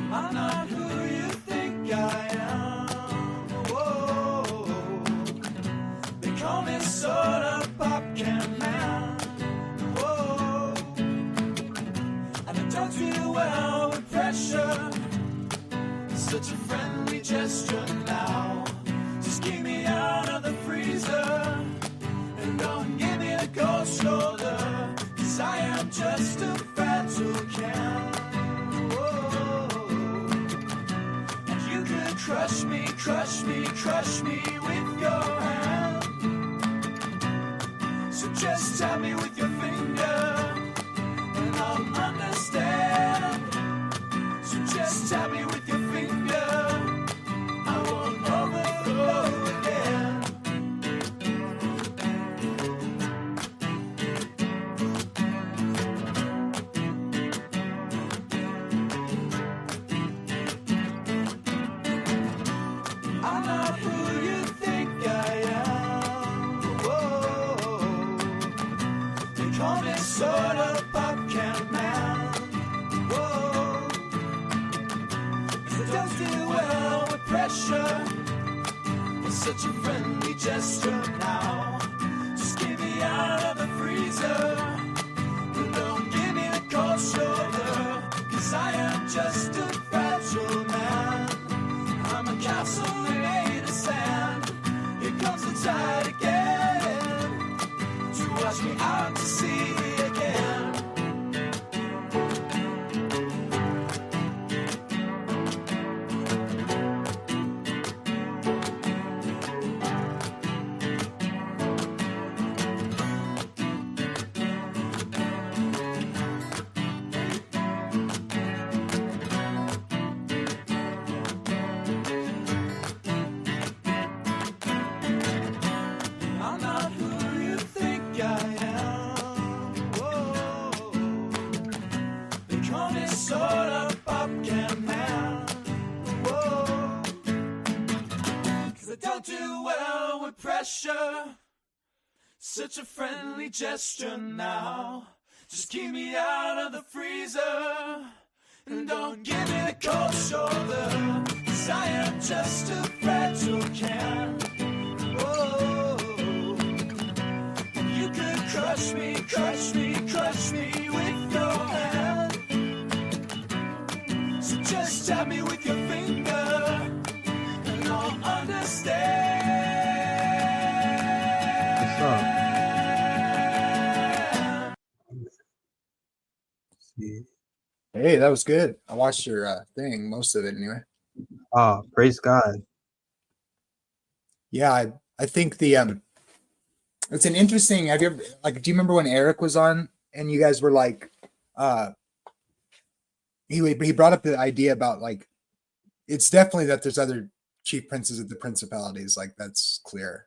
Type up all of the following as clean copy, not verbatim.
I'm not who you think I am. Whoa. They call me soda pop can man. Whoa. And I don't feel well with pressure. Such a friendly gesture now. Just keep me out of the freezer. And don't give me a cold shoulder. 'Cause I am just a fragile can. Crush me, crush me, crush me with your hand. So just tap me with your finger and I'll understand. So just tap me with your finger, I won't overflow again. I'm not who you think I am. Whoa. They call me soda pop can man. Whoa. 'Cause I don't deal well with pressure. It's such a friendly gesture now. Just get me out of the freezer. And don't give me a cold shoulder. 'Cause I am just a fragile man. I'm a castle made of sand. Here comes the tide again to wash me out to sea again. I'm not who you think I am. Whoa. They call me soda pop can man. Whoa. 'Cause I don't do well with pressure. Such a friendly gesture now. Just keep me out of the freezer. And don't give me the cold shoulder. 'Cause I am just a fragile can. Whoa. You could crush me, crush me, crush me with your hand. So just tap me with your finger and I'll understand. What's up? See. Hey, that was good. I watched your thing, most of it anyway. Oh, praise God. Yeah, I think the it's an interesting. Have you ever, like, do you remember when Eric was on and you guys were like, he brought up the idea about, like, it's definitely that there's other chief princes of the principalities, like, that's clear.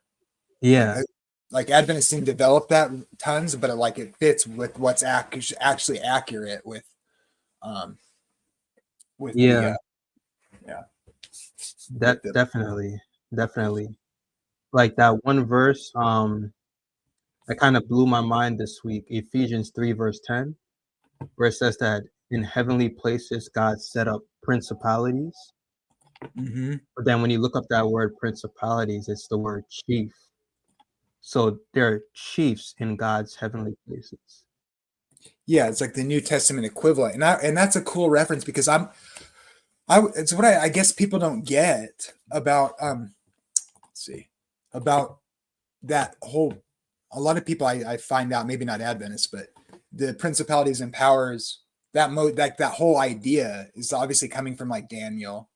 Yeah. Like Adventists didn't develop that tons, but it fits with what's actually accurate with Yeah. yeah. That definitely. Like that one verse, that kind of blew my mind this week, Ephesians 3 verse 10, where it says that in heavenly places God set up principalities. Mm-hmm. But then when you look up that word principalities, it's the word chief. So they're chiefs in God's heavenly places. Yeah, it's like the New Testament equivalent, and that's a cool reference because it's what I guess people don't get about let's see, about that whole. A lot of people I find out, maybe not Adventists, but the principalities and powers, that whole idea is obviously coming from like Daniel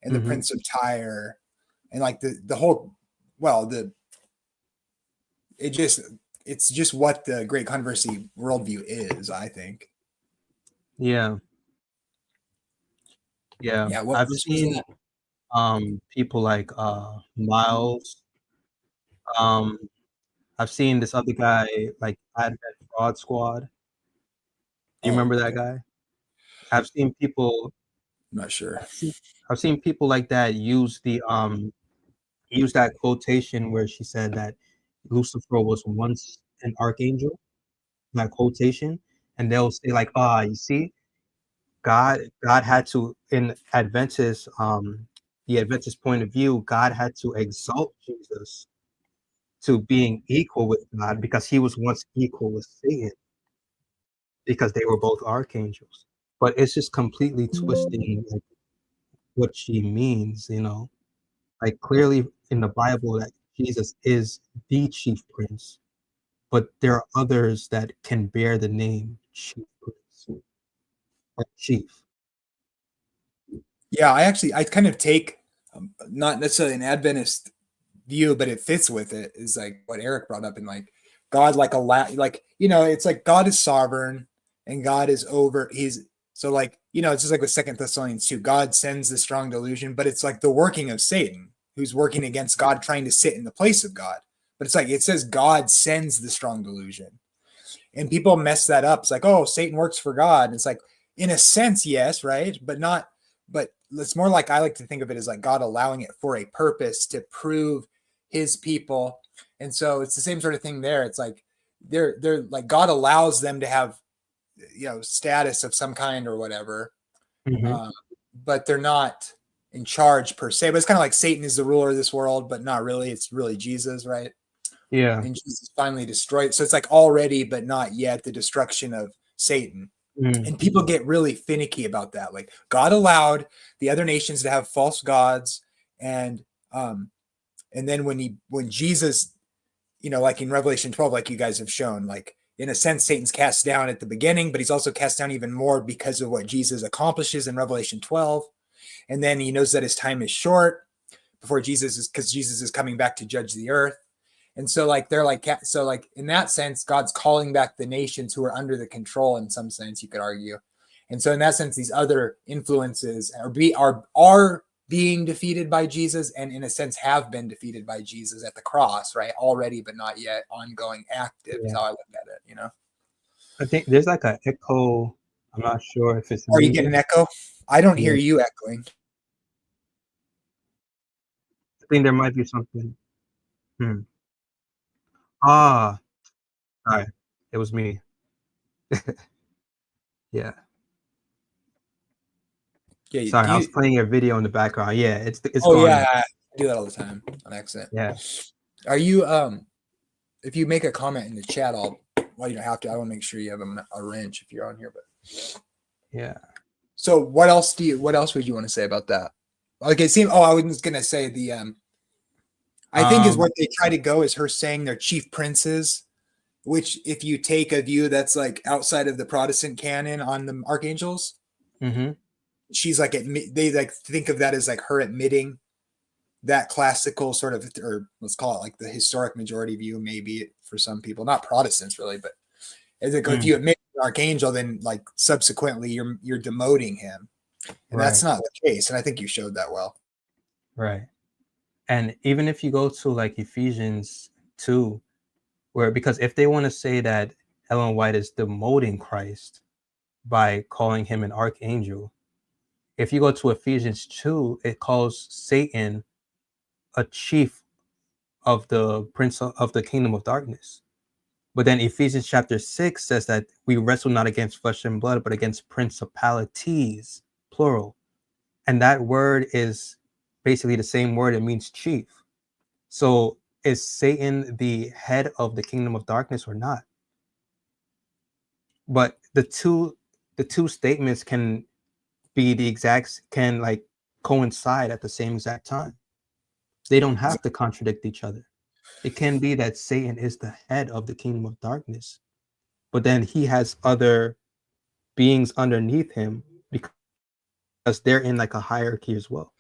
and the Prince of Tyre, and like the whole, well, it's just what the Great Controversy worldview is, I think. Yeah. What I've verse was seen that? people like Miles. I've seen this other guy like Advent Fraud Squad. Do you remember that guy? I've seen people. I'm not sure. I've seen people like that use use that quotation where she said that Lucifer was once an archangel. That quotation, and they'll say like, "Ah, you see, God had to in the Adventist point of view, God had to exalt Jesus to being equal with God because he was once equal with Satan because they were both archangels." But it's just completely twisting like what she means, you know. Like clearly in the Bible that Jesus is the chief prince, but there are others that can bear the name chief prince or chief. Yeah, I kind of take not necessarily an Adventist view, but it fits with it. Is like what Eric brought up in like God, like like it's like God is sovereign and God is over. He's so like it's just like with Second Thessalonians 2. God sends the strong delusion, but it's like the working of Satan who's working against God, trying to sit in the place of God. But it's like it says God sends the strong delusion, and people mess that up. It's like, oh, Satan works for God. And it's like, in a sense, yes, right, but not. But it's more like I like to think of it as like God allowing it for a purpose to prove his people. And so it's the same sort of thing there. It's like they're like God allows them to have status of some kind or whatever, but they're not in charge per se. But it's kind of like Satan is the ruler of this world, but not really. It's really Jesus, right? Yeah. And Jesus finally destroyed. So it's like already, but not yet, the destruction of Satan. And people get really finicky about that. Like God allowed the other nations to have false gods, and then when Jesus, like in Revelation 12, like you guys have shown, like in a sense, Satan's cast down at the beginning, but he's also cast down even more because of what Jesus accomplishes in Revelation 12. And then he knows that his time is short before because Jesus is coming back to judge the earth. And so like they're like, so like in that sense, God's calling back the nations who are under the control, in some sense, you could argue. And so in that sense, these other influences are being defeated by Jesus, and in a sense have been defeated by Jesus at the cross, right? Already, but not yet, ongoing, active is how I look at it, I think there's like an echo. I'm not sure if it's Are you getting an echo? I don't hear you echoing. I think there might be something. Ah, sorry. It was me. Yeah. Yeah. Sorry, I was playing a video in the background. Yeah, it's Oh gone. yeah, I do that all the time on accident. Yeah. Are you if you make a comment in the chat, you don't have to. I want to make sure you have a wrench if you're on here, but yeah. So what else would you want to say about that? Like it seemed. Oh, I was gonna say the I think is what they try to go is her saying they're chief princes, which if you take a view that's like outside of the Protestant canon on the archangels, she's like they like think of that as like her admitting that classical sort of, or let's call it like the historic majority view, maybe for some people, not Protestants really, but as it goes, if you admit an archangel, then like subsequently you're demoting him, and that's not the case. And I think you showed that well. Right. And even if you go to like Ephesians 2, because if they want to say that Ellen White is demoting Christ by calling him an archangel, if you go to Ephesians 2, it calls Satan a chief of the prince of the kingdom of darkness. But then Ephesians chapter 6 says that we wrestle not against flesh and blood, but against principalities, plural. And that word is basically the same word. It means chief. So is Satan the head of the kingdom of darkness or not? But the two statements can like coincide at the same exact time. They don't have to contradict each other. It can be that Satan is the head of the kingdom of darkness, but then he has other beings underneath him because they're in like a hierarchy as well.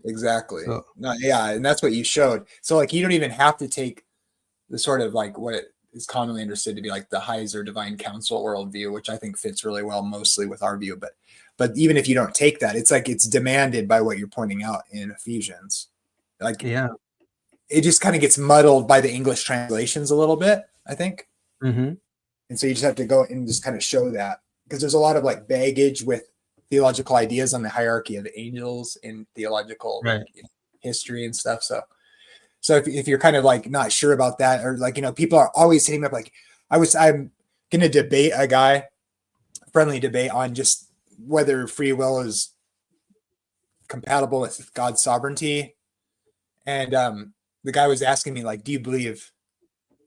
Exactly. So, and that's what you showed. So like you don't even have to take the sort of like what is commonly understood to be like the Heiser divine council worldview, which I think fits really well mostly with our view. But even if you don't take that, it's like it's demanded by what you're pointing out in Ephesians. Like it just kind of gets muddled by the English translations a little bit, I think. And so you just have to go and just kind of show that, because there's a lot of like baggage with theological ideas on the hierarchy of angels in theological Right. history and stuff. So if you're kind of like not sure about that, or like, people are always hitting me up like, I'm gonna debate a friendly debate on just whether free will is compatible with God's sovereignty. And the guy was asking me like, do you believe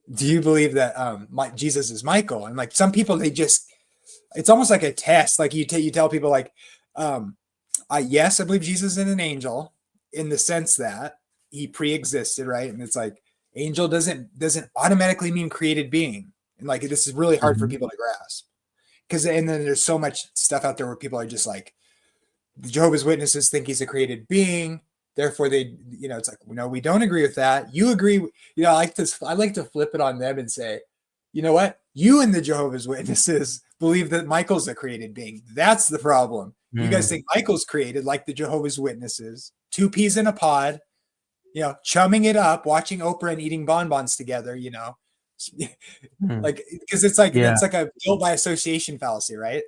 that Jesus is Michael? And like some people, it's almost like a test. Like you tell people like, yes, I believe Jesus is an angel in the sense that he pre-existed, right? And it's like angel doesn't automatically mean created being. And like this is really hard for people to grasp. And then there's so much stuff out there where people are just like, the Jehovah's Witnesses think he's a created being. Therefore, it's like, no, we don't agree with that. You agree. I like to flip it on them and say, you know what? You and the Jehovah's Witnesses believe that Michael's a created being. That's the problem. You guys think Michael's created, like the Jehovah's Witnesses, 2 peas in a pod, chumming it up, watching Oprah and eating bonbons together, like, because it's like, it's like a guilt by association fallacy, right?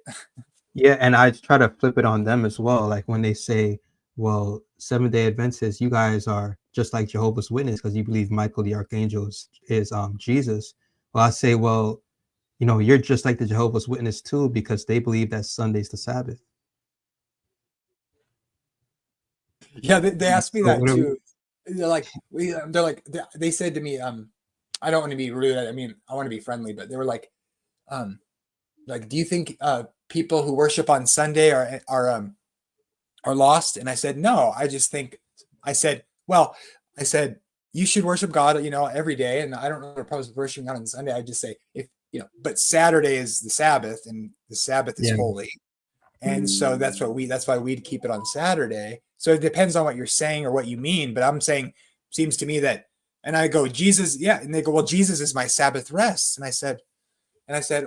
Yeah. And I try to flip it on them as well. Like when they say, well, Seventh-day Adventists, you guys are just like Jehovah's Witness because you believe Michael the Archangel is Jesus. Well, I say, well, you're just like the Jehovah's Witness too, because they believe that Sunday's the Sabbath. Yeah, they asked me that too. They said to me, I don't want to be rude. I mean, I want to be friendly, but they were like, do you think people who worship on Sunday are lost? And I said, no, I said, you should worship God, every day. And I don't know what problems with worshiping God on Sunday. I just say, but Saturday is the Sabbath and the Sabbath is holy. And so that's why we'd keep it on Saturday. So it depends on what you're saying or what you mean. But I'm saying, seems to me that, and I go, Jesus. Yeah. And they go, well, Jesus is my Sabbath rest. And I said,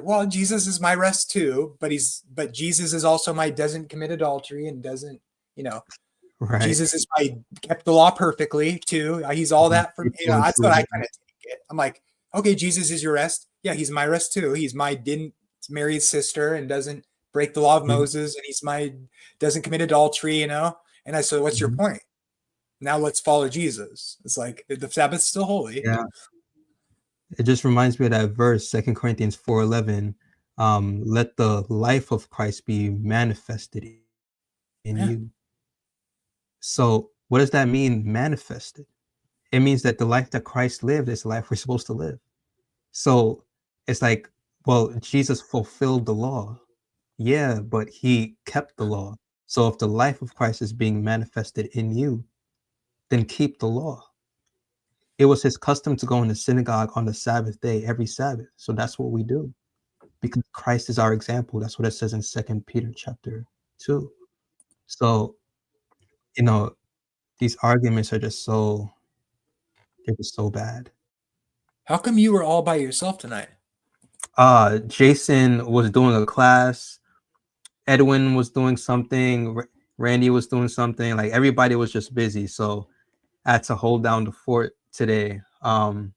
well, Jesus is my rest too, but Jesus is also my doesn't commit adultery and doesn't, right. Jesus is my kept the law perfectly too. He's all that for me. That's what I kind of take it. I'm like, okay, Jesus is your rest. Yeah, he's my rest too. He's my didn't marry his sister and doesn't break the law of Moses, and he's my doesn't commit adultery, And I said, what's your point? Now let's follow Jesus. It's like the Sabbath's still holy. Yeah. It just reminds me of that verse, 2 Corinthians 4:11. Let the life of Christ be manifested in you. So what does that mean, manifested? It means that the life that Christ lived is the life we're supposed to live. So it's like, well, Jesus fulfilled the law. Yeah, but he kept the law. So if the life of Christ is being manifested in you, then keep the law. It was his custom to go in the synagogue on the Sabbath day, every Sabbath. So that's what we do, because Christ is our example. That's what it says in 2 Peter chapter 2. So, these arguments are they're just so bad. How come you were all by yourself tonight? Jason was doing a class. Edwin was doing something. Randy was doing something. Like everybody was just busy. So I had to hold down the fort today. Kayan.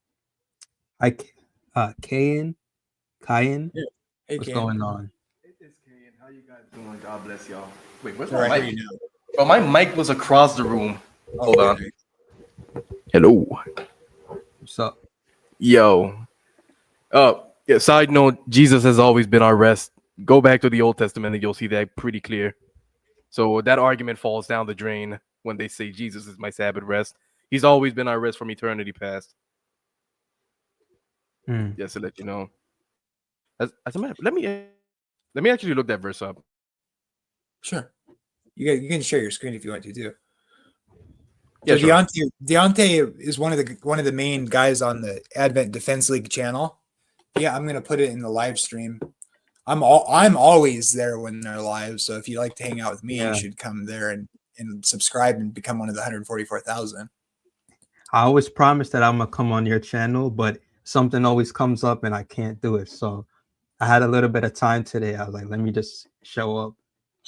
Yeah. Hey, what's going on? It's Kayan. How you guys doing? God bless y'all. Wait, where's All my right, mic? Bro, my mic was across the room. Hold on. Hello. What's up? Yo. Yeah, side note, Jesus has always been our rest. Go back to the Old Testament and you'll see that pretty clear. So that argument falls down the drain when they say Jesus is my Sabbath rest. He's always been our rest from eternity past. Just to let you know. As a matter, let me actually look that verse up. Sure. You can share your screen if you want to too. Yeah, So sure. Deontay is one of the main guys on the Advent Defense League channel. Yeah, I'm gonna put it in the live stream. I'm always there when they're live. So if you like to hang out with me, you should come there and subscribe and become one of the 144,000. I always promise that I'm gonna come on your channel, but something always comes up and I can't do it. So I had a little bit of time today. I was like, let me just show up.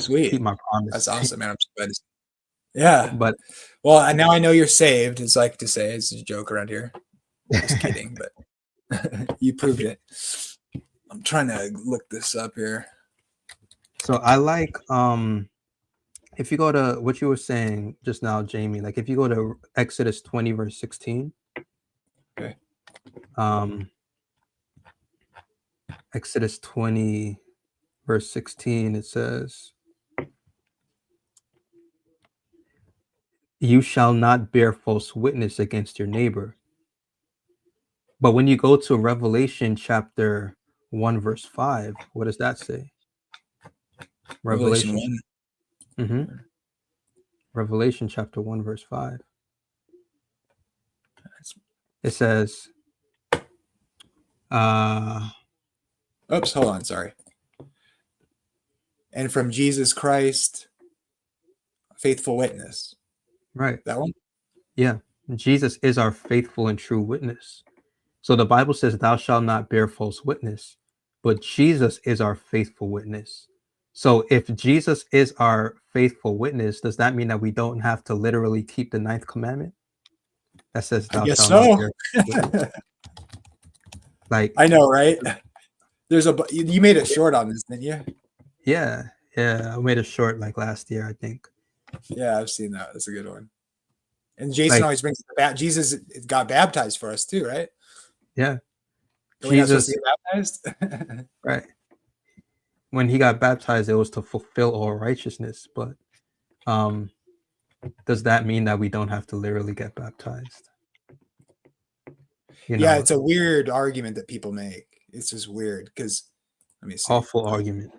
Sweet. Keep my promise. That's awesome, man. I'm so glad. Yeah. But well, now I know you're saved. It's like to say it's a joke around here. Just kidding, but you proved it. I'm trying to look this up here. So I like if you go to what you were saying just now, Jamie, like if you go to Exodus 20 verse 16, Okay. Exodus 20 verse 16, it says, "You shall not bear false witness against your neighbor." But when you go to Revelation chapter 1 verse 5, what does that say? Revelation Revelation. 1. Mm-hmm. Revelation chapter 1 verse 5. It says, Oops, hold on, sorry. And from Jesus Christ, faithful witness. right. That one? Yeah. Jesus is our faithful and true witness. So the Bible says, "Thou shalt not bear false witness," but Jesus is our faithful witness. So if Jesus is our faithful witness, does that mean that we don't have to literally keep the 9th commandment that says, I "Thou guess shalt not so. bear false witness"? Like, I know, right? There's you made a short on this, didn't you? yeah, I made a short like last year, I think. Yeah, I've seen that. That's a good one. And Jason Like, always brings Jesus got baptized for us too, right? yeah, Are we not supposed to Jesus, get baptized? right? When he got baptized, it was to fulfill all righteousness. But does that mean that we don't have to literally get baptized? You know, Yeah, it's a weird argument that people make. It's just weird because let me see. awful argument.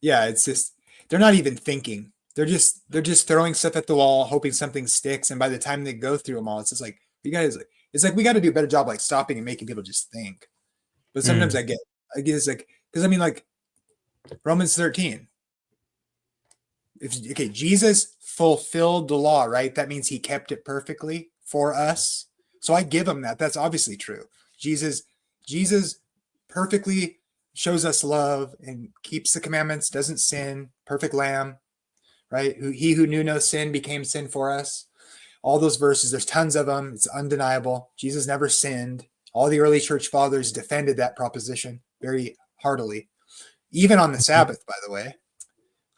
Yeah, it's just they're not even thinking. They're just throwing stuff at the wall, hoping something sticks. And by the time they go through them all, it's just like you guys. It's like we got to do a better job, like stopping and making people just think. But sometimes I get it's like because I mean like Romans 13. Okay, Jesus fulfilled the law, right? That means he kept it perfectly for us. So I give him that. That's obviously true. Jesus perfectly shows us love and keeps the commandments, doesn't sin, perfect lamb, right? He who knew no sin became sin for us. All those verses, there's tons of them. It's undeniable. Jesus never sinned. All the early church fathers defended that proposition very heartily, even on the Sabbath, by the way.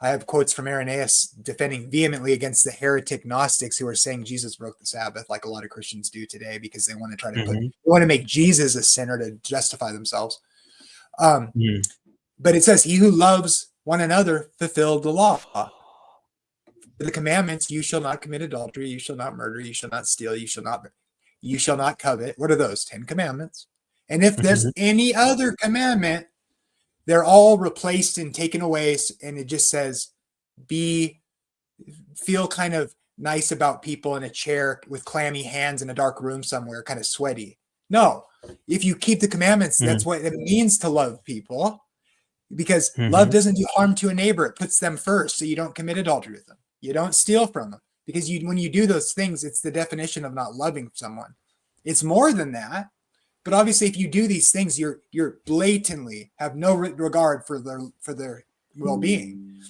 I have quotes from Irenaeus defending vehemently against the heretic Gnostics who are saying Jesus broke the Sabbath, like a lot of Christians do today, because they want to try to they want to make Jesus a sinner to justify themselves. But it says, "He who loves one another fulfilled the law. The commandments: you shall not commit adultery, you shall not murder, you shall not steal, you shall not covet." What are those? 10 commandments. And if there's any other commandment, they're all replaced and taken away, and it just says, feel kind of nice about people in a chair with clammy hands in a dark room somewhere, kind of sweaty. No, if you keep the commandments, that's what it means to love people, because love doesn't do harm to a neighbor. It puts them first, so you don't commit adultery with them. You don't steal from them, because when you do those things, it's the definition of not loving someone. It's more than that. But obviously, if you do these things, you're blatantly have no regard for their well-being.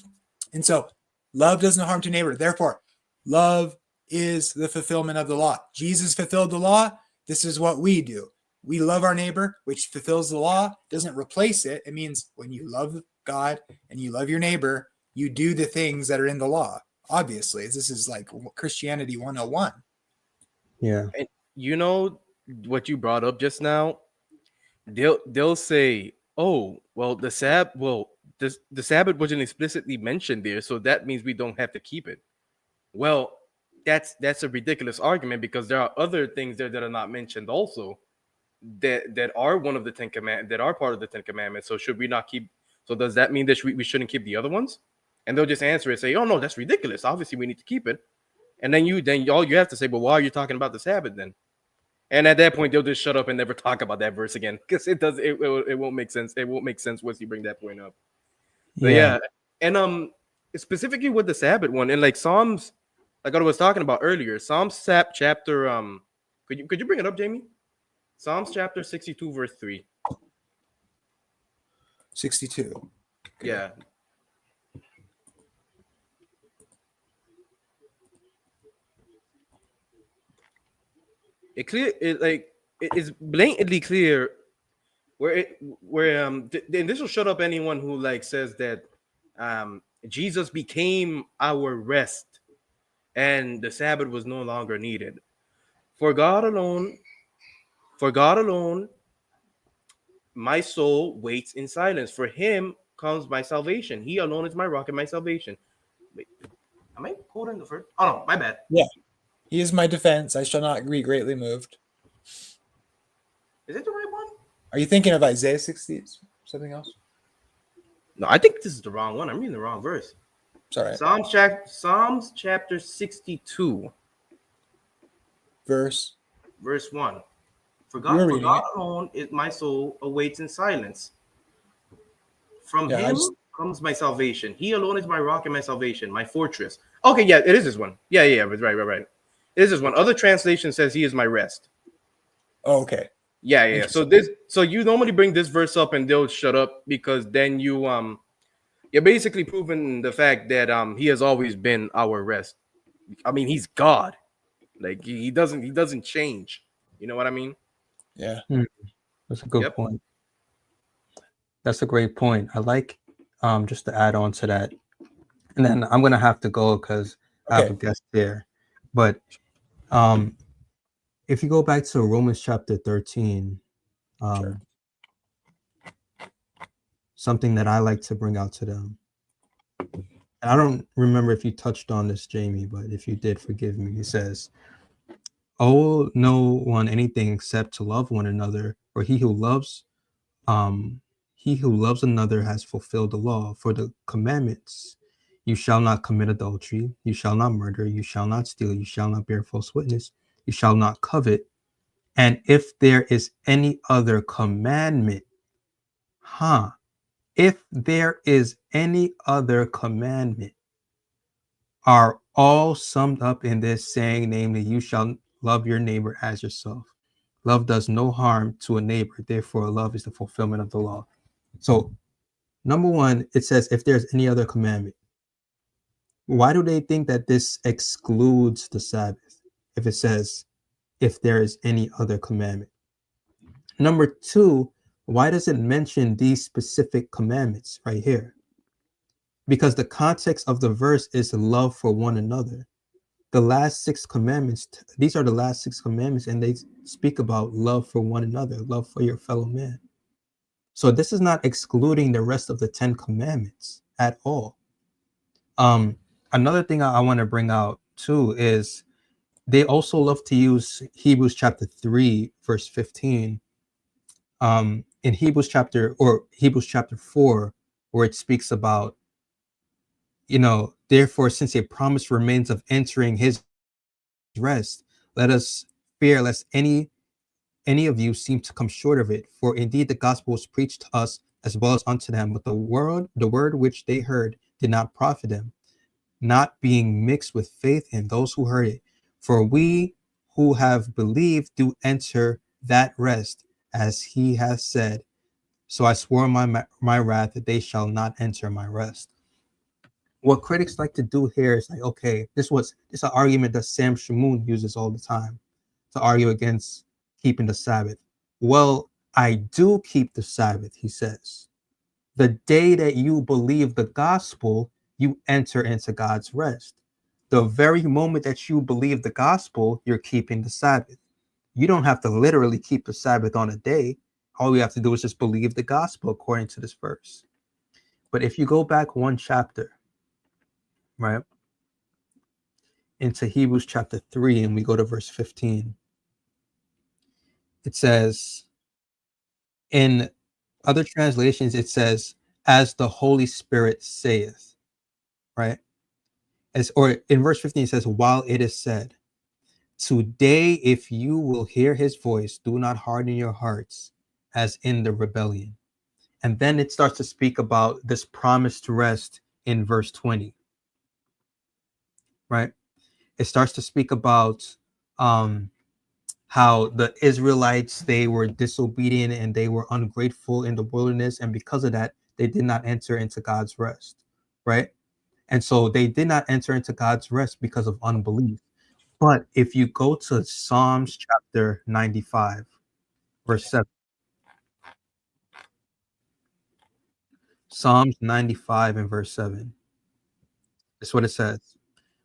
And so love doesn't harm to neighbor. Therefore, love is the fulfillment of the law. Jesus fulfilled the law. This is what we do. We love our neighbor, which fulfills the law, doesn't replace it. It means when you love God and you love your neighbor, you do the things that are in the law. Obviously, this is like Christianity 101. Yeah. And you know what you brought up just now? They'll say, "Oh, well, the Sabbath wasn't explicitly mentioned there, so that means we don't have to keep it." Well, that's a ridiculous argument, because there are other things there that are not mentioned also, that are one of the 10 commandments, that are part of the 10 commandments. So should we not keep? So does that mean that we shouldn't keep the other ones? And they'll just answer it, say, "Oh no, that's ridiculous. Obviously, we need to keep it." And then all you have to say, "But why are you talking about the Sabbath then?" And at that point, they'll just shut up and never talk about that verse again, because it won't make sense. It won't make sense once you bring that point up. But yeah. And specifically with the Sabbath one, and like Psalms, like I was talking about earlier, Psalms chapter could you bring it up, Jamie? Psalms chapter 62 verse 3. 62. Okay. Yeah. It is blatantly clear and this will shut up anyone who like says that Jesus became our rest, and the Sabbath was no longer needed. For God alone, for God alone, my soul waits in silence. For him comes my salvation. He alone is my rock and my salvation. Wait, am I quoting the first? Oh no, my bad. Yeah. He is my defense. I shall not be greatly moved. Is it the right one? Are you thinking of Isaiah 60? Something else? No, I think this is the wrong one. I'm reading the wrong verse. Sorry. Psalms chapter 62, Verse. verse 1. For You were God reading it. alone is my soul awaits in silence. From Yeah, him comes my salvation. He alone is my rock and my salvation, my fortress. Okay, yeah, it is this one. Yeah, right. It is this one. Other translation says he is my rest. Oh, okay. Yeah. So you normally bring this verse up and they'll shut up because then you're basically proving the fact that he has always been our rest. I mean, he's God. Like he doesn't change. You know what I mean? Yeah. That's a good point. That's a great point. I like just to add on to that, and then I'm gonna have to go because I have a guest there. But if you go back to Romans chapter 13, Sure. something that I like to bring out to them. And I don't remember if you touched on this, Jamie, but if you did, forgive me. It says, "Oh, no one anything except to love one another, for he who loves another has fulfilled the law. For the commandments, you shall not commit adultery, you shall not murder, you shall not steal, you shall not bear false witness, you shall not covet. And if there is any other commandment," if there is any other commandment, are all summed up in this saying, namely, you shall love your neighbor as yourself. Love does no harm to a neighbor. Therefore, love is the fulfillment of the law. So, number one, it says, if there's any other commandment. Why do they think that this excludes the Sabbath? If it says, if there is any other commandment. Number two, why does it mention these specific commandments right here? Because the context of the verse is love for one another. The last six commandments, these are the last six commandments, and they speak about love for one another, love for your fellow man. So this is not excluding the rest of the 10 commandments at all. Another thing I want to bring out too is they also love to use Hebrews chapter 3, verse 15. In Hebrews chapter 4, where it speaks about, therefore, since a promise remains of entering his rest, let us fear lest any of you seem to come short of it. For indeed the gospel was preached to us as well as unto them, but the word which they heard did not profit them, not being mixed with faith in those who heard it. For we who have believed do enter that rest, as he has said, so I swore my wrath that they shall not enter my rest. What critics like to do here is like, okay, this is an argument that Sam Shamoun uses all the time to argue against keeping the Sabbath. Well, I do keep the Sabbath, he says. The day that you believe the gospel, you enter into God's rest. The very moment that you believe the gospel, you're keeping the Sabbath. You don't have to literally keep the Sabbath on a day. All you have to do is just believe the gospel according to this verse. But if you go back one chapter, right, into Hebrews chapter 3, and we go to verse 15, it says, in other translations, it says, as the Holy Spirit saith, right? Or in verse 15, it says, while it is said, today, if you will hear his voice, do not harden your hearts as in the rebellion. And then it starts to speak about this promised rest in verse 20, right? It starts to speak about how the Israelites, they were disobedient and they were ungrateful in the wilderness. And because of that, they did not enter into God's rest, right? And so they did not enter into God's rest because of unbelief. But if you go to Psalms chapter 95, verse 7, Psalms 95 and verse 7, That's what it says.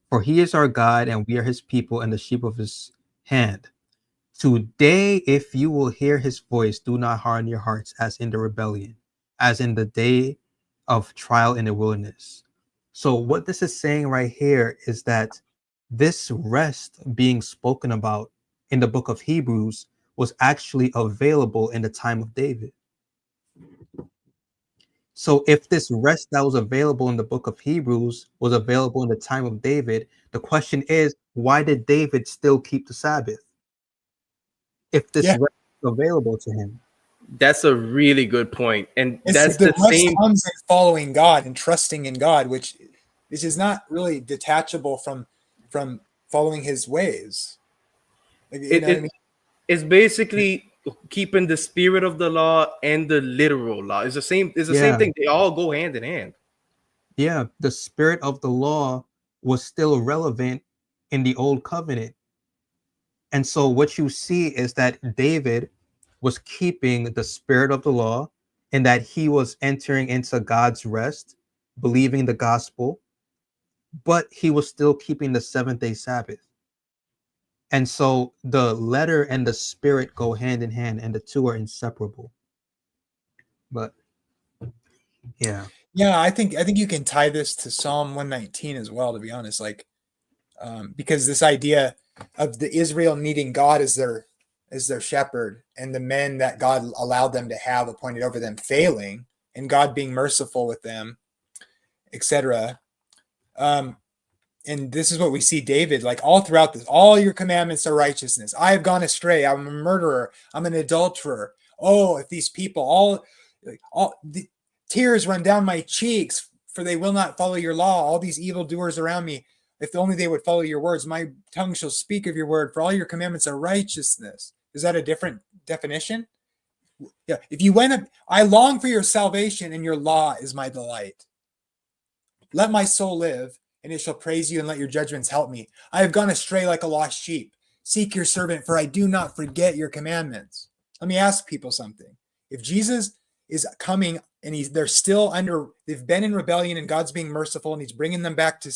For he is our God, and we are his people and the sheep of his hand. Today, if you will hear his voice, do not harden your hearts as in the rebellion, as in the day of trial in the wilderness. So what this is saying right here is that this rest being spoken about in the book of Hebrews was actually available in the time of David. So if this rest that was available in the book of Hebrews was available in the time of David, the question is, why did David still keep the Sabbath if this Yeah. rest was available to him? That's a really good point, and that's The the rest same. comes in following God and trusting in God, which is not really detachable from following his ways. Like, you know what I mean? It's basically keeping the spirit of the law and the literal law. It's the same. It's the same Yeah. thing. They all go hand in hand. Yeah, the spirit of the law was still relevant in the old covenant. And so what you see is that David was keeping the spirit of the law and that he was entering into God's rest, believing the gospel, but he was still keeping the seventh-day Sabbath. And so the letter and the spirit go hand in hand, and the two are inseparable. But yeah. Yeah, I think you can tie this to Psalm 119 as well, to be honest. Like, because this idea of the Israel needing God as their shepherd, and the men that God allowed them to have appointed over them failing, and God being merciful with them, etc. And this is what we see David, like all throughout this, all your commandments are righteousness. I have gone astray. I'm a murderer. I'm an adulterer. Oh, if these people, all the tears run down my cheeks, for they will not follow your law. All these evildoers around me, if only they would follow your words. My tongue shall speak of your word, for all your commandments are righteousness. Is that a different definition? Yeah. If you went up, I long for your salvation, and your law is my delight. Let my soul live, and it shall praise you, and let your judgments help me. I have gone astray like a lost sheep. Seek your servant, for I do not forget your commandments. Let me ask people something. If Jesus is coming and they've been in rebellion, and God's being merciful, and he's bringing them back to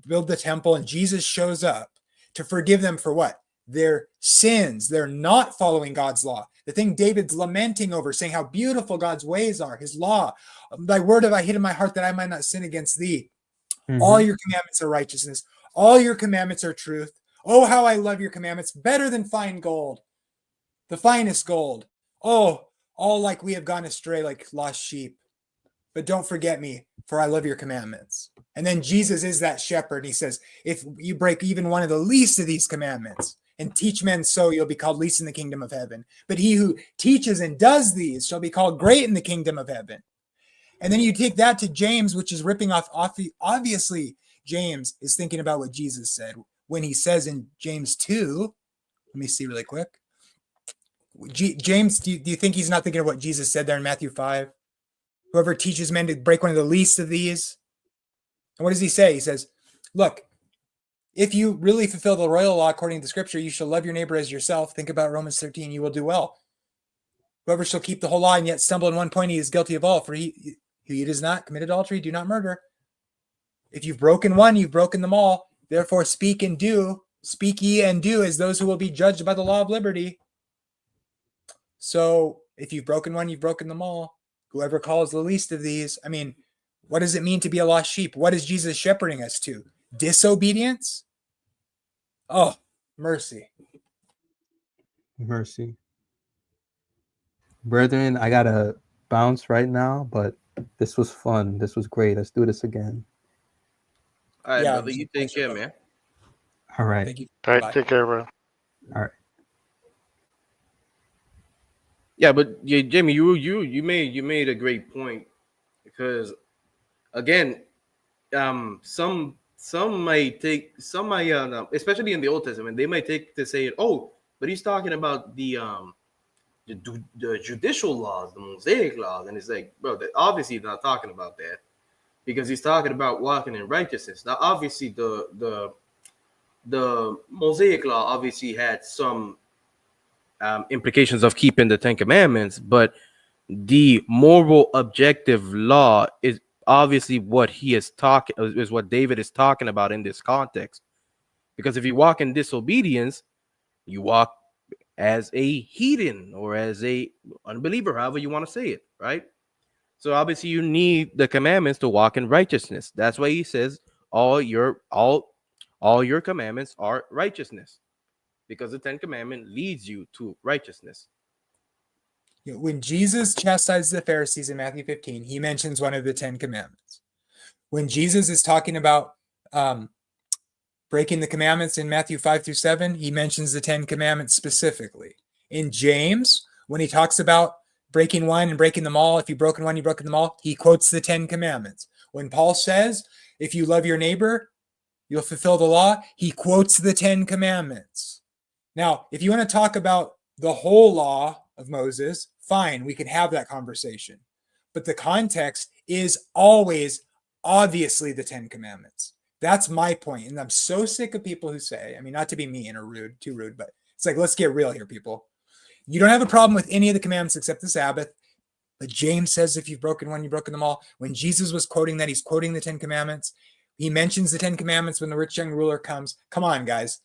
build the temple, and Jesus shows up to forgive them for what? Their sins. They're not following God's law. The thing David's lamenting over, saying how beautiful God's ways are, his law. Thy word have I hid in my heart, that I might not sin against thee. Mm-hmm. All your commandments are righteousness. All your commandments are truth. Oh, how I love your commandments, better than fine gold, the finest gold. Oh, all like we have gone astray like lost sheep. But don't forget me, for I love your commandments. And then Jesus is that shepherd. He says, if you break even one of the least of these commandments and teach men so, you'll be called least in the kingdom of heaven. But he who teaches and does these shall be called great in the kingdom of heaven. And then you take that to James, which is ripping off, obviously, James is thinking about what Jesus said when he says in James 2, let me see really quick. James, do you think he's not thinking of what Jesus said there in Matthew 5? Whoever teaches men to break one of the least of these. And what does he say? He says, look, if you really fulfill the royal law according to the scripture, you shall love your neighbor as yourself. Think about Romans 13, you will do well. Whoever shall keep the whole law and yet stumble in one point, he is guilty of all. For he does not commit adultery, do not murder. If you've broken one, you've broken them all. Therefore speak ye and do as those who will be judged by the law of liberty. So if you've broken one, you've broken them all. Whoever calls the least of these. I mean, what does it mean to be a lost sheep? What is Jesus shepherding us to? Disobedience? Oh, mercy. Mercy. Brethren, I gotta bounce right now, but this was fun. This was great. Let's do this again. All right, brother. You take care, man. All right. Thank you. All right, Bye. take care, bro. All right. Yeah, but yeah, Jamie, you made a great point, because again, some might especially in the Old Testament, they might take to say, oh, but he's talking about the judicial laws, the Mosaic laws, and it's like, bro, that obviously he's not talking about that, because he's talking about walking in righteousness. Now, obviously, the Mosaic law obviously had some implications of keeping the Ten Commandments, but the moral objective law obviously what he is talking is what David is talking about in this context. Because if you walk in disobedience, you walk as a heathen or as a unbeliever, however you want to say it, right? So obviously you need the commandments to walk in righteousness. That's why he says all your commandments are righteousness, because the 10 commandment leads you to righteousness. When Jesus chastises the Pharisees in Matthew 15, he mentions one of the 10 commandments. When Jesus is talking about breaking the commandments in Matthew 5-7, he mentions the 10 commandments specifically. In James, when he talks about breaking one and breaking them all, if you've broken one, you've broken them all, he quotes the 10 commandments. When Paul says, if you love your neighbor, you'll fulfill the law, he quotes the 10 commandments. Now, if you want to talk about the whole law of Moses, fine, we can have that conversation. But the context is always obviously the 10 commandments. That's my point. And I'm so sick of people who say, I mean, not to be mean or rude, too rude, but it's like, let's get real here, people. You don't have a problem with any of the commandments except the Sabbath. But James says if you've broken one, you've broken them all. When Jesus was quoting that, he's quoting the 10 commandments. He mentions the 10 commandments when the rich young ruler comes. Come on, guys.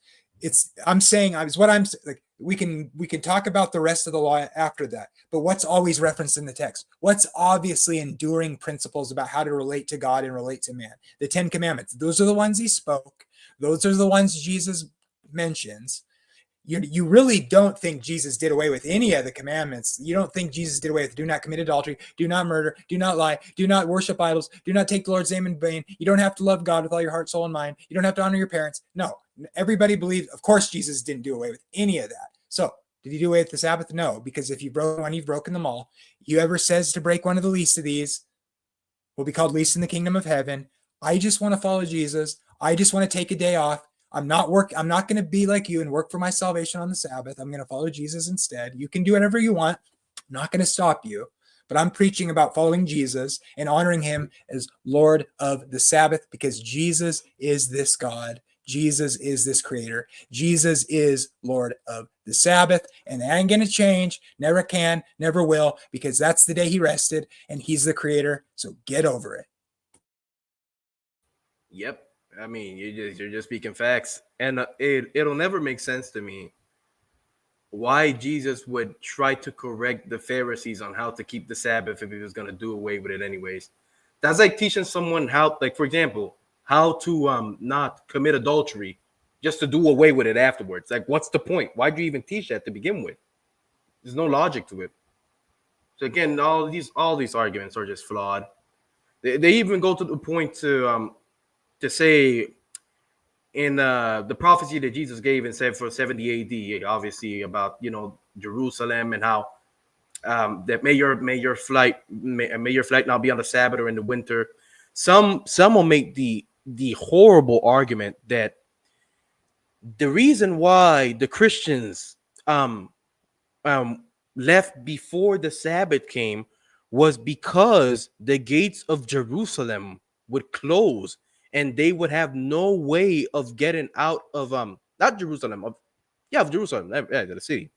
I'm saying like, we can talk about the rest of the law after that, but what's always referenced in the text? What's obviously enduring principles about how to relate to God and relate to man? The 10 commandments. Those are the ones he spoke. Those are the ones Jesus mentions. You really don't think Jesus did away with any of the commandments. You don't think Jesus did away with do not commit adultery, do not murder, do not lie, do not worship idols, do not take the Lord's name in vain. You don't have to love God with all your heart, soul, and mind. You don't have to honor your parents. No, everybody believes, of course, Jesus didn't do away with any of that. So did he do away with the Sabbath? No, because if you broke one, you've broken them all. Whoever says to break one of the least of these will be called least in the kingdom of heaven. I just want to follow Jesus. I just want to take a day off. I'm not going to be like you and work for my salvation on the Sabbath. I'm going to follow Jesus instead. You can do whatever you want. I'm not going to stop you, but I'm preaching about following Jesus and honoring him as Lord of the Sabbath, because Jesus is this God. Jesus is this creator. Jesus is Lord of the Sabbath, and that ain't going to change. Never can, never will, because that's the day he rested and he's the creator. So get over it. Yep. I mean, you're just speaking facts, and it'll never make sense to me why Jesus would try to correct the Pharisees on how to keep the Sabbath if he was going to do away with it anyways. That's like teaching someone how, like, for example, how to not commit adultery just to do away with it afterwards. Like, what's the point? Why do you even teach that to begin with? There's no logic to it. So again, all these arguments are just flawed. They even go to the point to say in the prophecy that Jesus gave and said for 70 AD, obviously about Jerusalem and how that may your flight not be on the Sabbath or in the winter. Some will make the horrible argument that the reason why the Christians left before the Sabbath came was because the gates of Jerusalem would close and they would have no way of getting out of not Jerusalem, of Jerusalem, the city.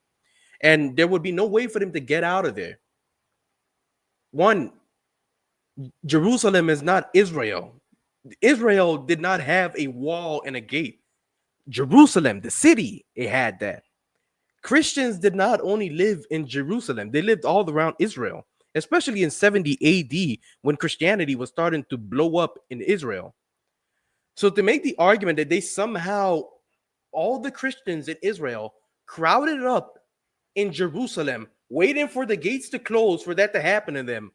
And there would be no way for them to get out of there. One, Jerusalem is not Israel. Israel did not have a wall and a gate. Jerusalem, the city, it had that. Christians did not only live in Jerusalem, they lived all around Israel, especially in 70 AD when Christianity was starting to blow up in Israel. So to make the argument that they somehow, all the Christians in Israel crowded up in Jerusalem, waiting for the gates to close for that to happen to them,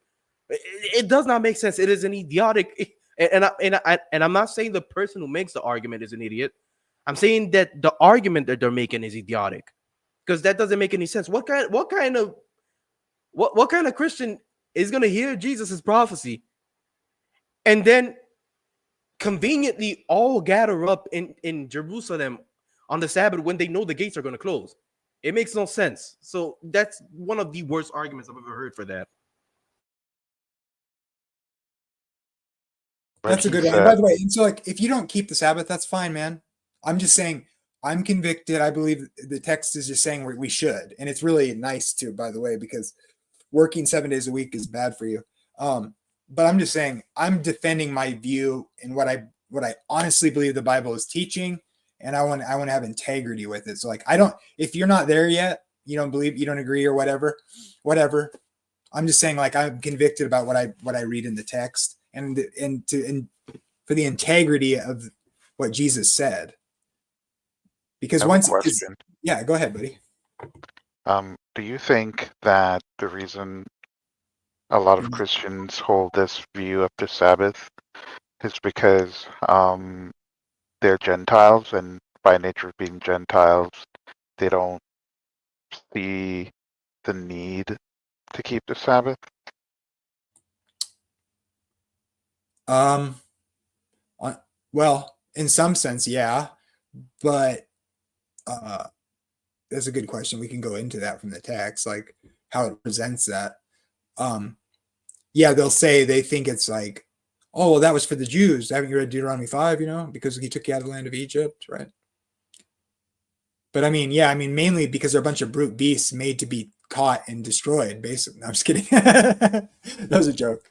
it does not make sense. It is an idiotic, and I'm not saying the person who makes the argument is an idiot. I'm saying that the argument that they're making is idiotic, because that doesn't make any sense. What kind of Christian is going to hear Jesus's prophecy and then conveniently all gather up in Jerusalem on the Sabbath when they know the gates are going to close? It makes no sense. So that's one of the worst arguments I've ever heard for that. That's a good one. By the way, and so like if you don't keep the Sabbath, that's fine, man. I'm just saying I'm convicted. I believe the text is just saying we should, and it's really nice too, by the way, because working 7 days a week is bad for you. but I'm just saying I'm defending my view and what I honestly believe the Bible is teaching, and I want to have integrity with it. So like if you're not there yet, you don't believe, you don't agree or whatever. I'm just saying like I'm convicted about what I read in the text and for the integrity of what Jesus said. Because I have a question. Yeah, go ahead, buddy. Do you think that the reason a lot of Christians hold this view of the Sabbath is because they're Gentiles, and by nature of being Gentiles, they don't see the need to keep the Sabbath? Well, in some sense, yeah, but that's a good question. We can go into that from the text, like how it presents that. Yeah, they'll say they think it's like, oh, well, that was for the Jews. Haven't you read Deuteronomy 5, because he took you out of the land of Egypt, right? But I mean, yeah, mainly because they're a bunch of brute beasts made to be caught and destroyed, basically. No, I'm just kidding. That was a joke.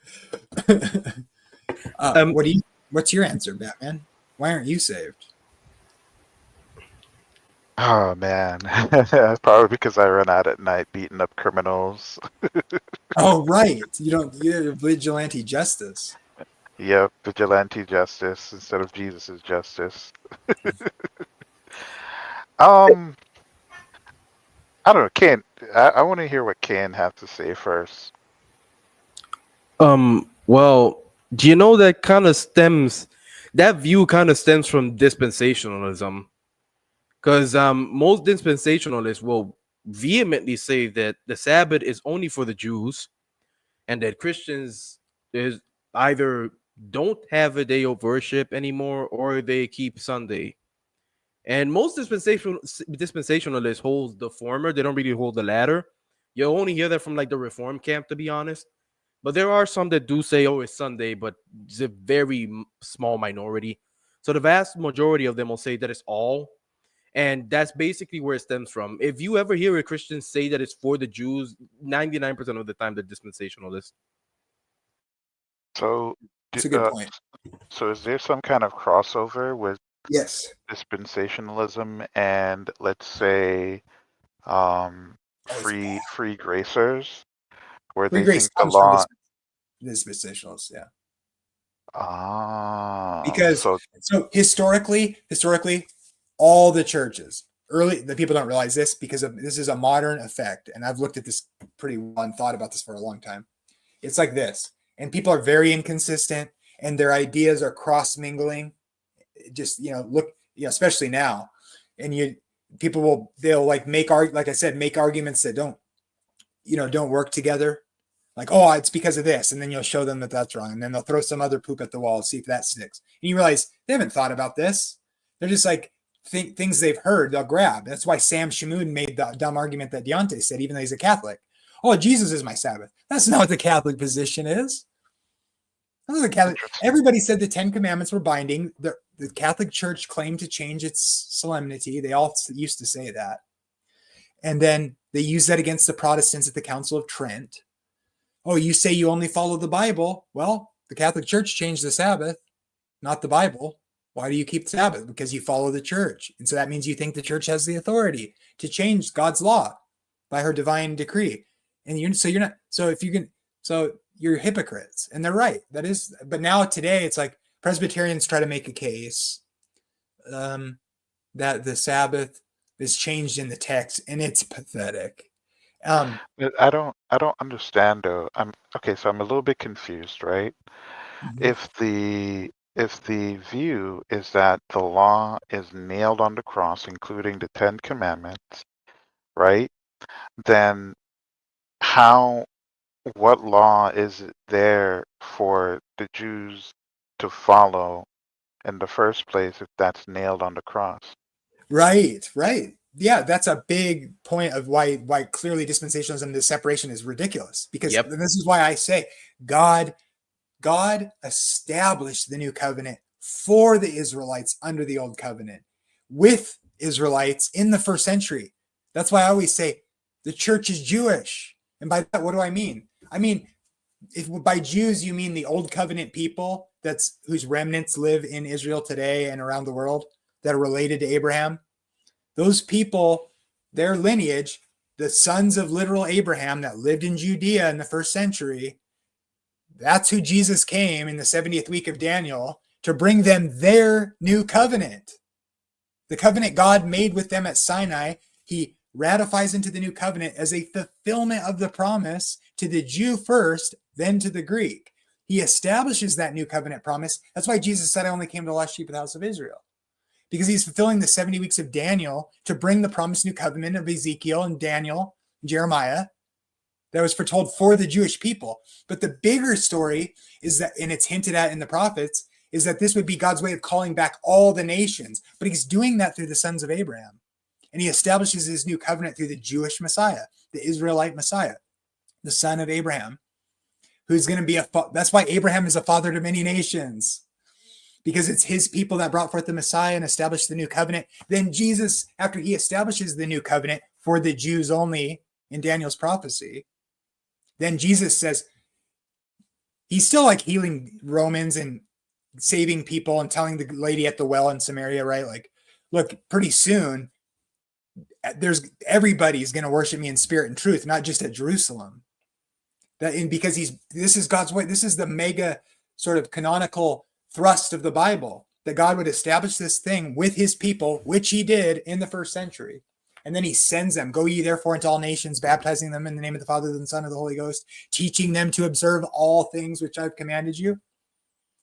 What's your answer, Batman? Why aren't you saved? Oh man, probably because I run out at night beating up criminals. Oh, right. You're vigilante justice. Yep, vigilante justice instead of Jesus's justice. I don't know, Ken. I want to hear what Ken has to say first. Well, do you know that view kind of stems from dispensationalism? Because most dispensationalists will vehemently say that the Sabbath is only for the Jews, and that Christians is either don't have a day of worship anymore or they keep Sunday. And most dispensationalists hold the former. They don't really hold the latter. You only hear that from like the Reform camp, to be honest. But there are some that do say, oh, it's Sunday, but it's a very small minority. So the vast majority of them will say that it's all. And that's basically where it stems from. If you ever hear a Christian say that it's for the Jews, 99% of the time they're dispensationalists. So, That's a good point. So is there some kind of crossover with Yes. dispensationalism and, let's say, free gracers, where Free they grace think the comes from law? dispensationalists, yeah. Because so historically, all the churches, the people don't realize this because this is a modern effect, and I've looked at this pretty well and thought about this for a long time. It's like this, and people are very inconsistent, and their ideas are cross mingling. Just especially now, and they'll like make arguments that don't work together. Like, oh, it's because of this, and then you'll show them that that's wrong, and then they'll throw some other poop at the wall and see if that sticks. And you realize they haven't thought about this. They're just like things they've heard, they'll grab. That's why Sam Shamoon made the dumb argument that Deontay said, even though he's a Catholic. Oh, Jesus is my Sabbath. That's not what the Catholic position is. Everybody said the 10 Commandments were binding. The Catholic Church claimed to change its solemnity. They all used to say that. And then they used that against the Protestants at the Council of Trent. Oh, you say you only follow the Bible. Well, the Catholic Church changed the Sabbath, not the Bible. Why do you keep the Sabbath? Because you follow the church. And so that means you think the church has the authority to change God's law by her divine decree. And you're hypocrites. And they're right. That is, but now today it's like Presbyterians try to make a case that the Sabbath is changed in the text, and it's pathetic. I don't understand though. So I'm a little bit confused, right? Mm-hmm. If the view is that the law is nailed on the cross, including the 10 Commandments, right? Then what law is it there for the Jews to follow in the first place if that's nailed on the cross? Right. Yeah, that's a big point of why clearly dispensationalism, the separation is ridiculous. Because This is why I say God established the new covenant for the Israelites under the old covenant with Israelites in the first century. That's why I always say the church is Jewish. And by that, what do I mean? I mean, if by Jews you mean the old covenant people that's whose remnants live in Israel today and around the world that are related to Abraham, those people, their lineage, the sons of literal Abraham that lived in Judea in the first century, that's who Jesus came in the 70th week of Daniel to bring them their new covenant. The covenant God made with them at Sinai, he ratifies into the new covenant as a fulfillment of the promise to the Jew first, then to the Greek. He establishes that new covenant promise. That's why Jesus said, I only came to the lost sheep of the house of Israel. Because he's fulfilling the 70 weeks of Daniel to bring the promised new covenant of Ezekiel and Daniel and Jeremiah that was foretold for the Jewish people. But the bigger story is that, and it's hinted at in the prophets, is that this would be God's way of calling back all the nations. But he's doing that through the sons of Abraham. And he establishes his new covenant through the Jewish Messiah, the Israelite Messiah, the son of Abraham, who's going to be that's why Abraham is a father to many nations, because it's his people that brought forth the Messiah and established the new covenant. Then Jesus, after he establishes the new covenant for the Jews only in Daniel's prophecy, then Jesus says, he's still like healing Romans and saving people and telling the lady at the well in Samaria, right? Like, look, pretty soon, everybody's going to worship me in spirit and truth, not just at Jerusalem. Because this is God's way. This is the mega sort of canonical thrust of the Bible, that God would establish this thing with his people, which he did in the first century. And then he sends them, go ye therefore into all nations, baptizing them in the name of the Father, and the Son, and the Holy Ghost, teaching them to observe all things which I've commanded you.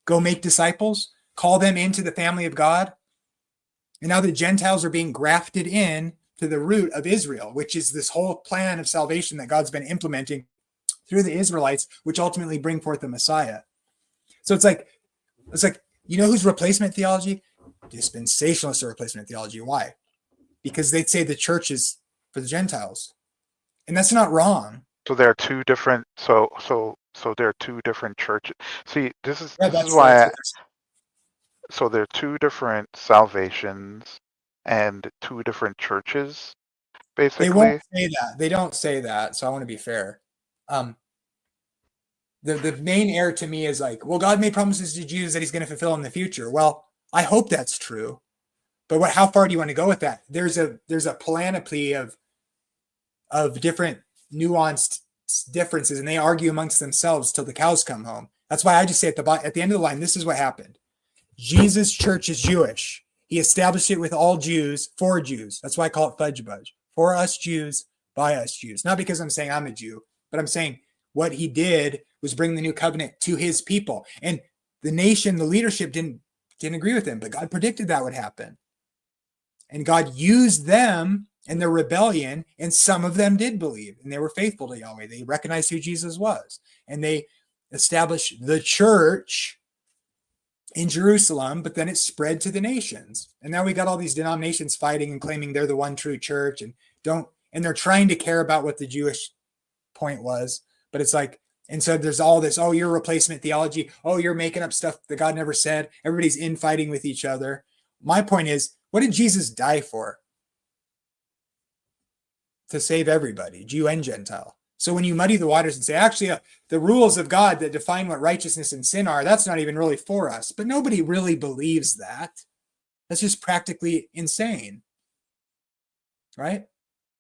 Go make disciples, call them into the family of God. And now the Gentiles are being grafted in to the root of Israel, which is this whole plan of salvation that God's been implementing through the Israelites, which ultimately bring forth the Messiah. So it's like, you know who's replacement theology? Dispensationalists are replacement theology. Why? Because they'd say the church is for the Gentiles. And that's not wrong. So there are two different so there are two different churches. See, this is so there are two different salvations and two different churches, basically. They won't say that. They don't say that. So I want to be fair. The main error to me is like, well, God made promises to Jews that he's going to fulfill in the future. Well, I hope that's true. But how far do you want to go with that? There's a panoply of different nuanced differences, and they argue amongst themselves till the cows come home. That's why I just say at the end of the line, this is what happened. Jesus' church is Jewish. He established it with all Jews, for Jews. That's why I call it fudge budge. For us Jews, by us Jews. Not because I'm saying I'm a Jew, but I'm saying what he did was bring the new covenant to his people. And the nation, the leadership didn't agree with him, but God predicted that would happen. And God used them in their rebellion, and some of them did believe, and they were faithful to Yahweh. They recognized who Jesus was, and they established the church in Jerusalem, but then it spread to the nations. And now we got all these denominations fighting and claiming they're the one true church, and they're trying to care about what the Jewish point was. But it's like, and so there's all this, oh, you're replacement theology. Oh, you're making up stuff that God never said. Everybody's infighting with each other. My point is, what did Jesus die for? To save everybody, Jew and Gentile. So when you muddy the waters and say, actually, the rules of God that define what righteousness and sin are, that's not even really for us. But nobody really believes that. That's just practically insane. Right?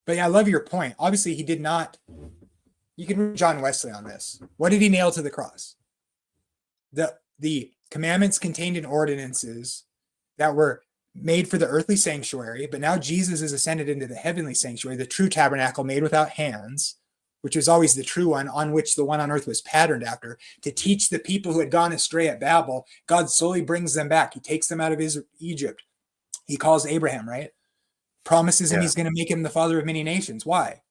But yeah, I love your point. Obviously, he did not. You can read John Wesley on this. What did he nail to the cross? The commandments contained in ordinances that were made for the earthly sanctuary, but now Jesus is ascended into the heavenly sanctuary, the true tabernacle made without hands, which was always the true one, on which the one on earth was patterned after, to teach the people who had gone astray at Babel. God slowly brings them back. He takes them out of Egypt. He calls Abraham, right? Promises him he's going to make him the father of many nations. Why?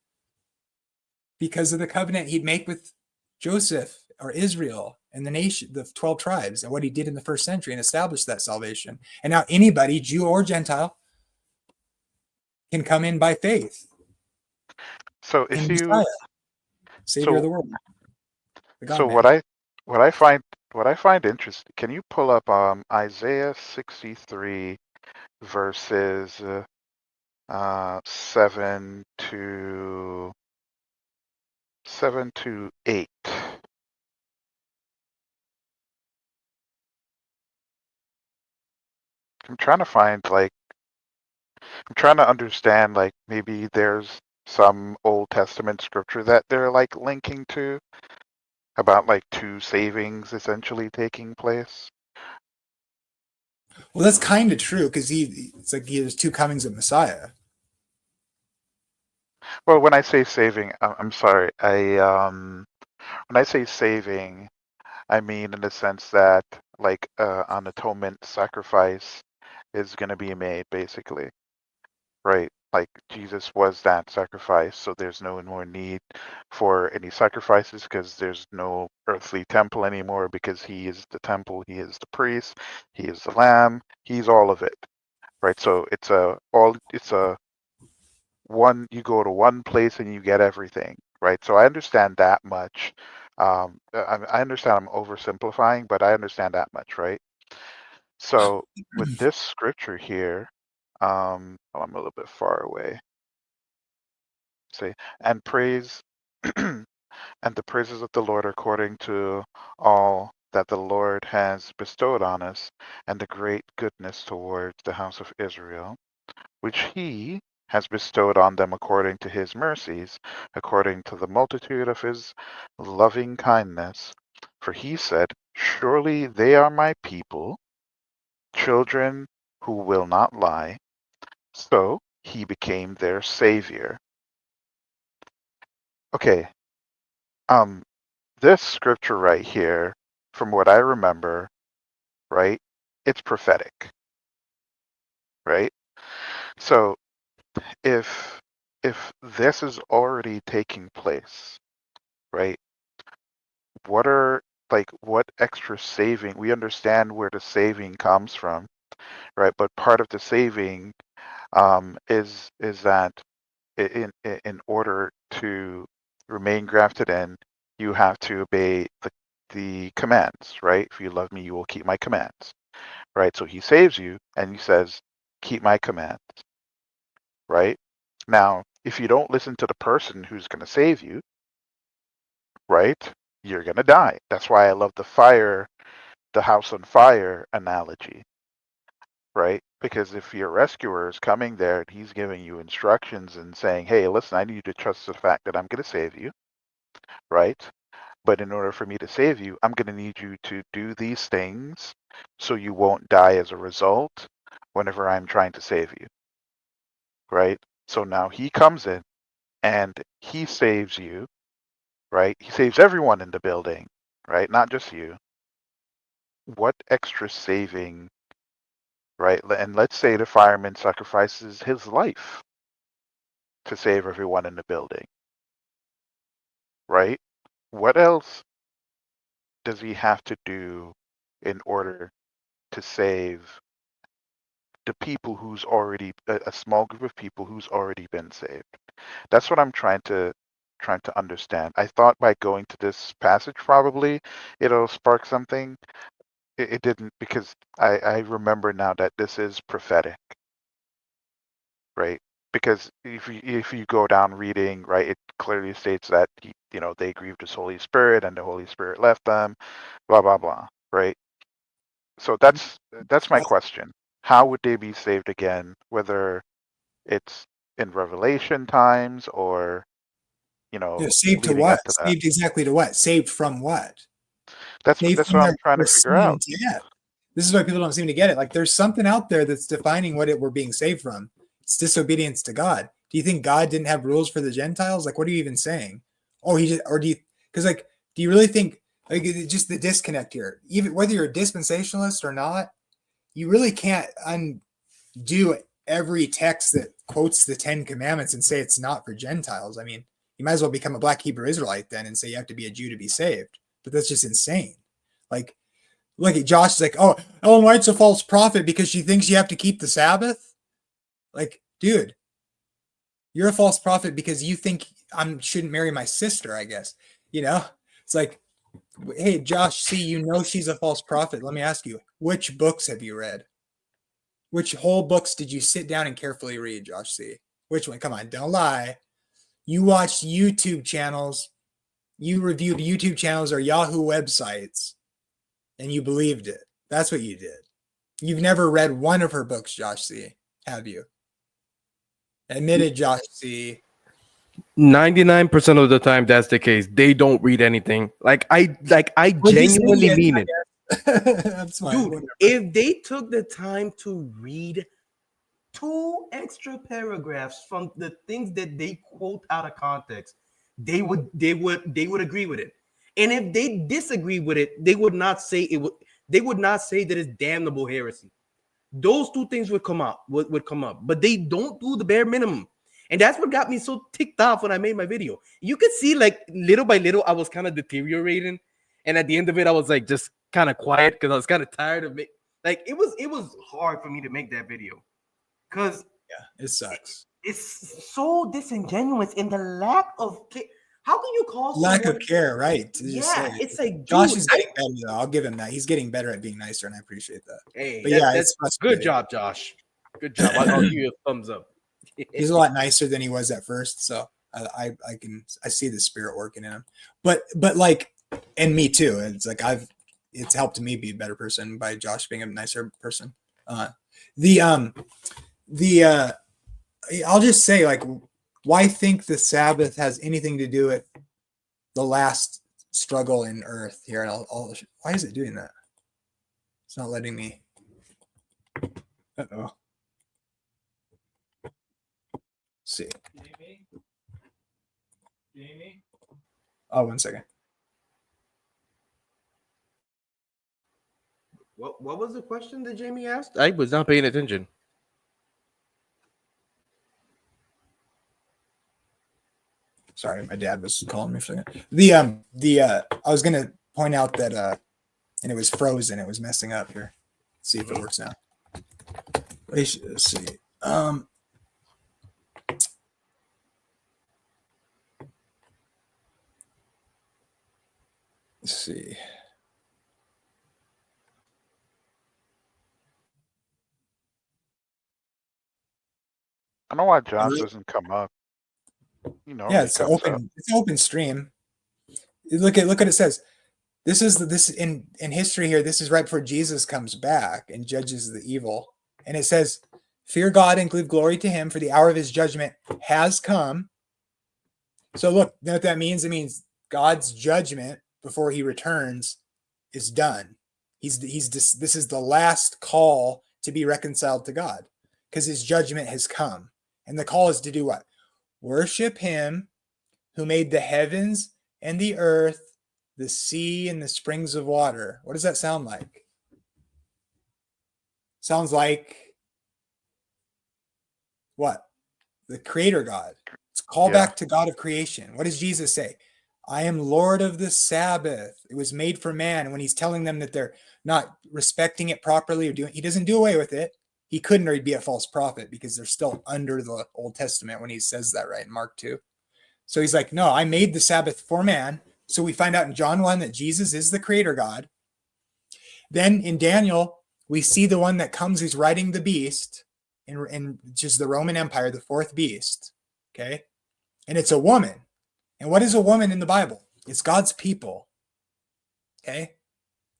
Because of the covenant he'd make with Joseph or Israel and the nation, the 12 tribes, and what he did in the first century and established that salvation. And now anybody, Jew or Gentile, can come in by faith. So if you Messiah, Savior of the world. So what I find interesting, can you pull up Isaiah 63 verses 7 to 8? I'm trying to find like I'm trying to understand like maybe there's some Old Testament scripture that they're like linking to about like two savings essentially taking place. Well, that's kind of true because it's like there's two comings of Messiah. Well, when I say saving, I'm sorry. When I say saving, I mean in the sense that like an atonement sacrifice is going to be made basically, right? Like Jesus was that sacrifice, so there's no more need for any sacrifices because there's no earthly temple anymore because he is the temple, he is the priest, he is the lamb, he's all of it, right? So it's a one, you go to one place and you get everything, right? So I understand that much. I understand I'm oversimplifying, but I understand that much, right? So with this scripture here, oh, I'm a little bit far away. Say, and praise and the praises of the Lord according to all that the Lord has bestowed on us, and the great goodness towards the house of Israel, which he has bestowed on them according to his mercies, according to the multitude of his loving kindness. For he said, surely they are my people, children who will not lie. So he became their savior. Okay, this scripture right here, from what I remember, right, it's prophetic, right? So if this is already taking place, right, what are like what extra saving? We understand where the saving comes from, right? But part of the saving is that in order to remain grafted in, you have to obey the commands, right? If you love me, you will keep my commands, right? So he saves you and he says, keep my commands, right? Now, if you don't listen to the person who's going to save you, right, you're going to die. That's why I love the house on fire analogy, right? Because if your rescuer is coming there and he's giving you instructions and saying, hey, listen, I need you to trust the fact that I'm going to save you, right? But in order for me to save you, I'm going to need you to do these things so you won't die as a result whenever I'm trying to save you, right? So now he comes in and he saves you, right? He saves everyone in the building, right? Not just you. What extra saving, right? And let's say the fireman sacrifices his life to save everyone in the building, right? What else does he have to do in order to save the people who's already a small group of people who's already been saved? That's what I'm trying to understand. I thought by going to this passage probably it'll spark something. It didn't because I remember now that this is prophetic, right? Because if you go down reading, right, it clearly states that they grieved his Holy Spirit and the Holy Spirit left them, blah blah blah, right? So that's my question. How would they be saved again? Whether it's in Revelation times or Saved to leading what? up to that. Saved exactly to what? Saved from what? That's Saved that's from what I'm trying to their figure out. sins. Yeah. This is why people don't seem to get it. Like there's something out there that's defining what we're being saved from. It's disobedience to God. Do you think God didn't have rules for the Gentiles? Like, what are you even saying? Oh, he just, or do you, because like, do you really think, like, just the disconnect here, even whether you're a dispensationalist or not, you really can't undo every text that quotes the 10 Commandments and say it's not for Gentiles. I mean, you might as well become a black Hebrew Israelite then and say you have to be a Jew to be saved. But that's just insane. Like, look at Josh is like, oh, Ellen White's a false prophet because she thinks you have to keep the Sabbath. Like, dude, you're a false prophet because you think I shouldn't marry my sister, I guess. It's like, hey, Josh, see, she's a false prophet. Let me ask you, which books have you read? Which whole books did you sit down and carefully read, Josh C? Which one? Come on, don't lie. You watched YouTube channels. You reviewed YouTube channels or Yahoo websites, and you believed it. That's what you did. You've never read one of her books, Josh C., have you? Admitted Josh C. 99% of the time, that's the case. They don't read anything. I Well, he's genuinely saying mean it. That's fine. Dude, Whatever. if they took the time to read 2 extra paragraphs from the things that they quote out of context, they would agree with it. And if they disagree with it, they would not say that it's damnable heresy. Those 2 things would come up, but they don't do the bare minimum. And that's what got me so ticked off when I made my video. You could see, like, little by little, I was kind of deteriorating. And at the end of it, I was like just kind of quiet because I was kind of tired of it. Like, it was hard for me to make that video. Because yeah, it sucks. It's so disingenuous in the lack of care. How can you call lack someone, of care, right? Yeah, it's like, Josh is getting better though. I'll give him that. He's getting better at being nicer, and I appreciate that. Hey, but that's good job, Josh. Good job. I'll give you a thumbs up. He's a lot nicer than he was at first, so I see the spirit working in him. But like, and me too. It's like it's helped me be a better person by Josh being a nicer person. I'll just say, like, why think the Sabbath has anything to do with the last struggle in earth here? And why is it doing that? It's not letting me. Uh-oh. Let's see. Jamie? Oh, 1 second. What was the question that Jamie asked? I was not paying attention. Sorry, my dad was calling me for a second. I was gonna point out that and it was frozen. It was messing up here. Let's see if it works now. Let's see. Let's see. I don't know why John doesn't come up. Yeah, it's open. It's open stream. Look at it says. This is in history here. This is right before Jesus comes back and judges the evil, and it says, "Fear God and give glory to Him, for the hour of His judgment has come." So look, you know what that means? It means God's judgment before He returns is done. This is the last call to be reconciled to God, because His judgment has come, and the call is to do what? Worship Him who made the heavens and the earth, the sea and the springs of water. What does that sound like? Sounds like what? The Creator God. It's call back to God of creation. What does Jesus say? I am Lord of the Sabbath. It was made for man. And when He's telling them that they're not respecting it properly or He doesn't do away with it. He couldn't, or he'd be a false prophet, because they're still under the Old Testament when He says that, right, in Mark 2. So He's like, no, I made the Sabbath for man. So we find out in John 1 that Jesus is the Creator God. Then in Daniel, we see the one that comes who's riding the beast, in which is the Roman Empire, the 4th beast. Okay. And it's a woman. And what is a woman in the Bible? It's God's people. Okay.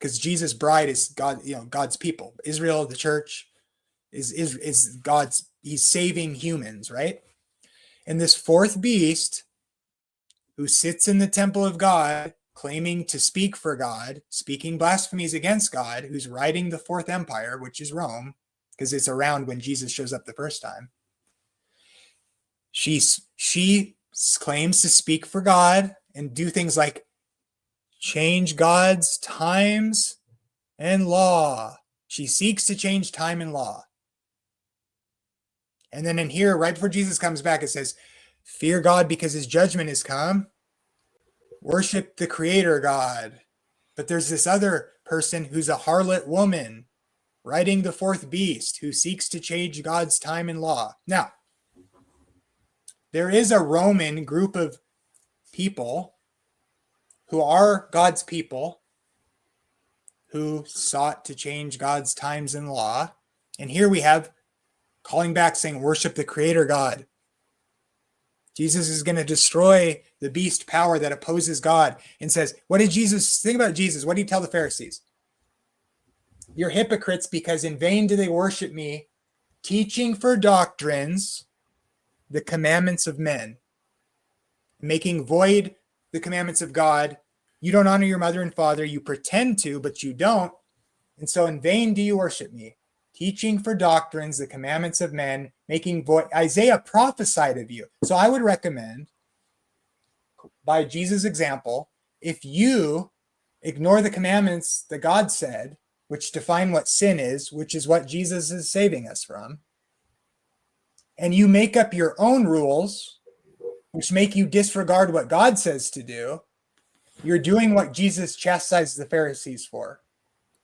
Because Jesus' bride is God's people. Israel, the church, is God's, He's saving humans, right? And this 4th beast, who sits in the temple of God, claiming to speak for God, speaking blasphemies against God, who's riding the 4th empire, which is Rome, because it's around when Jesus shows up the first time. She claims to speak for God and do things like change God's times and law. She seeks to change time and law. And then in here, right before Jesus comes back, it says, fear God because His judgment has come. Worship the Creator God. But there's this other person who's a harlot woman riding the 4th beast who seeks to change God's time and law. Now, there is a Roman group of people who are God's people who sought to change God's times and law. And here we have calling back, saying, worship the Creator God. Jesus is going to destroy the beast power that opposes God, and says, what did Jesus think about Jesus? What did He tell the Pharisees? You're hypocrites because in vain do they worship me, teaching for doctrines the commandments of men, making void the commandments of God. You don't honor your mother and father. You pretend to, but you don't. And so in vain do you worship me, teaching for doctrines the commandments of men, making void. Isaiah prophesied of you. So I would recommend, by Jesus' example, if you ignore the commandments that God said, which define what sin is, which is what Jesus is saving us from, and you make up your own rules, which make you disregard what God says to do, you're doing what Jesus chastises the Pharisees for.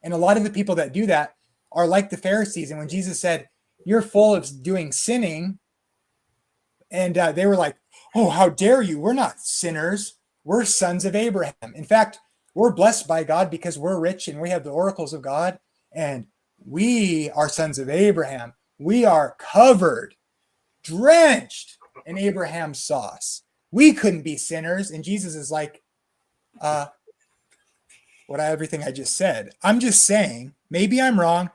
And a lot of the people that do that are like the Pharisees. And when Jesus said, you're full of doing sinning, and they were like, oh, how dare you? We're not sinners. We're sons of Abraham. In fact, we're blessed by God because we're rich and we have the oracles of God. And we are sons of Abraham. We are covered, drenched in Abraham's sauce. We couldn't be sinners. And Jesus is like, everything I just said. I'm just saying, maybe I'm wrong.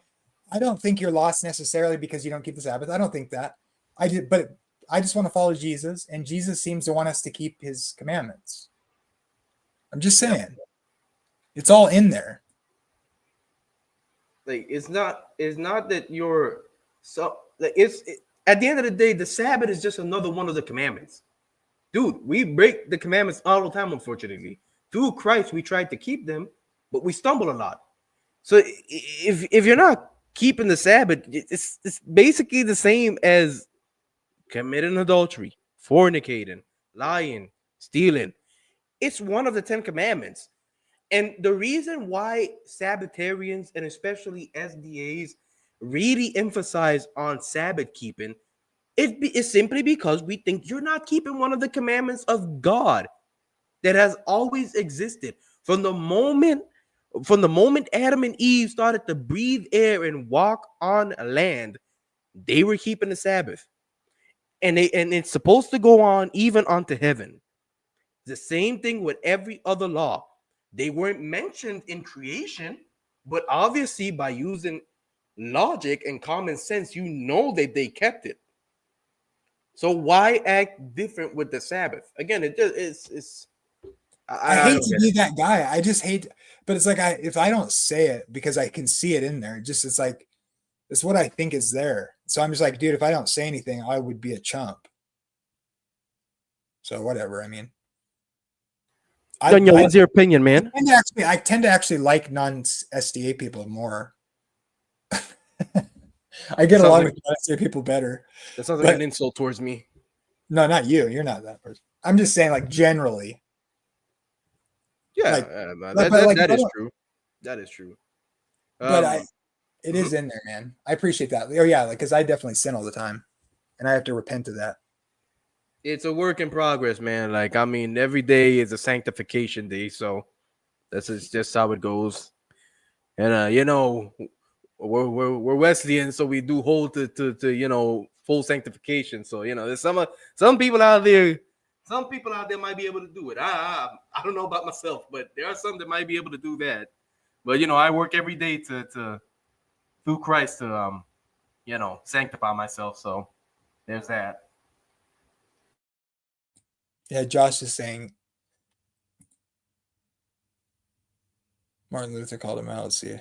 I don't think you're lost necessarily because you don't keep the Sabbath. I don't think that. But I just want to follow Jesus, and Jesus seems to want us to keep his commandments. I'm just saying. It's all in there. Like it's not that you're so like at the end of the day, the Sabbath is just another one of the commandments. Dude, we break the commandments all the time, unfortunately. Through Christ, we tried to keep them, but we stumble a lot. So if you're not keeping the Sabbath, it's basically the same as committing adultery, fornicating, lying, stealing. It's one of the 10 commandments. And the reason why Sabbatarians and especially SDAs really emphasize on Sabbath keeping is simply because we think you're not keeping one of the commandments of God that has always existed from the moment Adam and Eve started to breathe air and walk on land. They were keeping the Sabbath, and it's supposed to go on even onto heaven. The same thing with every other law. They weren't mentioned in creation, but obviously by using logic and common sense, you know that they kept it. So why act different with the Sabbath? Again, I hate to be that guy. I just hate, but it's like if I don't say it because I can see it in there, it's like it's what I think is there. So I'm just like, dude, if I don't say anything, I would be a chump. So whatever. I mean, what's your opinion, man? I tend to actually like non-SDA people more. I get along with non-SDA people better. That sounds like an insult towards me. No, not you. You're not that person. I'm just saying, like, generally. Yeah, that is true. That is true. But it is in there, man. I appreciate that. Oh yeah, like because I definitely sin all the time, and I have to repent of that. It's a work in progress, man. Like I mean, every day is a sanctification day, so that's just how it goes. And you know, we're Wesleyan, so we do hold to full sanctification. So there's some people out there. Some people out there might be able to do it. I don't know about myself, but there are some that might be able to do that. But I work every day to through Christ to sanctify myself. So there's that. Yeah, Josh is saying Martin Luther called him out. Let's see.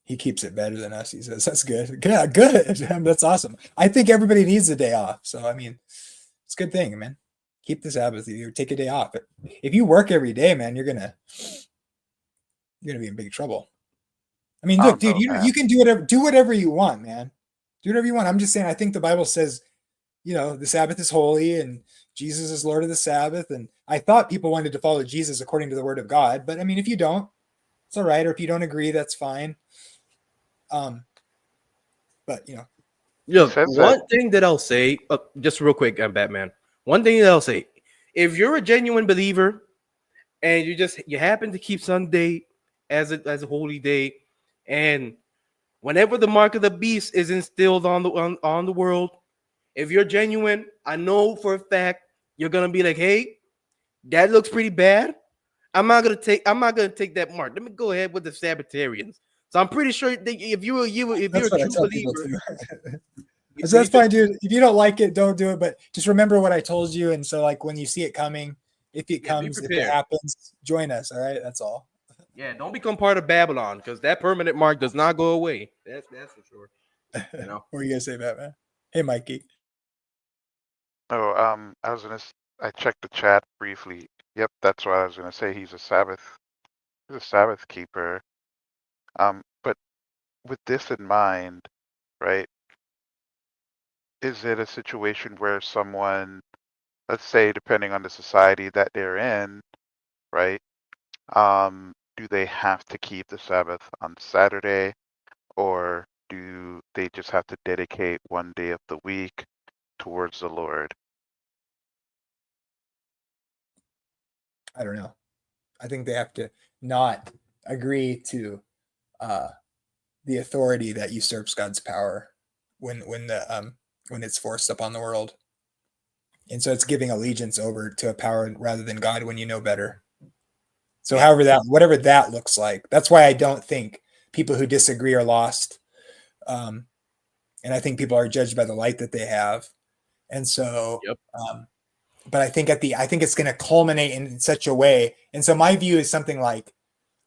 He keeps it better than us. He says that's good. Yeah, good. That's awesome. I think everybody needs a day off. So I mean, it's a good thing, man. Keep the Sabbath. You take a day off. If you work every day, man, you're gonna be in big trouble. I mean, look, dude, you can do whatever you want, man. Do whatever you want. I'm just saying. I think the Bible says, the Sabbath is holy and Jesus is Lord of the Sabbath. And I thought people wanted to follow Jesus according to the Word of God, but I mean, if you don't, it's all right. Or if you don't agree, that's fine. But one thing that I'll say, just real quick, Batman. One thing that I'll say, if you're a genuine believer and you happen to keep Sunday as a holy day, and whenever the mark of the beast is instilled on the world, if you're genuine, I know for a fact you're gonna be like, hey, that looks pretty bad. I'm not gonna take that mark. Let me go ahead with the Sabbatarians. So I'm pretty sure that if you're a That's what I true tell people believer, too. So that's fine, dude. If you don't like it, don't do it. But just remember what I told you. And so, like, when you see it coming, if it Yeah, be comes, if it prepared. happens, join us. All right. That's all. yeah, don't become part of Babylon because that permanent mark does not go away. That's for sure. You know. What are you gonna say, Batman? Hey, Mikey. Oh, I was gonna. I checked the chat briefly. Yep, that's what I was gonna say. He's a Sabbath keeper. But with this in mind, right? Is it a situation where someone, let's say, depending on the society that they're in, right? Do they have to keep the Sabbath on Saturday, or do they just have to dedicate one day of the week towards the Lord? I don't know. I think they have to not agree to the authority that usurps God's power when it's forced upon the world. And so it's giving allegiance over to a power rather than God when you know better. So whatever that looks like, that's why I don't think people who disagree are lost. And I think people are judged by the light that they have. And so, but I think it's going to culminate in such a way. And so my view is something like,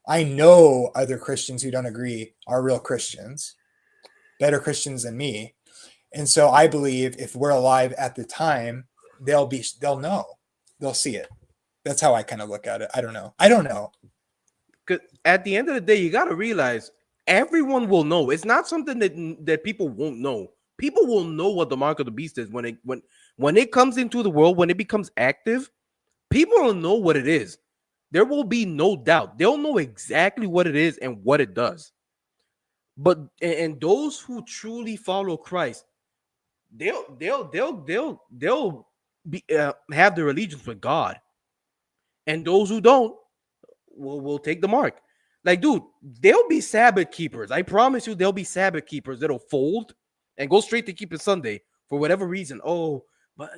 I know other Christians who don't agree are real Christians, better Christians than me. And so I believe if we're alive at the time, they'll know, they'll see it. That's how I kind of look at it. I don't know. Because at the end of the day, you got to realize everyone will know. It's not something that people won't know. People will know what the mark of the beast is when it comes into the world, when it becomes active. People will know what it is. There will be no doubt. They'll know exactly what it is and what it does. But and those who truly follow Christ, they'll be have their allegiance with God. And those who don't will take the mark. Like, dude, they'll be Sabbath keepers. I promise you, they'll be Sabbath keepers that'll fold and go straight to keeping Sunday for whatever reason. Oh, but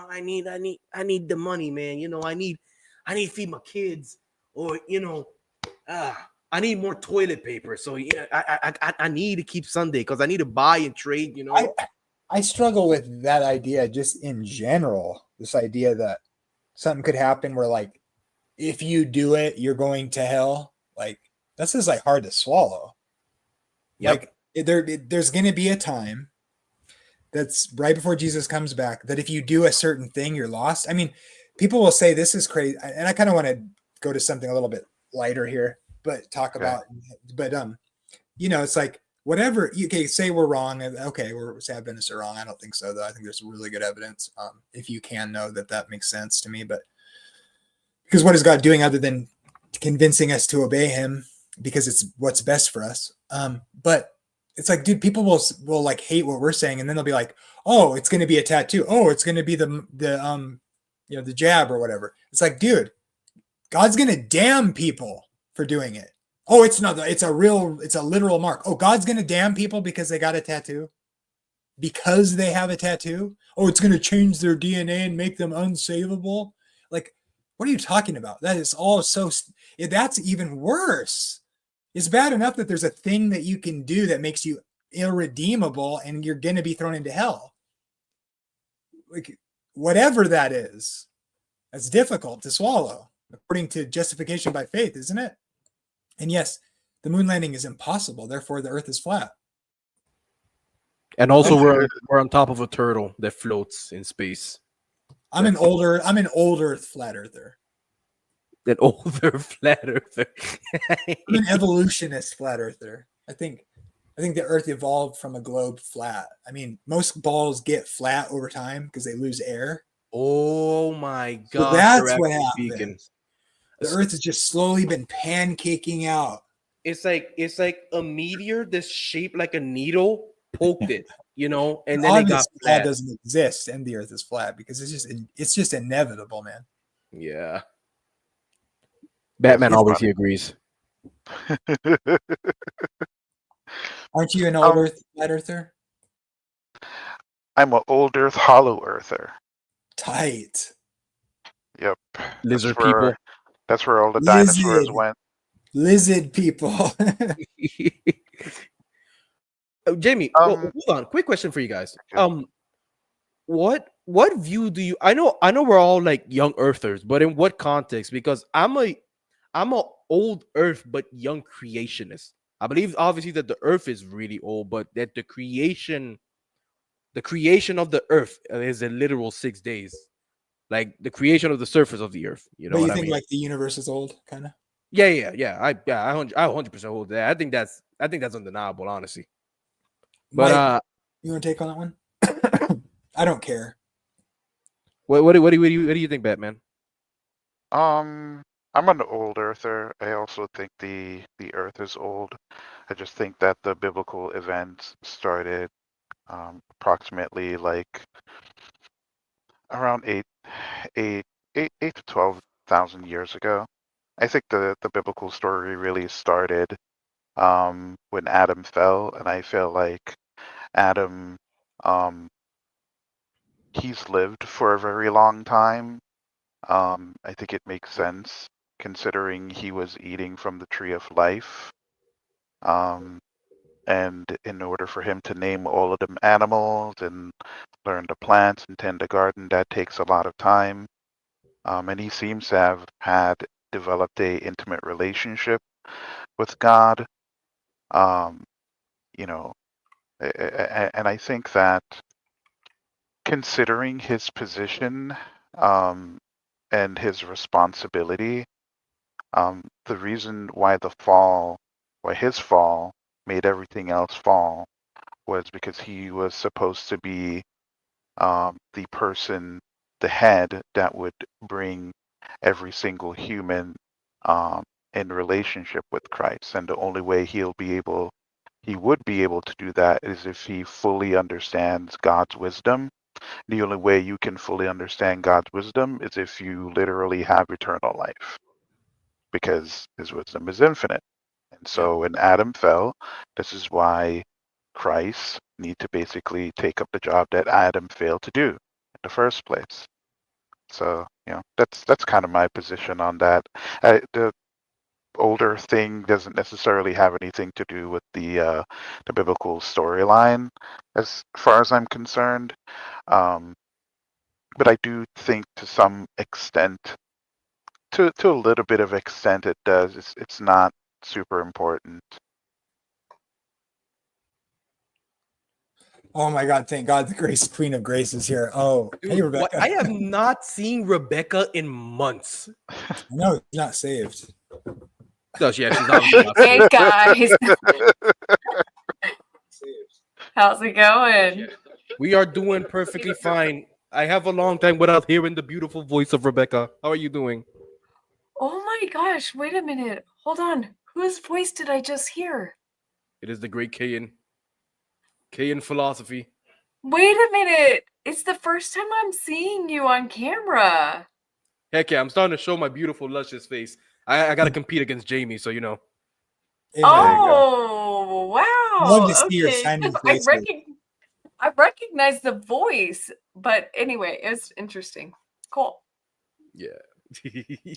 I need the money, man. I need to feed my kids, or I need more toilet paper. So yeah, I need to keep Sunday because I need to buy and trade. I struggle with that idea just in general. This idea that something could happen where, like, if you do it, you're going to hell. Like, this is like hard to swallow. Yep. Like, there's going to be a time that's right before Jesus comes back that if you do a certain thing, you're lost. I mean, people will say this is crazy, and I kind of want to go to something a little bit lighter here, but it's like whatever. Okay, say we're wrong. Okay, we're Adventists are wrong. I don't think so, though. I think there's really good evidence. If you can know that makes sense to me, but. Because what is God doing other than convincing us to obey him because it's what's best for us? But it's like, dude, people will like hate what we're saying, and then they'll be like, oh, it's going to be a tattoo. Oh, it's going to be the jab or whatever. It's like, dude, God's going to damn people for doing it. Oh, it's not. It's a literal mark. Oh, God's going to damn people because they got a tattoo, because they have a tattoo. Oh, it's going to change their DNA and make them unsavable. Like, what are you talking about? That is all that's even worse. It's bad enough that there's a thing that you can do that makes you irredeemable and you're going to be thrown into hell. Like, whatever that is, that's difficult to swallow according to justification by faith, isn't it? And yes, the moon landing is impossible. Therefore, the earth is flat. And also, we're on top of a turtle that floats in space. I'm an older flat earther. An older flat earther. I'm an evolutionist flat earther. I think the earth evolved from a globe flat. I mean, most balls get flat over time because they lose air. Oh my God. So that's what happened. The earth has just slowly been pancaking out. It's like a meteor that's shaped like a needle poked it, and then it got flat. That doesn't exist, and the earth is flat because it's just inevitable, man. Yeah. Batman always he agrees. Aren't you an old flat earther? I'm an old earth hollow earther. Tight. Yep. Lizard people. That's where all the dinosaurs went. Lizard people. Jamie, well, hold on. Quick question for you guys. What view do you? I know we're all like young Earthers, but in what context? Because I'm a old Earth but young creationist. I believe obviously that the Earth is really old, but that the creation of the Earth is a literal 6 days, like the creation of the surface of the Earth. You know But you what I think mean? like the universe is old, kind of? Yeah. I 100% hold that. I think that's undeniable, honestly. But Mike, you want to take on that one? I don't care. what do you think, Batman? I'm an old earther. I also think the Earth is old. I just think that the biblical events started approximately like around 8 to 12,000 years ago. I think the biblical story really started when Adam fell, and I feel like Adam he's lived for a very long time. I think it makes sense considering he was eating from the tree of life. And in order for him to name all of them animals and learn to plant and tend a garden, that takes a lot of time. And he seems to have had developed a intimate relationship with God. You know, and I think that considering his position and his responsibility, the reason why his fall made everything else fall was because he was supposed to be the person, the head that would bring every single human in relationship with Christ. And the only way he would be able to do that is if he fully understands God's wisdom. The only way you can fully understand God's wisdom is if you literally have eternal life, because his wisdom is infinite. And so when Adam fell, this is why Christ need to basically take up the job that Adam failed to do in the first place. So, that's kind of my position on that. The older thing doesn't necessarily have anything to do with the biblical storyline, as far as I'm concerned. But I do think to some extent, to a little bit of extent, it does. It's not super important. Oh my God! Thank God, the Grace Queen of Grace is here. Oh, Dude, hey Rebecca. I have not seen Rebecca in months. No, he's not saved. No, she's obviously not Hey saved. guys, how's it going? We are doing perfectly fine. I have a long time without hearing the beautiful voice of Rebecca. How are you doing? Oh my gosh, wait a minute. Hold on. Whose voice did I just hear? It is the great Kayan. Kayan philosophy. Wait a minute. It's the first time I'm seeing you on camera. Heck yeah, I'm starting to show my beautiful, luscious face. I gotta compete against Jamie, so you know. Amen. Oh, wow. Love to see your Okay. shining I faces. recognize the voice, but anyway, it's interesting. Cool. Yeah.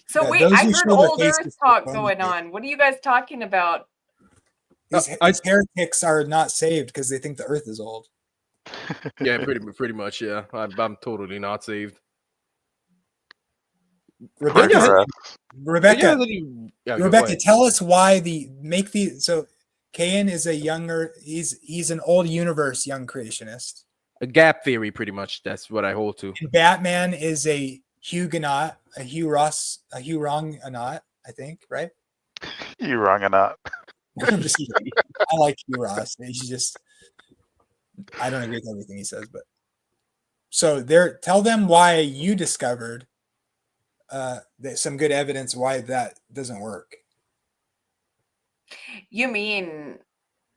So Yeah, wait, those I who heard show their old faces Earth are talk funny. going on. What are you guys talking about? These heretics are not saved because they think the earth is old. Yeah, pretty much. Yeah, I'm totally not saved. Rebecca, Rebecca, Yeah, Rebecca, tell us why so Kayan is a younger, he's an old universe young creationist. a gap theory, pretty much. That's what I hold to. And Batman is a Huguenot, a Hurongonot, I think, right? You wrong or not? I'm just kidding. I like Hugh Ross. He's just, I don't agree with everything he says, but so tell them why you discovered some good evidence why that doesn't work. You mean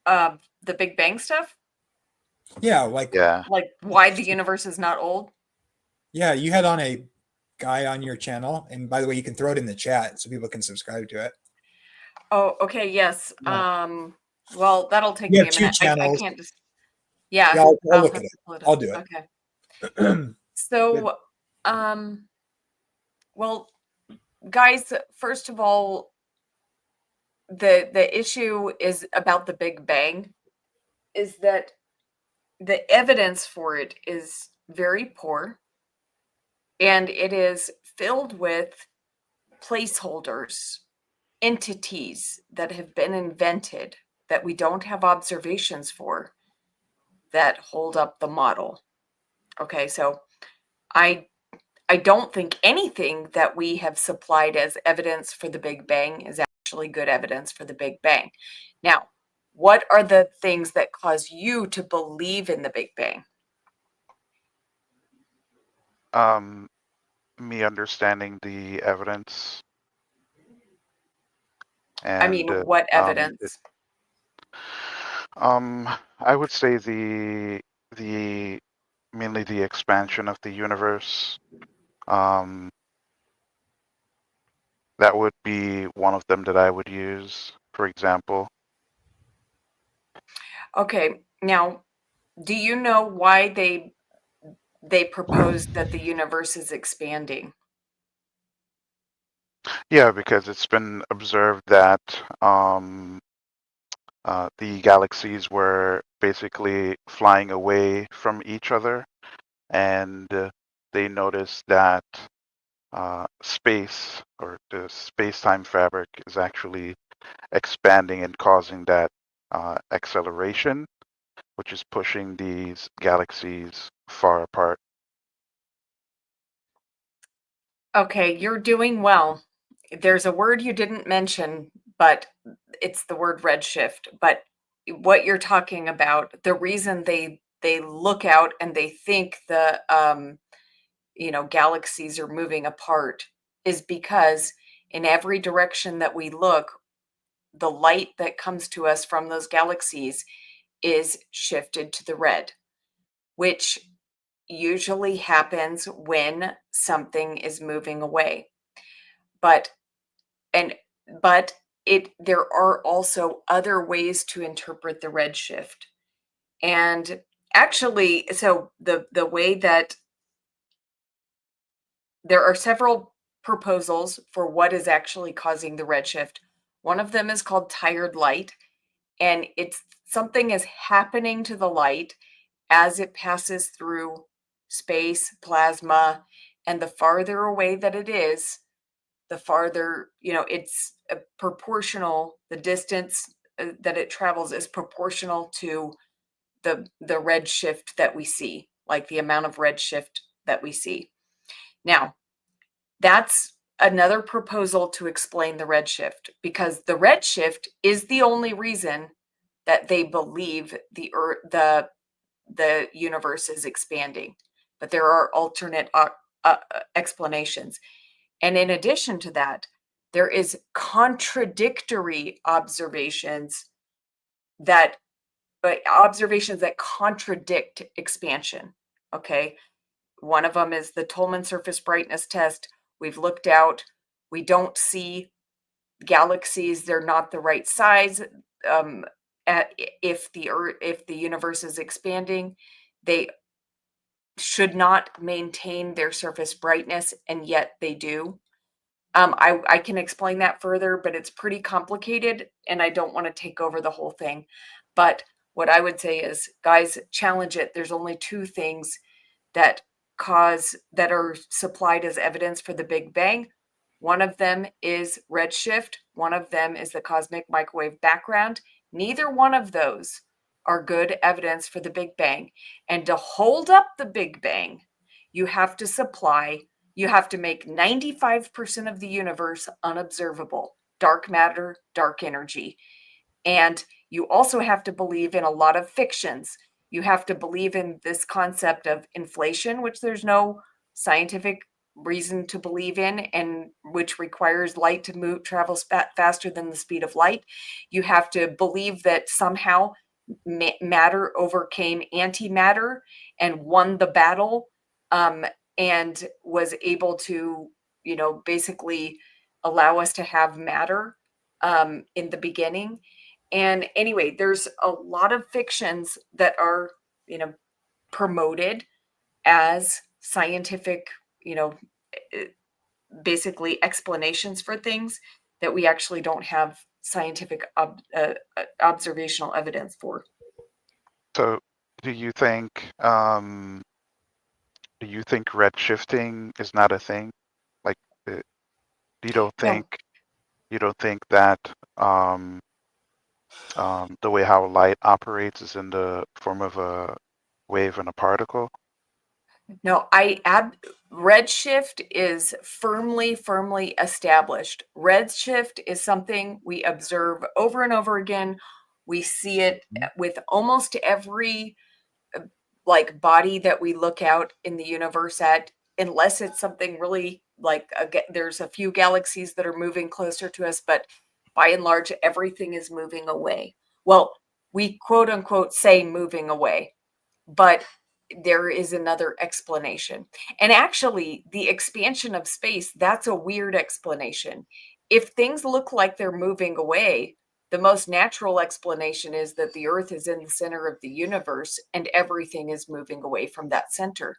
the Big Bang stuff? Yeah, like why the universe is not old? Yeah, you had on a guy on your channel, and by the way, you can throw it in the chat so people can subscribe to it. Oh, okay, yes. Yeah. Well, that'll take You me have a 2 minute. I channels. can't just. Yeah, I'll look have at it. to pull it up. I'll do it. Okay. So, well, guys, first of all, the issue is about the Big Bang, is that the evidence for it is very poor, and it is filled with placeholders, entities that have been invented that we don't have observations for that hold up the model. Okay, so I don't think anything that we have supplied as evidence for the Big Bang is actually good evidence for the Big Bang. Now, what are the things that cause you to believe in the Big Bang? Me understanding the evidence, I mean, and what evidence? I would say the mainly the expansion of the universe. That would be one of them that I would use, for example. Okay, now, do you know why they proposed that the universe is expanding? Yeah, because it's been observed that the galaxies were basically flying away from each other, and they noticed that space, or the space-time fabric, is actually expanding and causing that acceleration, which is pushing these galaxies far apart. Okay, you're doing well. There's a word you didn't mention, but it's the word redshift. But what you're talking about, the reason they look out and they think the galaxies are moving apart is because in every direction that we look, the light that comes to us from those galaxies is shifted to the red, which usually happens when something is moving away. But there are also other ways to interpret the redshift. And actually, so the way that there are several proposals for what is actually causing the redshift. One of them is called tired light, and it's something is happening to the light as it passes through space, plasma, and the farther away that it is, the farther, it's proportional, the distance that it travels is proportional to the redshift that we see, like the amount of redshift that we see. Now, that's another proposal to explain the redshift, because the redshift is the only reason that they believe the universe is expanding. But there are alternate explanations. And in addition to that, there is contradictory observations that contradict expansion. Okay. One of them is the Tolman surface brightness test. We've looked out, we don't see galaxies, they're not the right size. If the universe is expanding, they should not maintain their surface brightness, and yet they do. I can explain that further, but it's pretty complicated, and I don't want to take over the whole thing. But what I would say is, guys, challenge it. There's only two things that are supplied as evidence for the Big Bang. One of them is redshift. One of them is the cosmic microwave background. Neither one of those are good evidence for the Big Bang. And to hold up the Big Bang, you have to make 95% of the universe unobservable, dark matter, dark energy. And you also have to believe in a lot of fictions. You have to believe in this concept of inflation, which there's no scientific reason to believe in, and which requires light to travel faster than the speed of light. You have to believe that somehow matter overcame antimatter and won the battle, and was able to, basically allow us to have matter in the beginning. And anyway, there's a lot of fictions that are, promoted as scientific, basically explanations for things that we actually don't have scientific observational evidence for. So, do you think red shifting is not a thing? Like, you don't No. think that the way how light operates is in the form of a wave and a particle? No, redshift is firmly established. Redshift is something we observe over and over again. We see it with almost every like body that we look out in the universe at, unless it's something really like there's a few galaxies that are moving closer to us, but by and large, everything is moving away. Well, we quote unquote say moving away, but there is another explanation. And actually, the expansion of space, that's a weird explanation. If things look like they're moving away, the most natural explanation is that the Earth is in the center of the universe and everything is moving away from that center.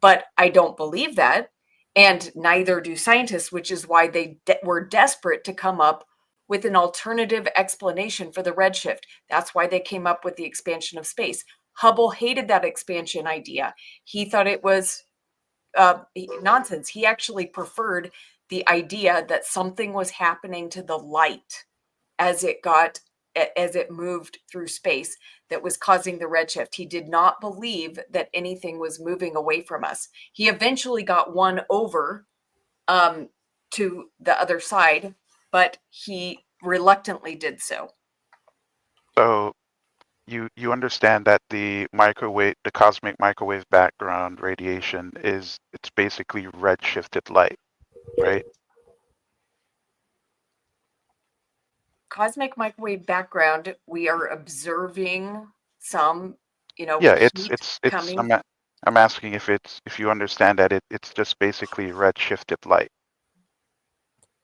But I don't believe that. And neither do scientists, which is why they were desperate to come up with an alternative explanation for the redshift. That's why they came up with the expansion of space. Hubble hated that expansion idea. He thought it was nonsense. He actually preferred the idea that something was happening to the light as it moved through space that was causing the redshift. He did not believe that anything was moving away from us. He eventually got won over to the other side, but he reluctantly did so. So you understand that the cosmic microwave background radiation it's basically redshifted light, right? Cosmic microwave background, we are observing some, Yeah, heat coming. I'm asking if you understand that it's just basically redshifted light.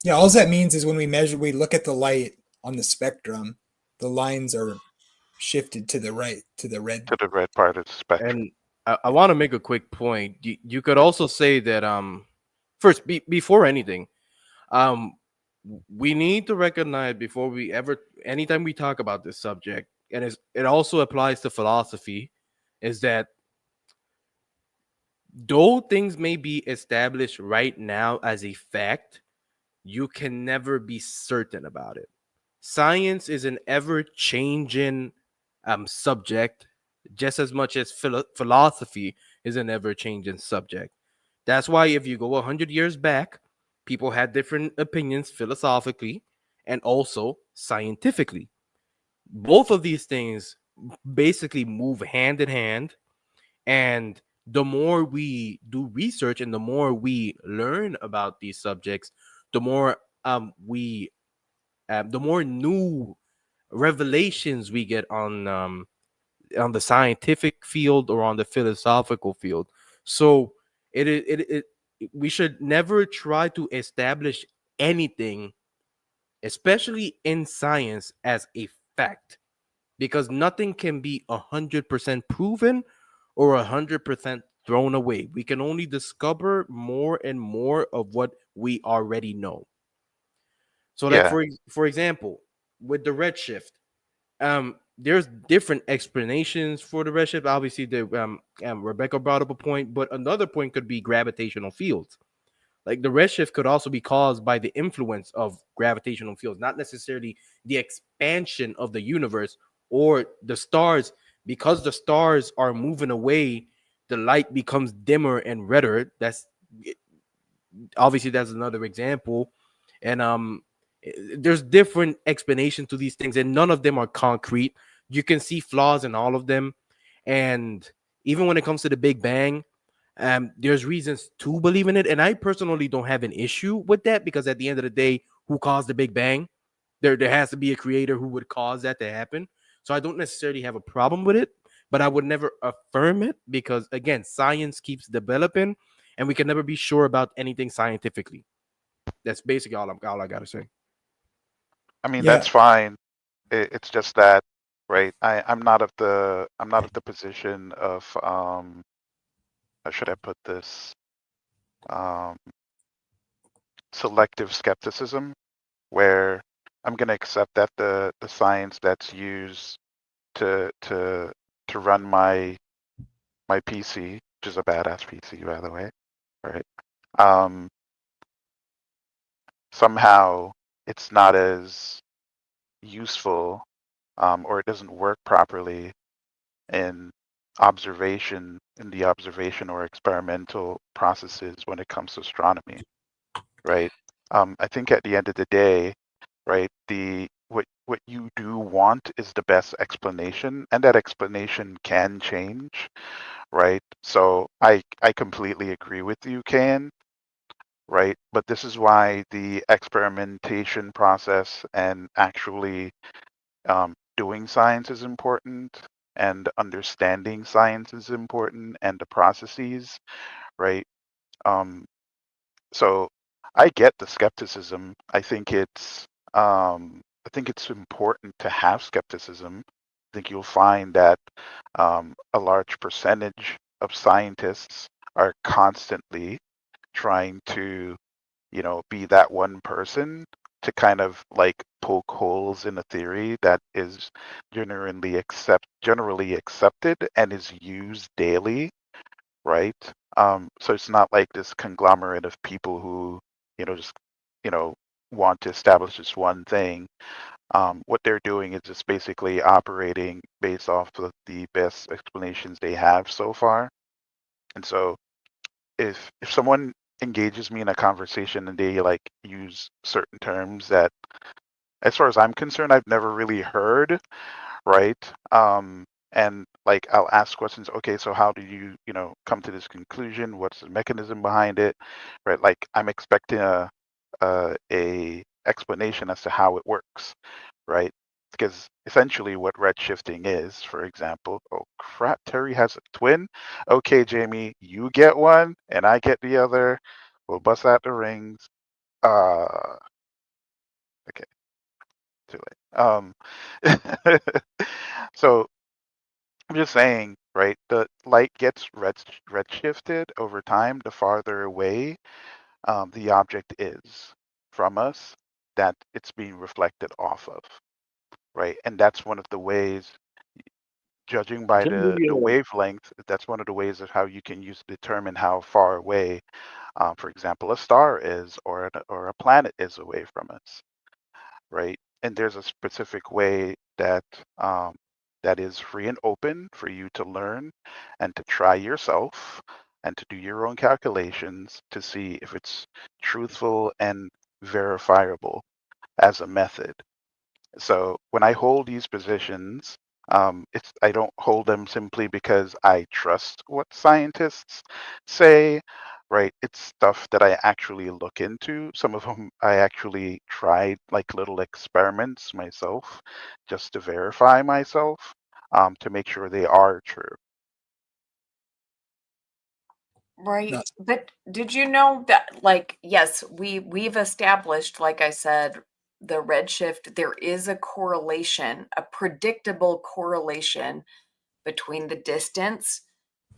Yeah, all that means is when we look at the light on the spectrum, the lines are shifted to the right, to the red. To the red part of the spectrum. And I want to make a quick point. You could also say that first before anything, we need to recognize before anytime we talk about this subject, and it also applies to philosophy, is that though things may be established right now as a fact, you can never be certain about it. Science is an ever-changing subject, just as much as philosophy is an ever-changing subject. That's why if you go 100 years back, people had different opinions philosophically and also scientifically. Both of these things basically move hand in hand, and the more we do research and the more we learn about these subjects, the more the more new revelations we get on the scientific field or on the philosophical field. So we should never try to establish anything, especially in science, as a fact, because nothing can be 100% proven or 100% thrown away. We can only discover more and more of what we already know. So, like Yeah. for example, with the redshift, there's different explanations for the redshift. Obviously, Rebecca brought up a point, but another point could be gravitational fields. Like the redshift could also be caused by the influence of gravitational fields, not necessarily the expansion of the universe or the stars. Because the stars are moving away, the light becomes dimmer and redder. That's another example. And there's different explanations to these things, and none of them are concrete. You can see flaws in all of them. And even when it comes to the Big Bang, there's reasons to believe in it. And I personally don't have an issue with that, because at the end of the day, who caused the Big Bang? There has to be a creator who would cause that to happen. So I don't necessarily have a problem with it, but I would never affirm it, because again, science keeps developing and we can never be sure about anything scientifically. That's basically all I gotta say. I mean, Yeah. that's fine. It's just that, right? I'm not of the position of how should I put this? selective skepticism, where I'm going to accept that the science that's used to run my PC, which is a badass PC, by the way, right? Somehow it's not as useful, or it doesn't work properly in the observation or experimental processes when it comes to astronomy, right? I think at the end of the day, right, what you do want is the best explanation, and that explanation can change, right? So I completely agree with you, Ken, right? But this is why the experimentation process and actually doing science is important, and understanding science is important, and the processes, right? So I get the skepticism. I think it's important to have skepticism. I think you'll find that a large percentage of scientists are constantly trying to, be that one person to kind of like poke holes in a theory that is generally accepted and is used daily, right? So it's not like this conglomerate of people who, just, want to establish this one thing. What they're doing is just basically operating based off of the best explanations they have so far. And so if someone engages me in a conversation and they like use certain terms that, as far as I'm concerned, I've never really heard, right? And like I'll ask questions. Okay, so how do you, come to this conclusion? What's the mechanism behind it, right? Like I'm expecting a explanation as to how it works, right? Because essentially what redshifting is, for example, oh crap, Terry has a twin. Okay, Jamie, you get one and I get the other. We'll bust out the rings. Okay, too late. So I'm just saying, right? The light gets redshifted over time. The farther away the object is from us, that it's being reflected off of, right? And that's one of the ways, judging by the wavelength, that's one of the ways of how you can use to determine how far away, for example, a star is or a planet is away from us, right? And there's a specific way that that is free and open for you to learn and to try yourself and to do your own calculations to see if it's truthful and verifiable as a method. So when I hold these positions, I don't hold them simply because I trust what scientists say, right? It's stuff that I actually look into. Some of them I actually tried like little experiments myself just to verify myself, to make sure they are true. Right. No, But did you know that, like, yes, we've established, like I said, the redshift, there is a correlation, a predictable correlation between the distance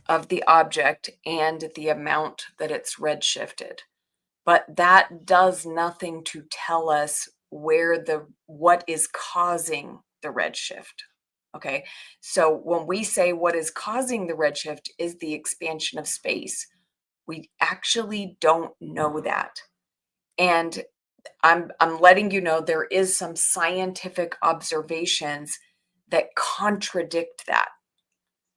of the object and the amount that it's redshifted. But that does nothing to tell us what is causing the redshift. Okay. So when we say what is causing the redshift is the expansion of space, we actually don't know that. And I'm letting you know there is some scientific observations that contradict that.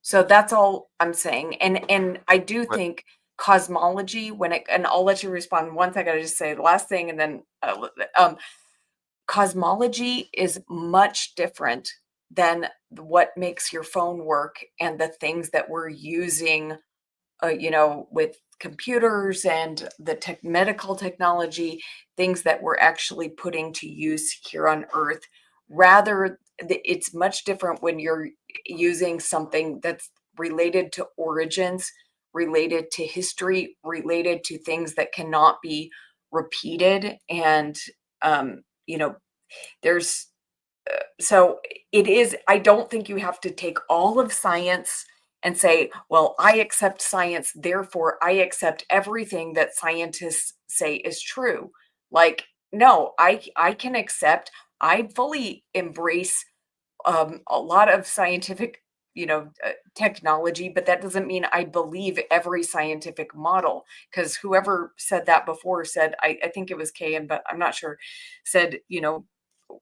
So that's all I'm saying. And I do But think cosmology, and I'll let you respond in 1 second. I just say the last thing, and then cosmology is much different than what makes your phone work and the things that we're using, with computers and the medical technology, things that we're actually putting to use here on Earth. Rather, it's much different when you're using something that's related to origins, related to history, related to things that cannot be repeated. And, um, you know, there's so it is, I don't think you have to take all of science and say, well, I accept science, therefore I accept everything that scientists say is true. Like, no, I can accept, I fully embrace a lot of scientific, technology, but that doesn't mean I believe every scientific model. Because whoever said that before said, I think it was Kayan, but I'm not sure, said,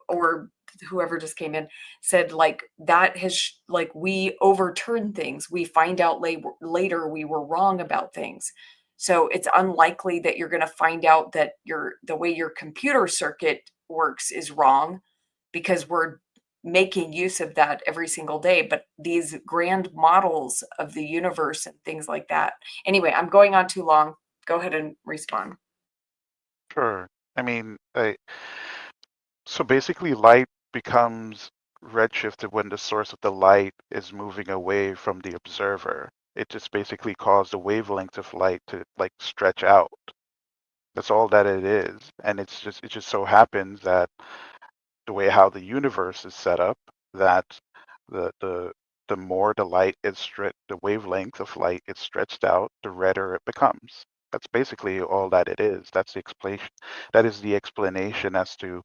or whoever just came in said, like, that has like, we overturn things, we find out later we were wrong about things. So it's unlikely that you're going to find out that the way your computer circuit works is wrong, because we're making use of that every single day. But these grand models of the universe and things like that. Anyway, I'm going on too long. Go ahead and respond. Sure. I mean, so basically, light becomes redshifted when the source of the light is moving away from the observer. It just basically caused the wavelength of light to like stretch out. That's all that it is, and it just so happens that the way how the universe is set up, that the the the more the light is the wavelength of light is stretched out, the redder it becomes. That's basically all that it is. That's the explanation. That is the explanation as to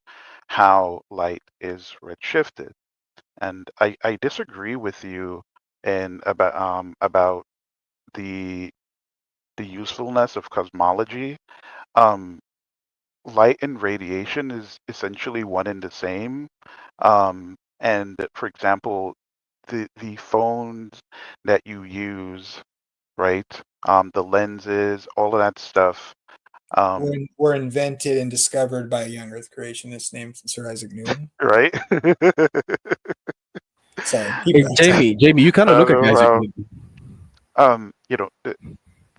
how light is redshifted. And I disagree with you in about the usefulness of cosmology. Um, Light and radiation is essentially one and the same. And for example, the phones that you use, right? The lenses, all of that stuff. Were invented and discovered by a young Earth creationist named Sir Isaac Newton. Right? Sorry, Hey, Jamie, you kind of look at guys. You know,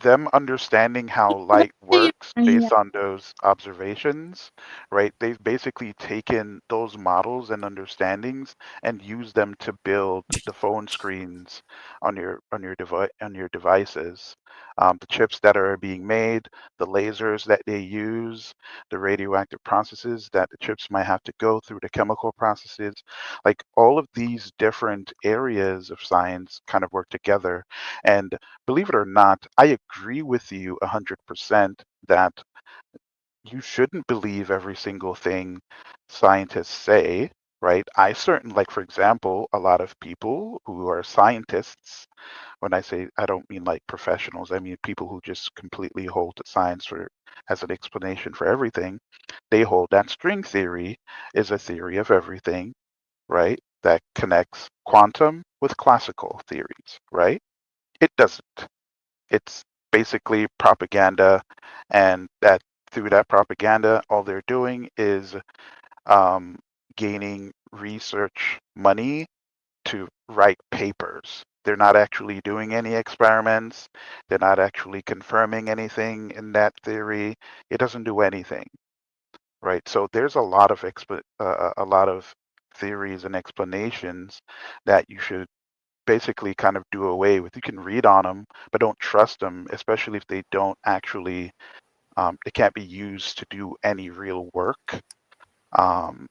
them understanding how light works based on those observations, right? They've basically taken those models and understandings and used them to build the phone screens on your devices. The chips that are being made, the lasers that they use, the radioactive processes that the chips might have to go through, the chemical processes, like all of these different areas of science kind of work together. And believe it or not, I agree with you 100% that you shouldn't believe every single thing scientists say, right? I certainly, like, for example, a lot of people who are scientists, when I say, I don't mean like professionals, I mean people who just completely hold to science as an explanation for everything. They hold that string theory is a theory of everything, right? That connects quantum with classical theories, right? It doesn't. It's basically propaganda, and that through that propaganda, all they're doing is gaining research money to write papers. They're not actually doing any experiments. They're not actually confirming anything in that theory. It doesn't do anything, right? So there's a lot of a lot of theories and explanations that you should basically kind of do away with. You can read on them, but don't trust them, especially if they don't actually, they can't be used to do any real work um,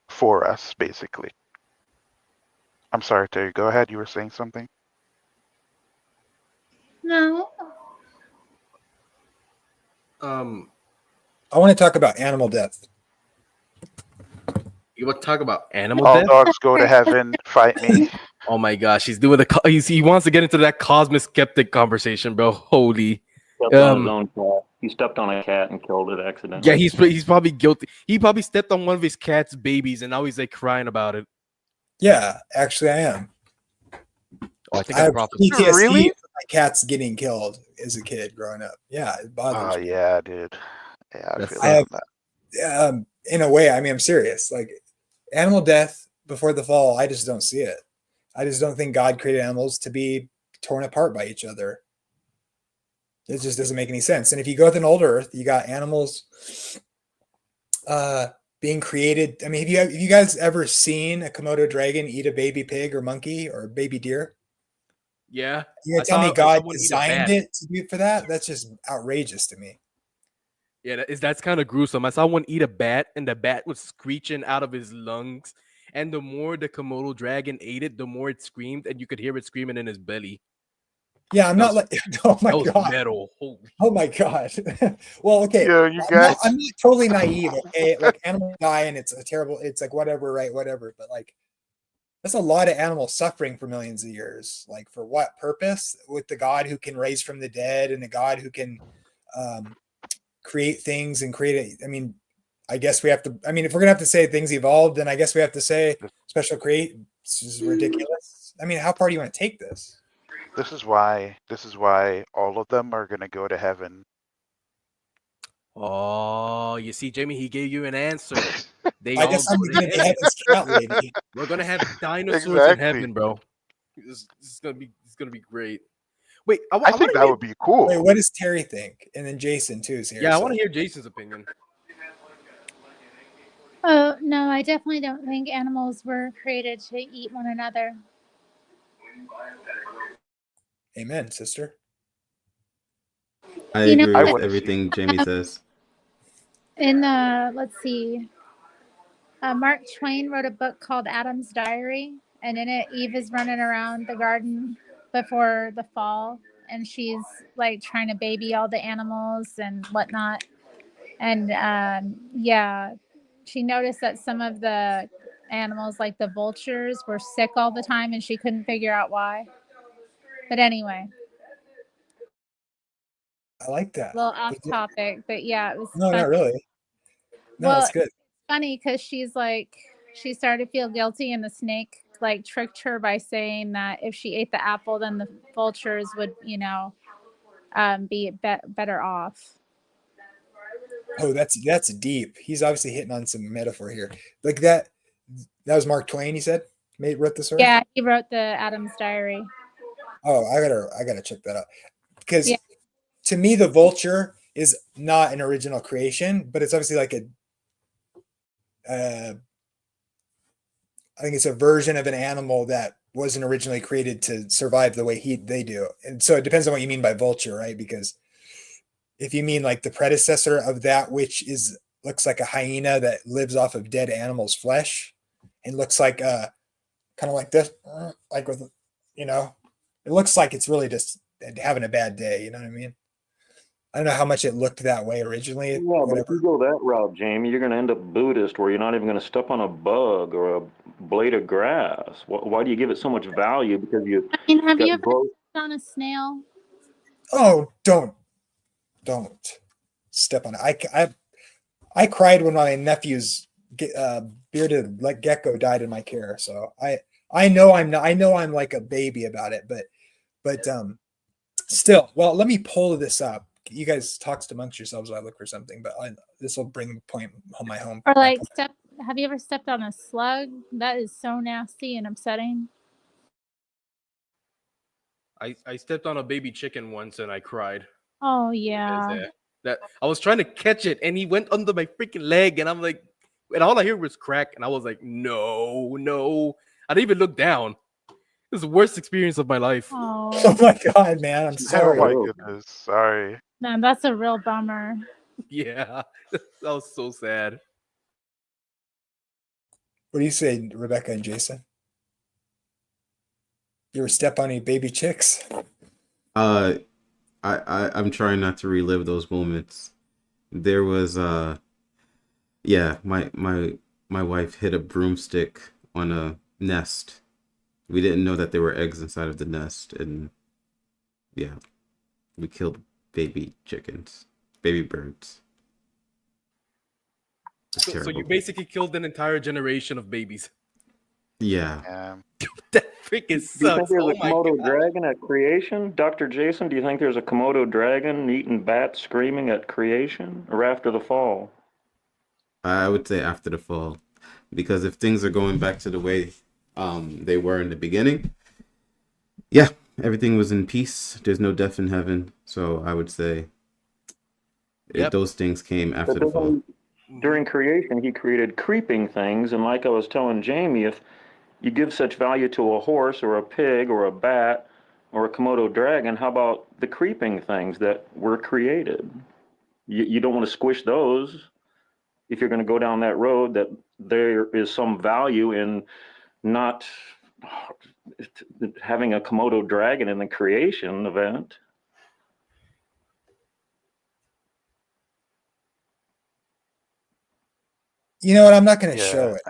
for us, basically. I'm sorry, Terry, go ahead. You were saying something? No. I want to talk about animal death. You want to talk about animal All death? dogs go to heaven. Fight me. Oh my gosh, he's doing he wants to get into that cosmic skeptic conversation, bro. Holy. Stepped on his own cat. He stepped on a cat and killed it accidentally. Yeah, he's probably guilty. He probably stepped on one of his cat's babies, and now he's like crying about it. Yeah, actually, I am. Oh, I think I I have prophesied. PTSD Really? from my cats getting killed as a kid growing up. Yeah, it bothers Oh me. yeah, dude. Yeah, I That's feel sad. that. In a way, I mean, I'm serious. Like animal death before the fall, I just don't see it. I just don't think God created animals to be torn apart by each other. It just doesn't make any sense. And if you go with an old Earth, you got animals being created. I mean, have you guys ever seen a Komodo dragon eat a baby pig or monkey or a baby deer? Yeah. You're I gonna tell me saw God someone eat a designed bat. it to do for that? That's just outrageous to me. Yeah, that's kind of gruesome. I saw one eat a bat, and the bat was screeching out of his lungs. And the more the Komodo dragon ate it, the more it screamed, and you could hear it screaming in his belly. Yeah, I'm That not was, like. Oh my that was god. metal. Holy Oh my god. Well, okay. Yo, you I'm not, guys. I'm not totally naive. Okay, like animals die and it's a terrible. It's like whatever, right? Whatever. But like, that's a lot of animals suffering for millions of years. Like for what purpose? With the God who can raise from the dead and the God who can um, create things and create it. I mean, I guess we have to. I mean, if we're gonna have to say things evolved, then I guess we have to say special create. This is ridiculous. I mean, how far do you want to take this? This is why all of them are gonna go to heaven. Oh, you see, Jamie, he gave you an answer. They I all guess go I'm to gonna be heaven. heaven's cat lady. We're gonna have dinosaurs in Exactly. heaven, bro. This is gonna be great. Wait, I I think want to that hear. would be cool. Wait, what does Terry think? And then Jason too is here. Yeah, I so- want to hear Jason's opinion. Oh, no, I definitely don't think animals were created to eat one another. Amen, sister. I You know, agree I with want to see. everything Jamie says. in let's see, Mark Twain wrote a book called Adam's Diary, and in it, Eve is running around the garden before the fall, and she's like trying to baby all the animals and whatnot. And yeah, she noticed that some of the animals, like the vultures, were sick all the time, and she couldn't figure out why. But anyway, I like that. a little off topic, but yeah, it was No, fun. not really. No, Well, it's good. funny because she's like, she started to feel guilty, and the snake like tricked her by saying that if she ate the apple, then the vultures would, be better off. Oh, that's deep. He's obviously hitting on some metaphor here. Like that. That was Mark Twain. He said, wrote this. Story? Yeah, he wrote the Adam's Diary. Oh, I gotta check that out because Yeah. to me, the vulture is not an original creation, but it's obviously like I think it's a version of an animal that wasn't originally created to survive the way they do. And so it depends on what you mean by vulture, right? Because if you mean like the predecessor of that, which looks like a hyena that lives off of dead animals' flesh and looks like kind of like this, like with, it looks like it's really just having a bad day. You know what I mean? I don't know how much it looked that way originally. Yeah, but if Whatever. you go that route, Jamie, you're going to end up Buddhist, where you're not even going to step on a bug or a blade of grass. Why do you give it so much value? Because you I mean, have you got ever growth. stepped on a snail? Oh, don't step on it. I cried when my nephew's bearded like gecko died in my care. So I know I'm like a baby about it, but still, well, let me pull this up. You guys talk amongst yourselves while I look for something, but this will bring the point home. Or like have you ever stepped on a slug? That is so nasty and upsetting. I stepped on a baby chicken once and I cried. Oh yeah. That I was trying to catch it and he went under my freaking leg and I'm like, and all I hear was crack and I was like, no. I didn't even look down. It was the worst experience of my life. Oh Oh my god, man, I'm Oh sorry. my goodness. Sorry. man, that's a real bummer. Yeah, that was so sad. What do you say, Rebecca and Jason? You ever step on any baby chicks? I'm trying not to relive those moments. There was my wife hit a broomstick on a nest. We didn't know that there were eggs inside of the nest, and yeah, we killed baby chickens, baby birds. So you basically killed an entire generation of babies. Yeah. Yeah. That freaking Do you think sucks. there's Oh a my Komodo god. dragon at creation? Dr. Jason, do you think there's a Komodo dragon eating bats screaming at creation or after the fall? I would say after the fall, because if things are going back to the way they were in the beginning, yeah, everything was in peace. There's no death in heaven. So I would say those things came after the fall. During creation, he created creeping things. And like I was telling Jamie, if you give such value to a horse or a pig or a bat or a Komodo dragon, how about the creeping things that were created? You don't want to squish those if you're going to go down that road, that there is some value in not having a Komodo dragon in the creation event. You know what? I'm not going to Yeah. show it.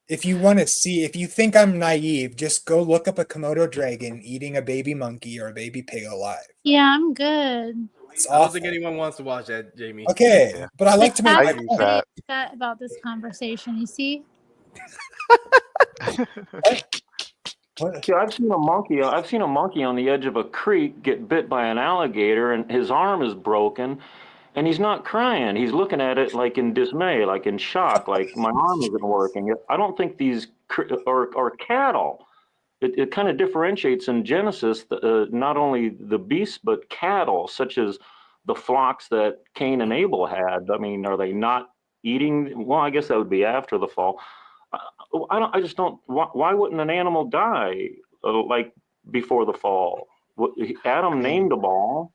If you want to see, if you think I'm naive, just go look up a Komodo dragon eating a baby monkey or a baby pig alive. Yeah, I'm good. It's I don't awful. think anyone wants to watch that, Jamie. Okay, Yeah. but I like to make chat my use point. that. upset about this conversation. You see? What? Yeah, I've seen a monkey. I've seen a monkey on the edge of a creek get bit by an alligator, and his arm is broken, and he's not crying. He's looking at it like in dismay, like in shock, like my arm isn't working. I don't think these are cattle. It kind of differentiates in Genesis not only the beasts but cattle, such as the flocks that Cain and Abel had. I mean, are they not eating? Well, I guess that would be after the fall. I just don't. Why wouldn't an animal die like before the fall? Adam named a ball.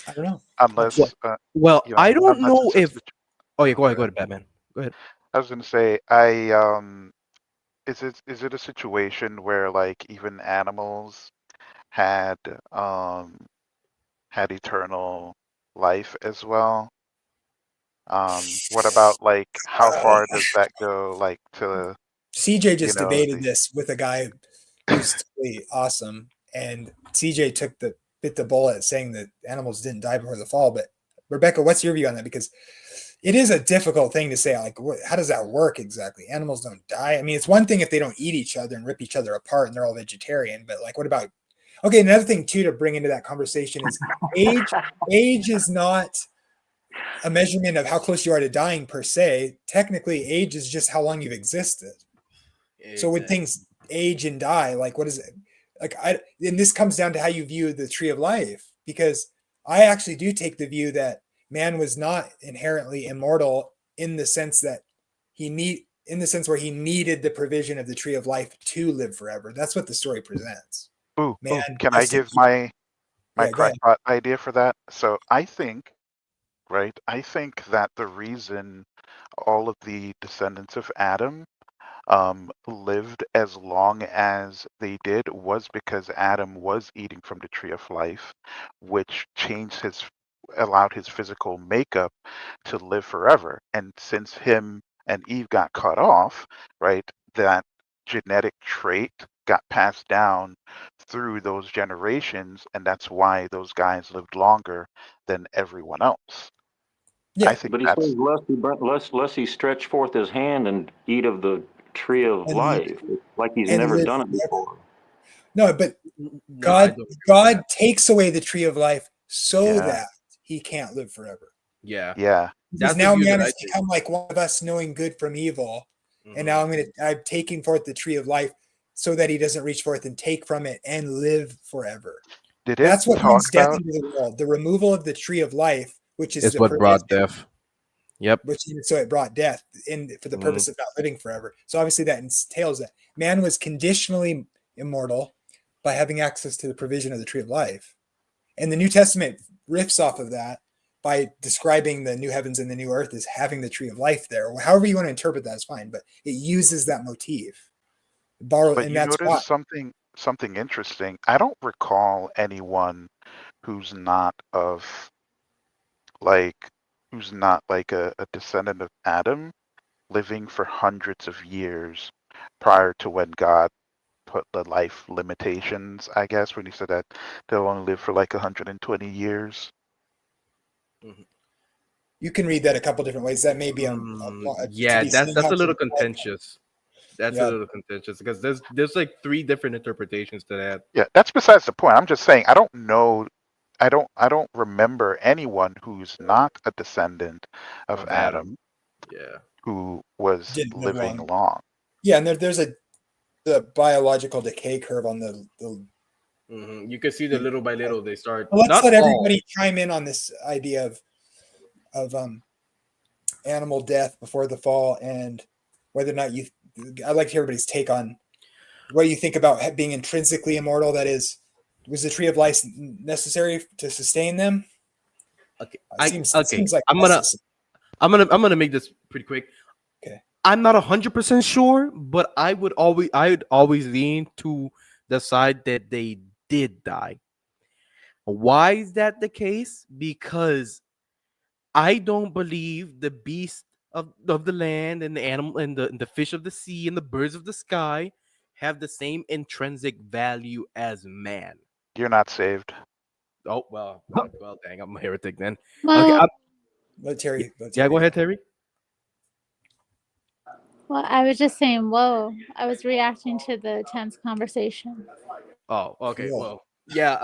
I don't know. Unless, Well, you I don't unless know it's a if. Oh yeah, go Go ahead, Batman. Go ahead. I was gonna say, is it a situation where like even animals had had eternal life as well? What about like how far does that go? Like to CJ just know debated the this with a guy who's totally awesome, and CJ bit the bullet saying that animals didn't die before the fall. But Rebecca, what's your view on that? Because it is a difficult thing to say. Like, how does that work exactly? Animals don't die. I mean, it's one thing if they don't eat each other and rip each other apart and they're all vegetarian. But like, what about? Okay, another thing too to bring into that conversation is age. Age is not a measurement of how close you are to dying per se. Technically, age is just how long you've existed. So when things age and die, like what is it? Like and this comes down to how you view the tree of life, because I actually do take the view that man was not inherently immortal in the sense that in the sense where he needed the provision of the tree of life to live forever. That's what the story presents. Man, can I give my go ahead. crackpot idea for that? So I think, right? I think that the reason all of the descendants of Adam lived as long as they did was because Adam was eating from the tree of life, which allowed his physical makeup to live forever. And since him and Eve got cut off, right, that genetic trait got passed down through those generations, and that's why those guys lived longer than everyone else. Yeah, I think But he that's says, lest he stretch forth his hand and eat of the tree of And life, like he's and never live done it forever. before. No, but No, I God don't agree with God that. takes away the tree of life so Yeah. that he can't live forever. Yeah. yeah. Because That's the now view man that I has take. become like one of us, knowing good from evil. And Mhm. now I'm taking forth the tree of life so that he doesn't reach forth and take from it and live forever. Did it That's what talk brings death about? into the world. The removal of the tree of life, which is It's the what brought provision, death. Yep. so it brought death in for the purpose of not living forever. So obviously that entails that man was conditionally immortal by having access to the provision of the tree of life. And the New Testament riffs off of that by describing the new heavens and the new earth as having the tree of life there. However you want to interpret that is fine, but it uses that motif. But And you that's why. notice something interesting. I don't recall anyone who's not like a descendant of Adam living for hundreds of years prior to when God put the life limitations, I guess, when he said that they'll only live for like 120 years. You can read that a couple different ways. That may be Yeah, that's a little contentious. That's Yeah. a little contentious because there's like three different interpretations to that. Yeah, that's besides the point. I'm just saying I don't know. I don't remember anyone who's not a descendant of Adam Yeah. who was Didn't live living long. long. Yeah, and there's the biological decay curve on the You can see that little by little they start. Well, let's not let all. everybody chime in on this idea of animal death before the fall, and whether or not I'd like to hear everybody's take on what you think about being intrinsically immortal. That is, was the tree of life necessary to sustain them? Okay. Seems like I'm gonna make this pretty quick. Okay. I'm not 100% sure, but I would always lean to the side that they did die. Why is that the case? Because I don't believe the beast of the land and the animal and the fish of the sea and the birds of the sky have the same intrinsic value as man. You're not saved. Oh well, dang, I'm a heretic then. Okay, Well, Let Terry. yeah, go ahead, Terry. well, I was just saying, whoa. I was reacting to the tense conversation. Oh, okay, Cool. well, yeah,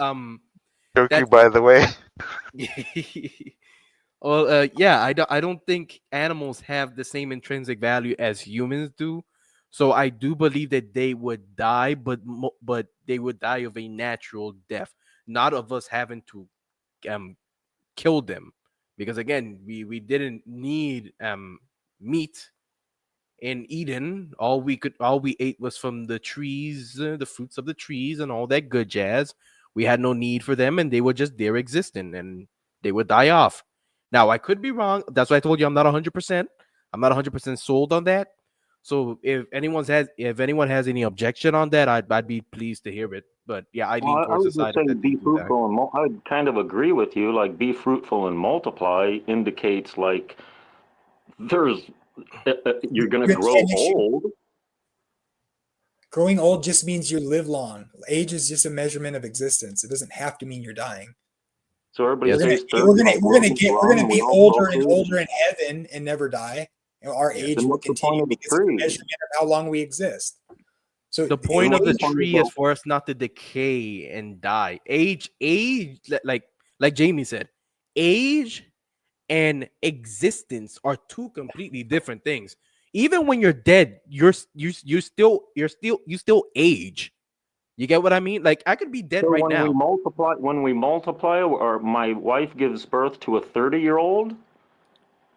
Joke you, that's by the way. well, yeah, I don't think animals have the same intrinsic value as humans do. So I do believe that they would die, but they would die of a natural death, not of us having to um kill them, because again, we didn't need meat in Eden. All we ate was from the trees, the fruits of the trees, and all that good jazz. We had no need for them, and they were just there existing, and they would die off. Now I could be wrong. That's why I told you I'm not 100%. I'm not 100% sold on that. So if anyone has any objection on that, I'd be pleased to hear it. But yeah, I Well, lean I towards the would just side of say that they be do die. fruitful and I would kind of agree with you. Like be fruitful and multiply indicates like there's you're going to grow old. Growing old just means you live long. Age is just a measurement of existence. It doesn't have to mean you're dying. So everybody Yes. stays 30. We're gonna be older and older in heaven and never die. You know, our Yeah. age Then will what's the point continue of the because it's a tree? measurement of how long we exist. So The point of the age- tree is for us not to decay and die. Age, like Jamie said, age and existence are two completely different things. Even when you're dead, you still age. You get what I mean? Like I could be dead So right when now. we multiply, or my wife gives birth to a 30-year-old.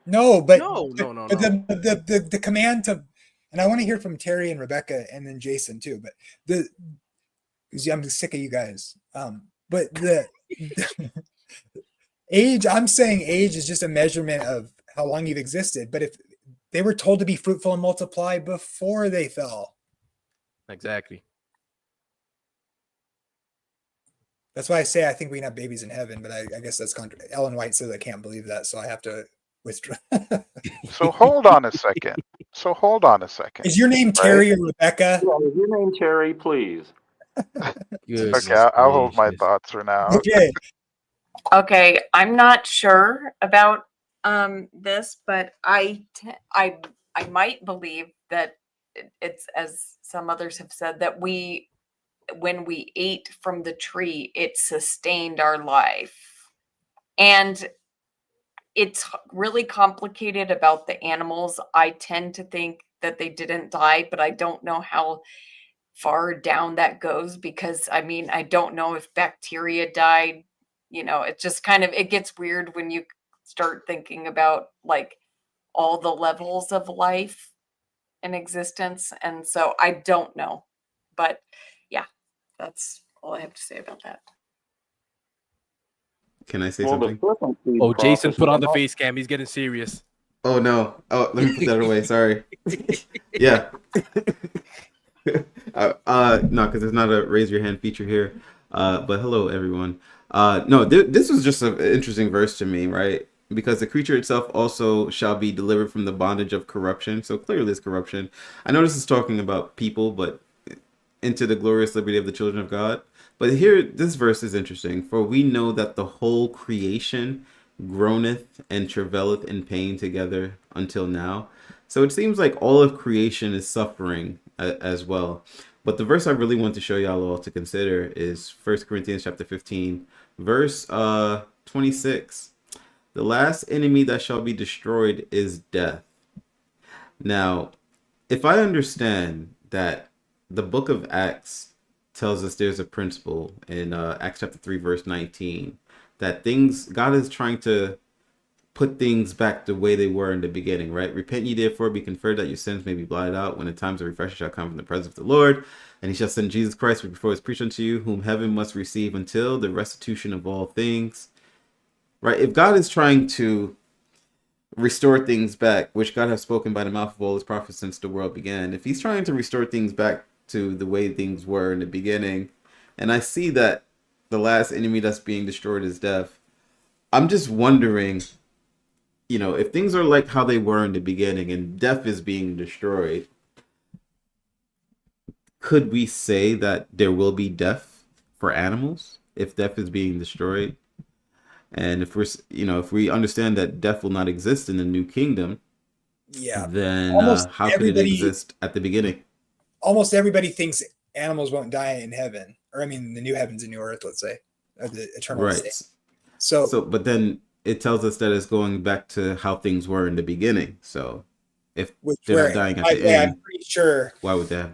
no, but No. the command to, and I want to hear from Terry and Rebecca and then Jason too. But because I'm sick of you guys. But the age, I'm saying age is just a measurement of how long you've existed. But if they were told to be fruitful and multiply before they fell, Exactly. that's why I say I think we can have babies in heaven. But I guess that's Ellen White says I can't believe that, so I have to withdraw. So hold on a second. Is your name Terry or Rebecca? Yeah, is your name Terry, please? Goodness Okay, I'll hold my gracious. thoughts for now. Okay. Okay, I'm not sure about this, but I might believe that it's, as some others have said, that when we ate from the tree, it sustained our life. And it's really complicated about the animals. I tend to think that they didn't die, but I don't know how far down that goes, because I mean, I don't know if bacteria died. You know, it just kind of, it gets weird when you start thinking about like all the levels of life and existence. And so I don't know. But yeah, that's all I have to say about that. Can I say Well, the something? serpent seed Oh, Jason prophecy, put on I'm the not- face cam. He's getting serious. Oh no. Oh, let me put that away. Sorry. Yeah. No, because there's not a raise your hand feature here. But hello everyone. No, this was just an interesting verse to me, right? Because the creature itself also shall be delivered from the bondage of corruption. So clearly it's corruption. I know this is talking about people, but into the glorious liberty of the children of God. But here, this verse is interesting. For we know that the whole creation groaneth and travaileth in pain together until now. So it seems like all of creation is suffering as well. But the verse I really want to show y'all all to consider is 1 Corinthians chapter 15, verse 26. The last enemy that shall be destroyed is death. Now, if I understand that the book of Acts tells us there's a principle in Acts chapter 3, verse 19, that God is trying to put things back the way they were in the beginning, right? Repent ye therefore, be converted, that your sins may be blotted out, when the times of refreshing shall come from the presence of the Lord. And he shall send Jesus Christ, which before was preached unto you, whom heaven must receive until the restitution of all things. Right? If God is trying to restore things back, which God has spoken by the mouth of all his prophets since the world began. If he's trying to restore things back to the way things were in the beginning, and I see that the last enemy that's being destroyed is death, I'm just wondering, if things are like how they were in the beginning and death is being destroyed, could we say that there will be death for animals if death is being destroyed? And if we understand that death will not exist in the new kingdom, then how could it exist at the beginning? Almost everybody thinks animals won't die in heaven, or I mean, the new heavens and new earth, let's say, or the eternal state. So, but then it tells us that it's going back to how things were in the beginning. So, if they're not dying at the end, I'm pretty sure. Why would they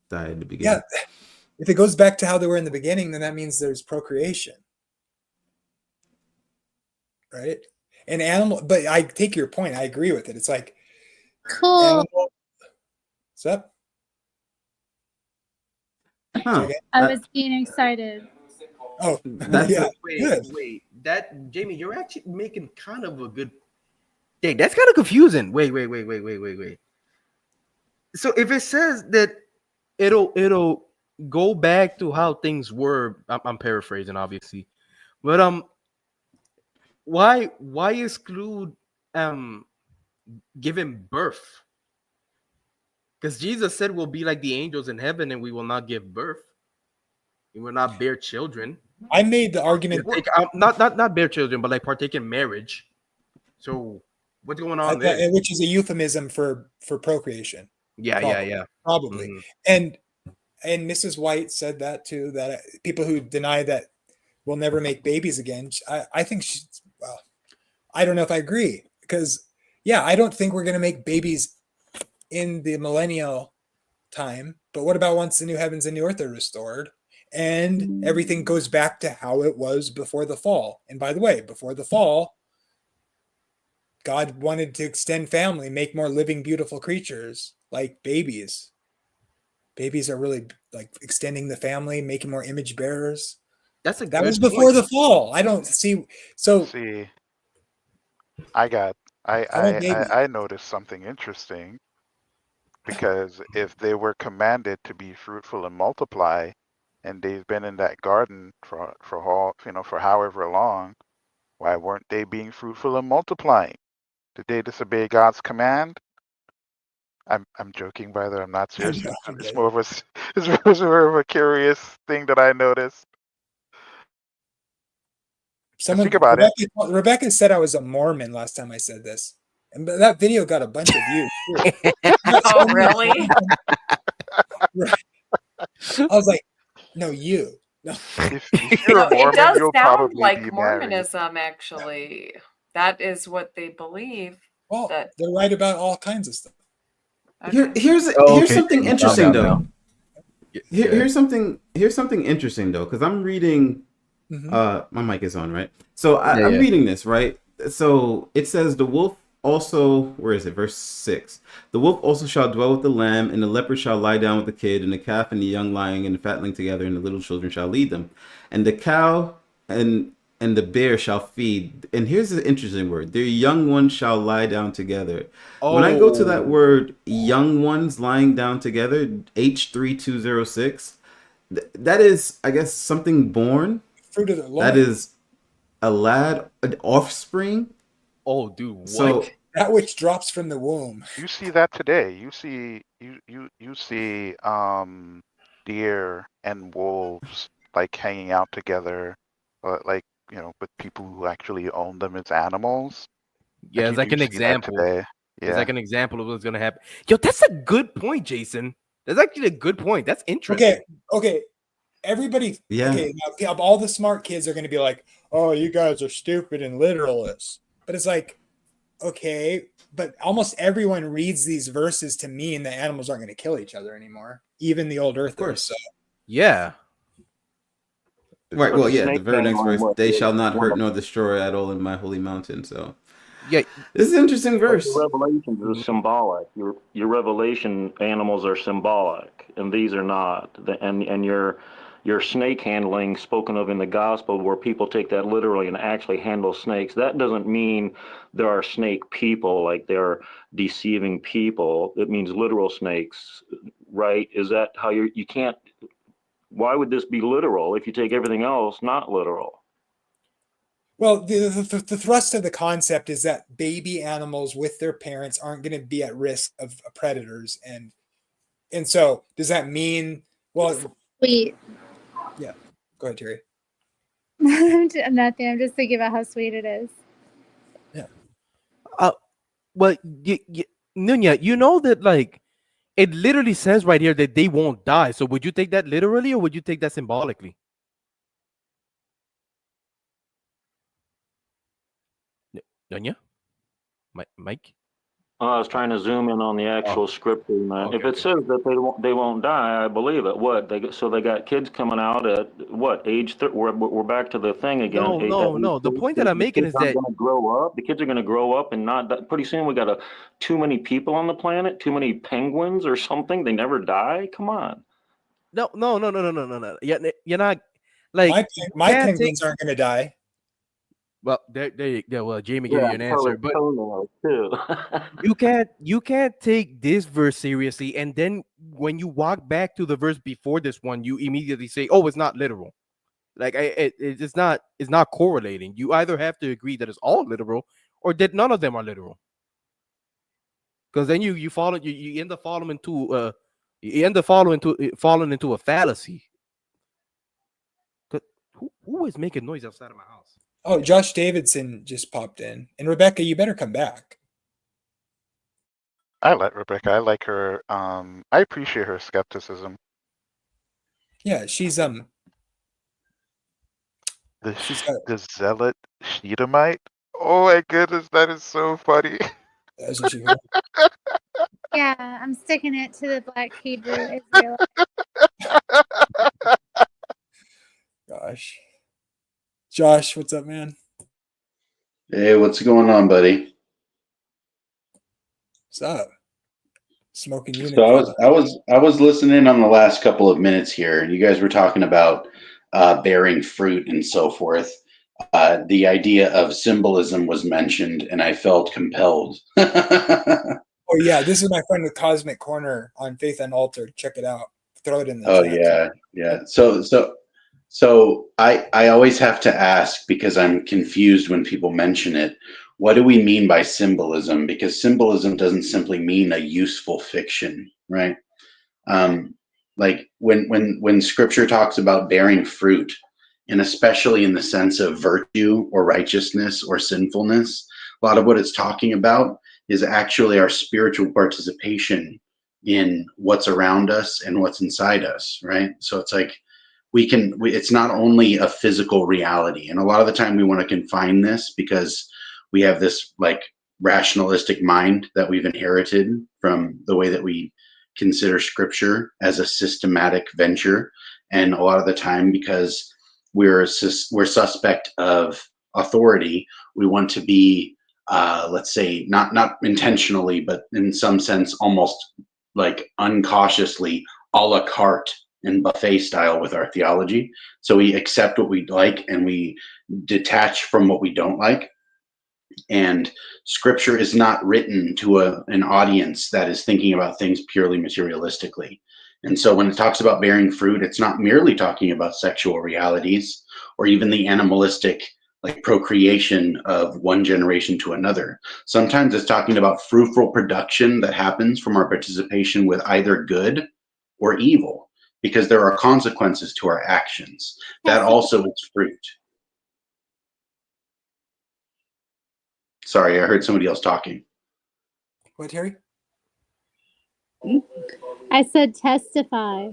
die in the beginning? Yeah, if it goes back to how they were in the beginning, then that means there's procreation, right? And animal, but I take your point. I agree with it. It's like Cool. What's up? Huh. I was being excited. Oh, that's wait. That Jamie, you're actually making kind of a good. Dang, that's kind of confusing. Wait. So if it says that it'll go back to how things were, I'm paraphrasing, obviously, but why exclude giving birth? Because Jesus said we'll be like the angels in heaven and we will not give birth. We will not bear children. I made the argument. Not bear children, but like partake in marriage. So what's going on there? Which is a euphemism for procreation. Yeah. Probably. Mm-hmm. And Mrs. White said that too, that people who deny that we'll never make babies again. I think I don't know if I agree, because I don't think we're going to make babies in the millennial time. But what about once the new heavens and new earth are restored and everything goes back to how it was before the fall? And by the way, before the fall, God wanted to extend family, make more living, beautiful creatures like babies. Babies are really like extending the family, making more image bearers. That was before the fall. I don't see. So see, I noticed something interesting, because if they were commanded to be fruitful and multiply, and they've been in that garden for however long, why weren't they being fruitful and multiplying? Did they disobey God's command? I'm joking, by the way. I'm not serious. It's more of a curious thing that I noticed. Think about it. Rebecca said I was a Mormon last time I said this, and that video got a bunch of views. Oh, really? I was like, no, you. No. If you're a Mormon, it does you'll sound probably like be Mormonism, actually. That is what they believe. Well, they're right about all kinds of stuff. Okay. Here's something interesting though. Here's something interesting though, because I'm reading. My mic is on, right? So I'm reading this, right? So it says the wolf also, where is it? Verse 6. The wolf also shall dwell with the lamb, and the leopard shall lie down with the kid, and the calf and the young lion and the fatling together, and the little children shall lead them. And the cow and the bear shall feed. And here's the interesting word. Their young ones shall lie down together. When I go to that word, young ones lying down together, H3206, that is, I guess, something born. Fruit of the Lord. That is a lad, an offspring. Oh, dude, what? So that which drops from the womb. You see that today. You see deer and wolves like hanging out together, like with people who actually own them as animals. Yeah, it's like an example. Yeah. It's like an example of what's gonna happen. Yo, that's a good point, Jason. That's actually a good point. That's interesting. Okay. Everybody, okay, now all the smart kids are going to be like, "Oh, you guys are stupid and literalists." But it's like, okay, but almost everyone reads these verses to mean that animals aren't going to kill each other anymore, even the old earthers. So, yeah. Right. Well, yeah. The very next verse: "They shall not hurt nor destroy at all in my holy mountain." So, yeah, this is an interesting verse. Your revelations are symbolic. Your revelation animals are symbolic, and these are not. And your snake handling spoken of in the gospel, where people take that literally and actually handle snakes. That doesn't mean there are snake people, like they're deceiving people. It means literal snakes, right? Is that how you can't, why would this be literal if you take everything else not literal? Well, the thrust of the concept is that baby animals with their parents aren't going to be at risk of predators, and so does that mean? Well, Sweet. yeah. Go ahead, Terry. Nothing. I'm just thinking about how sweet it is. Well, Nunya, you know that like it literally says right here that they won't die. So would you take that literally or would you take that symbolically? Nunya, Mike. I was trying to zoom in on the actual scripture, man. Okay, If it says that they won't die, I believe it. What they got kids coming out at what age? We're back to the thing again. No. The point that I'm making is that going to grow up. The kids are going to grow up and not die. Pretty soon we got too many people on the planet, too many penguins or something. They never die. Come on. no. You're not like my penguins aren't going to die. Well, there you go. Well, Jamie gave you an answer, but too. you can't take this verse seriously, and then when you walk back to the verse before this one, you immediately say, "Oh, it's not literal." Like it's not correlating. You either have to agree that it's all literal, or that none of them are literal. Because then you end up falling into a fallacy. Who is making noise outside of my house? Oh, Josh Davidson just popped in. And Rebecca, you better come back. I like Rebecca. I like her. I appreciate her skepticism. Yeah, she's The zealot Shedemite. Oh my goodness, that is so funny. That's what she Yeah, I'm sticking it to the Black Hebrew Israelite. Gosh. Josh, what's up, man? Hey, what's going on, buddy? What's up? Smoking unit. So I was listening on the last couple of minutes here, and you guys were talking about bearing fruit and so forth. The idea of symbolism was mentioned, and I felt compelled. Oh yeah, this is my friend with Cosmic Corner on Faith Unaltered. Check it out. Throw it in the chat. Yeah. So I always have to ask, because I'm confused when people mention it. What do we mean by symbolism? Because symbolism doesn't simply mean a useful fiction, right? Like when Scripture talks about bearing fruit, and especially in the sense of virtue or righteousness or sinfulness, a lot of what it's talking about is actually our spiritual participation in what's around us and what's inside us, right? So it's like it's not only a physical reality. And a lot of the time we want to confine this because we have this like rationalistic mind that we've inherited from the way that we consider Scripture as a systematic venture. And a lot of the time, because we're suspect of authority, we want to be let's say not intentionally, but in some sense almost like uncautiously a la carte and buffet style with our theology. So we accept what we like and we detach from what we don't like. And Scripture is not written to an audience that is thinking about things purely materialistically. And so when it talks about bearing fruit, it's not merely talking about sexual realities or even the animalistic like procreation of one generation to another. Sometimes it's talking about fruitful production that happens from our participation with either good or evil, because there are consequences to our actions. That also is fruit. Sorry, I heard somebody else talking. What, Terry? I said testify.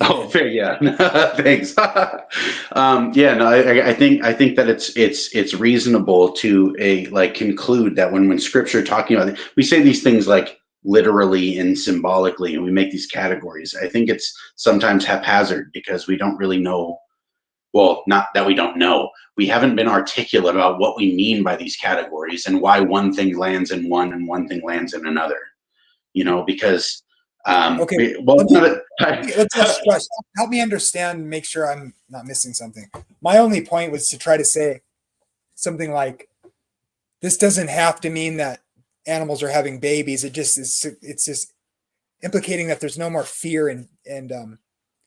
Oh, fair, yeah. Thanks. I think that it's reasonable to conclude that when Scripture talking about it, we say these things like literally and symbolically, and we make these categories. I think it's sometimes haphazard because we don't really know. Well, not that we don't know. We haven't been articulate about what we mean by these categories and why one thing lands in one and one thing lands in another. You know, because Josh, help me understand, make sure I'm not missing something. My only point was to try to say something like, this doesn't have to mean that animals are having babies. It's just implicating that there's no more fear and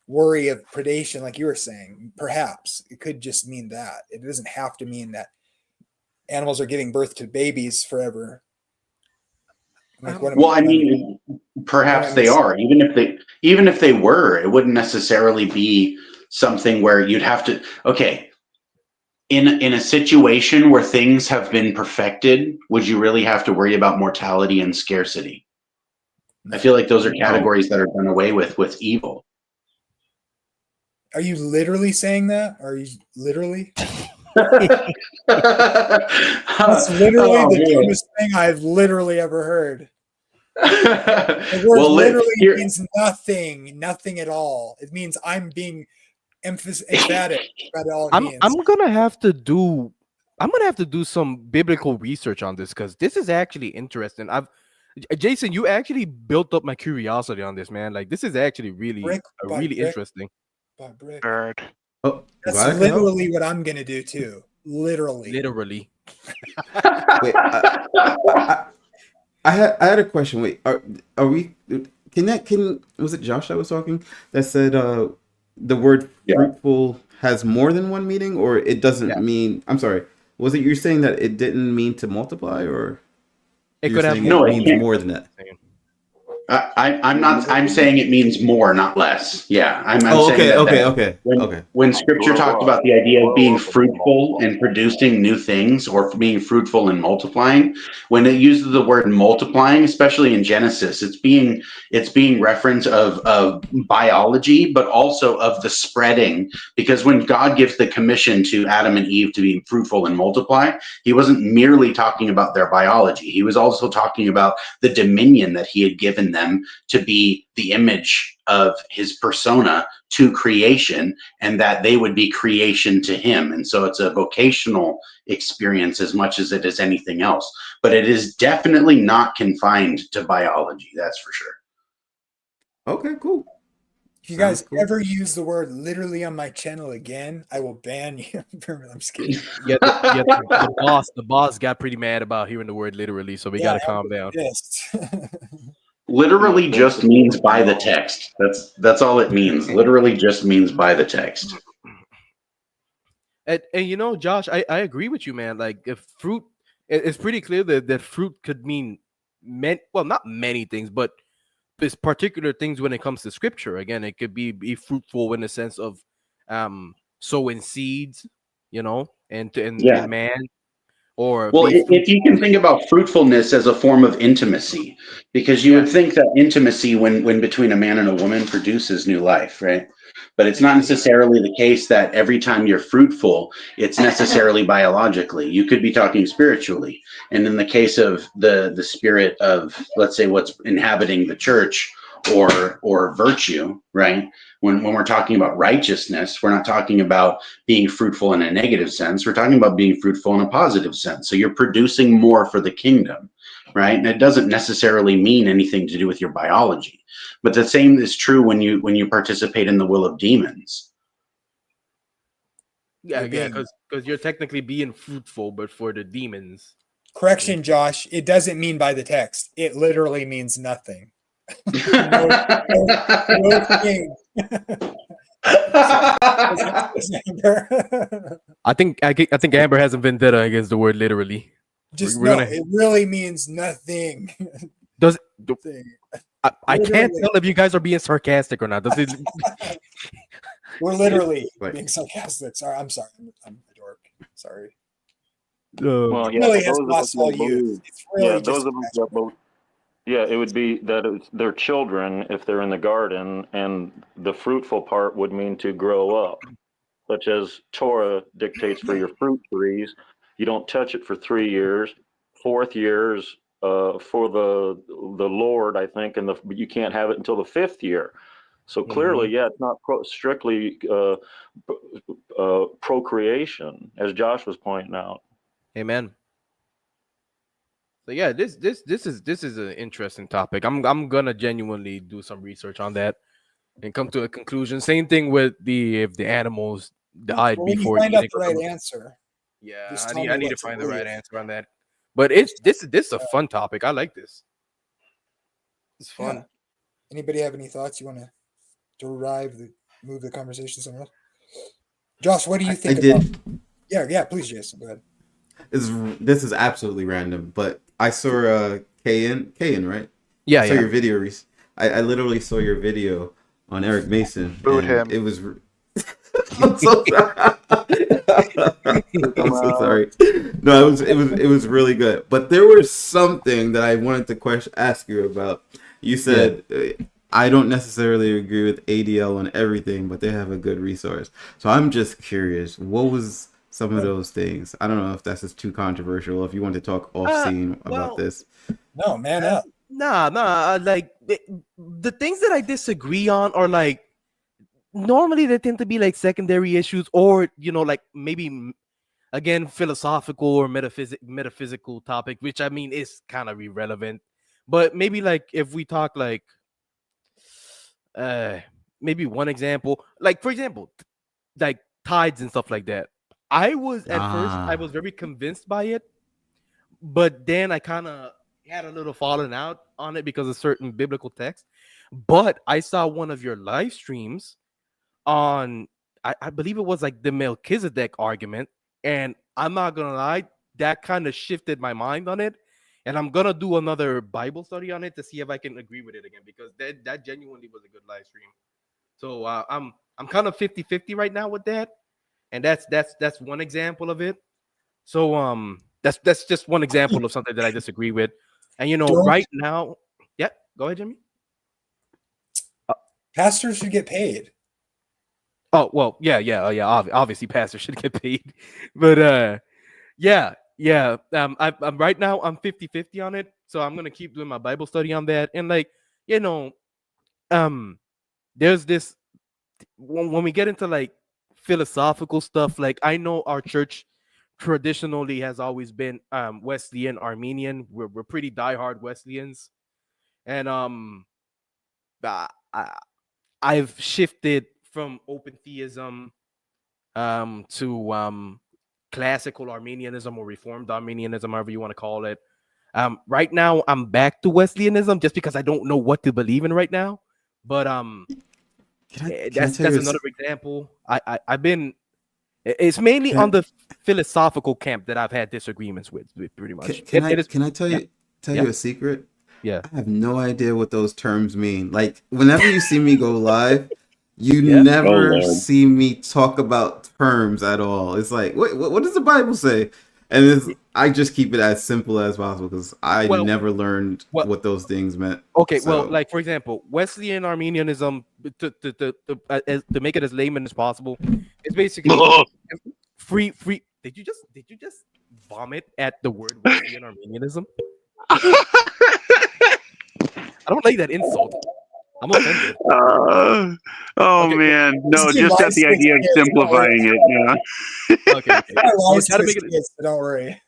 worry of predation, like you were saying. Perhaps it could just mean that. It doesn't have to mean that animals are giving birth to babies forever. Like, well, I mean, perhaps they are. Even if they were, it wouldn't necessarily be something where you'd have to. Okay, in a situation where things have been perfected, would you really have to worry about mortality and scarcity? I feel like those are categories that are done away with evil. Are you literally saying that? Are you literally? That's literally the dumbest thing I've literally ever heard. The word literally means nothing at all. It means I'm being emphatic about all it means. I'm gonna have to do some biblical research on this, because this is actually interesting. Jason, you actually built up my curiosity on this, man. Like, this is actually really interesting. Bird. Oh, that's literally what I'm gonna do too. Literally. Wait, I had a question. Wait, are we? Can was it Josh that was talking that said the word fruitful has more than one meaning, or it doesn't mean? I'm sorry. Was it you're saying that it didn't mean to multiply, or it could have it means more than that? I'm saying it means more, not less. Yeah, I'm saying that. When Scripture talked about the idea of being fruitful and producing new things, or being fruitful and multiplying, when it uses the word multiplying, especially in Genesis, it's being reference of biology, but also of the spreading. Because when God gives the commission to Adam and Eve to be fruitful and multiply, He wasn't merely talking about their biology. He was also talking about the dominion that He had given them to be the image of His persona to creation, and that they would be creation to Him. And so it's a vocational experience as much as it is anything else. But it is definitely not confined to biology, that's for sure. Okay, cool. If you guys ever use the word literally on my channel again, I will ban you. I'm just kidding. The boss got pretty mad about hearing the word literally, so we gotta calm down. Literally just means by the text. That's all it means. Literally just means by the text. And you know, Josh, I agree with you, man. Like, if fruit, it's pretty clear that fruit could mean not many things, but there's particular things when it comes to Scripture. Again, it could be fruitful in the sense of sowing seeds, you know, and man. Or if you can think about fruitfulness as a form of intimacy, because you would think that intimacy when between a man and a woman produces new life, right? But it's not necessarily the case that every time you're fruitful, it's necessarily biologically. You could be talking spiritually. And in the case of the spirit of, let's say, what's inhabiting the church, or virtue, right? When we're talking about righteousness, we're not talking about being fruitful in a negative sense. We're talking about being fruitful in a positive sense. So you're producing more for the kingdom, right? And it doesn't necessarily mean anything to do with your biology. But the same is true when you participate in the will of demons. Yeah, because you're technically being fruitful, but for the demons. Correction, Josh. It doesn't mean by the text. It literally means nothing. no thing. I think Amber has a vendetta against the word literally. It really means nothing. Does I can't tell if you guys are being sarcastic or not. Does it? We're literally being sarcastic. Sorry, I'm sorry. I'm a dork. Sorry. Well, yeah, really has lost all youth. It's really just it would be that they're children if they're in the garden, and the fruitful part would mean to grow up, such as Torah dictates for your fruit trees. You don't touch it for 3 years. 4th years for the Lord, I think, but you can't have it until the 5th year. So clearly, it's not strictly procreation, as Josh was pointing out. Amen. So yeah, this is an interesting topic. I'm gonna genuinely do some research on that. and come to a conclusion. Same thing with if the animals died Well, when you before find out eating. the right answer, Yeah, just I tell need me I need what to to find the right believe. answer on that. But this is a fun topic. I like this. It's fun. Yeah. Anybody have any thoughts you want to move the conversation somewhere else? Josh, what do you I think about? did. Yeah, please, Jason, go ahead. This is absolutely random, but I saw Kayan, right? Yeah, I saw yeah. your video. I literally saw your video on Eric Mason, Boot and him. it was. I'm so sorry. I'm so sorry. No, it was really good. But there was something that I wanted to ask you about. You said I don't necessarily agree with ADL on everything, but they have a good resource. So I'm just curious, what was some of those things? I don't know if that's just too controversial. If you want to talk off scene about this. No, man up. Nah. Like the things that I disagree on are like normally they tend to be like secondary issues, or like maybe again philosophical or metaphysical topic, which I mean is kind of irrelevant. But maybe like if we talk like maybe one example, like for example, like tides and stuff like that. I was at first I was very convinced by it, but then I kind of had a little falling out on it because of certain biblical text. But I saw one of your live streams on, I believe it was like the Melchizedek argument, and I'm not gonna lie, that kind of shifted my mind on it, and I'm gonna do another Bible study on it to see if I can agree with it again, because that genuinely was a good live stream. So I'm kind of 50-50 right now with that, and that's one example of it. So that's just one example of something that I disagree with. And right now, yeah, go ahead, Jimmy. Pastors should get paid. Oh well, yeah. Obviously, pastors should get paid, but yeah. I'm right now. I'm 50-50 on it, so I'm gonna keep doing my Bible study on that. And like there's this when we get into like philosophical stuff. Like I know our church traditionally has always been Wesleyan Armenian. We're pretty diehard Wesleyans, and I've shifted from open theism to classical Armenianism or reformed Armenianism, however you want to call it. Right now I'm back to Wesleyanism just because I don't know what to believe in right now. But that's another example. I've been it's mainly on the philosophical camp that I've had disagreements with pretty much. Can I tell you a secret? Yeah. I have no idea what those terms mean. Like whenever you see me go live, you never see me talk about terms at all. It's like, what does the Bible say? And I just keep it as simple as possible because I never learned what those things meant. Okay, so, well, like for example, Wesleyan Armenianism, to make it as layman as possible, is basically free. Did you just vomit at the word Wesleyan Armenianism? I don't like that insult. I'm offended. Man, no, just at the idea of simplifying it. Yeah. Okay. I'll try to make it. Don't worry.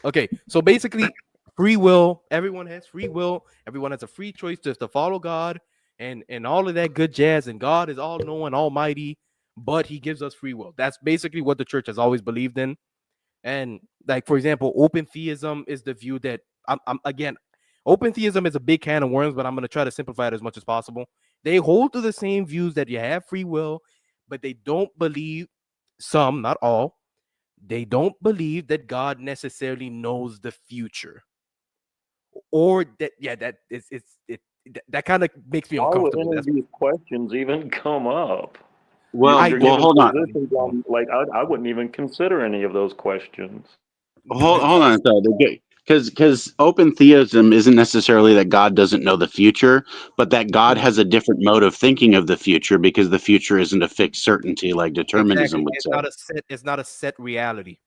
Okay, so basically, free will. Everyone has free will. Everyone has a free choice just to follow God and all of that good jazz. And God is all knowing, almighty, but He gives us free will. That's basically what the church has always believed in. And like for example, open theism is the view that I'm again. Open theism is a big can of worms, but I'm going to try to simplify it as much as possible. They hold to the same views that you have free will, but they don't believe, some, not all, they don't believe that God necessarily knows the future. Or that, that kind of makes me uncomfortable. Why would any of these questions even come up? Well, hold on. Like I wouldn't even consider any of those questions. Hold on, because open theism isn't necessarily that God doesn't know the future, but that God has a different mode of thinking of the future because the future isn't a fixed certainty like determinism would say. It's not a set reality.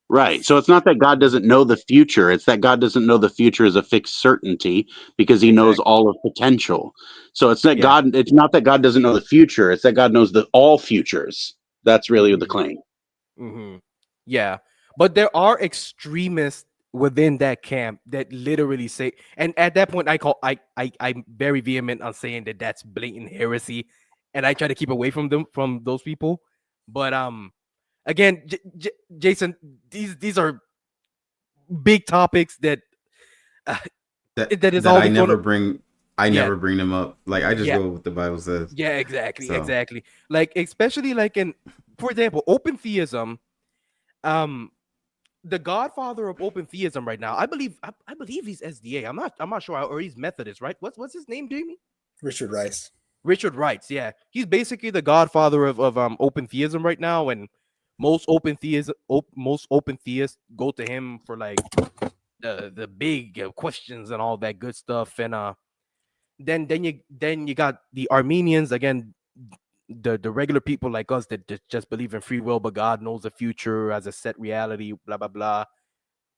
Right. So it's not that God doesn't know the future. It's that God doesn't know the future as a fixed certainty because He knows all of potential. So it's that God. It's not that God doesn't know the future. It's that God knows all futures. That's really the claim. Mm-hmm. Yeah, but there are extremists within that camp that literally say, and at that point, I'm very vehement on saying that that's blatant heresy. and I try to keep away from those people. But again, Jason, these are big topics that that is that I always never gonna bring. I yeah never bring them up. Like I just yeah go with what the Bible says. yeah exactly So exactly, like especially like in, for example, open theism. um the godfather of open theism right now, I believe he's SDA. I'm not sure, or he's Methodist, right? What's his name, Jamie? Richard Rice. Richard Wrights, yeah. He's basically the godfather of open theism right now, and most most open theists go to him for like the big questions and all that good stuff. And then you got the Armenians again, the regular people like us that just believe in free will, but God knows the future as a set reality, blah blah blah.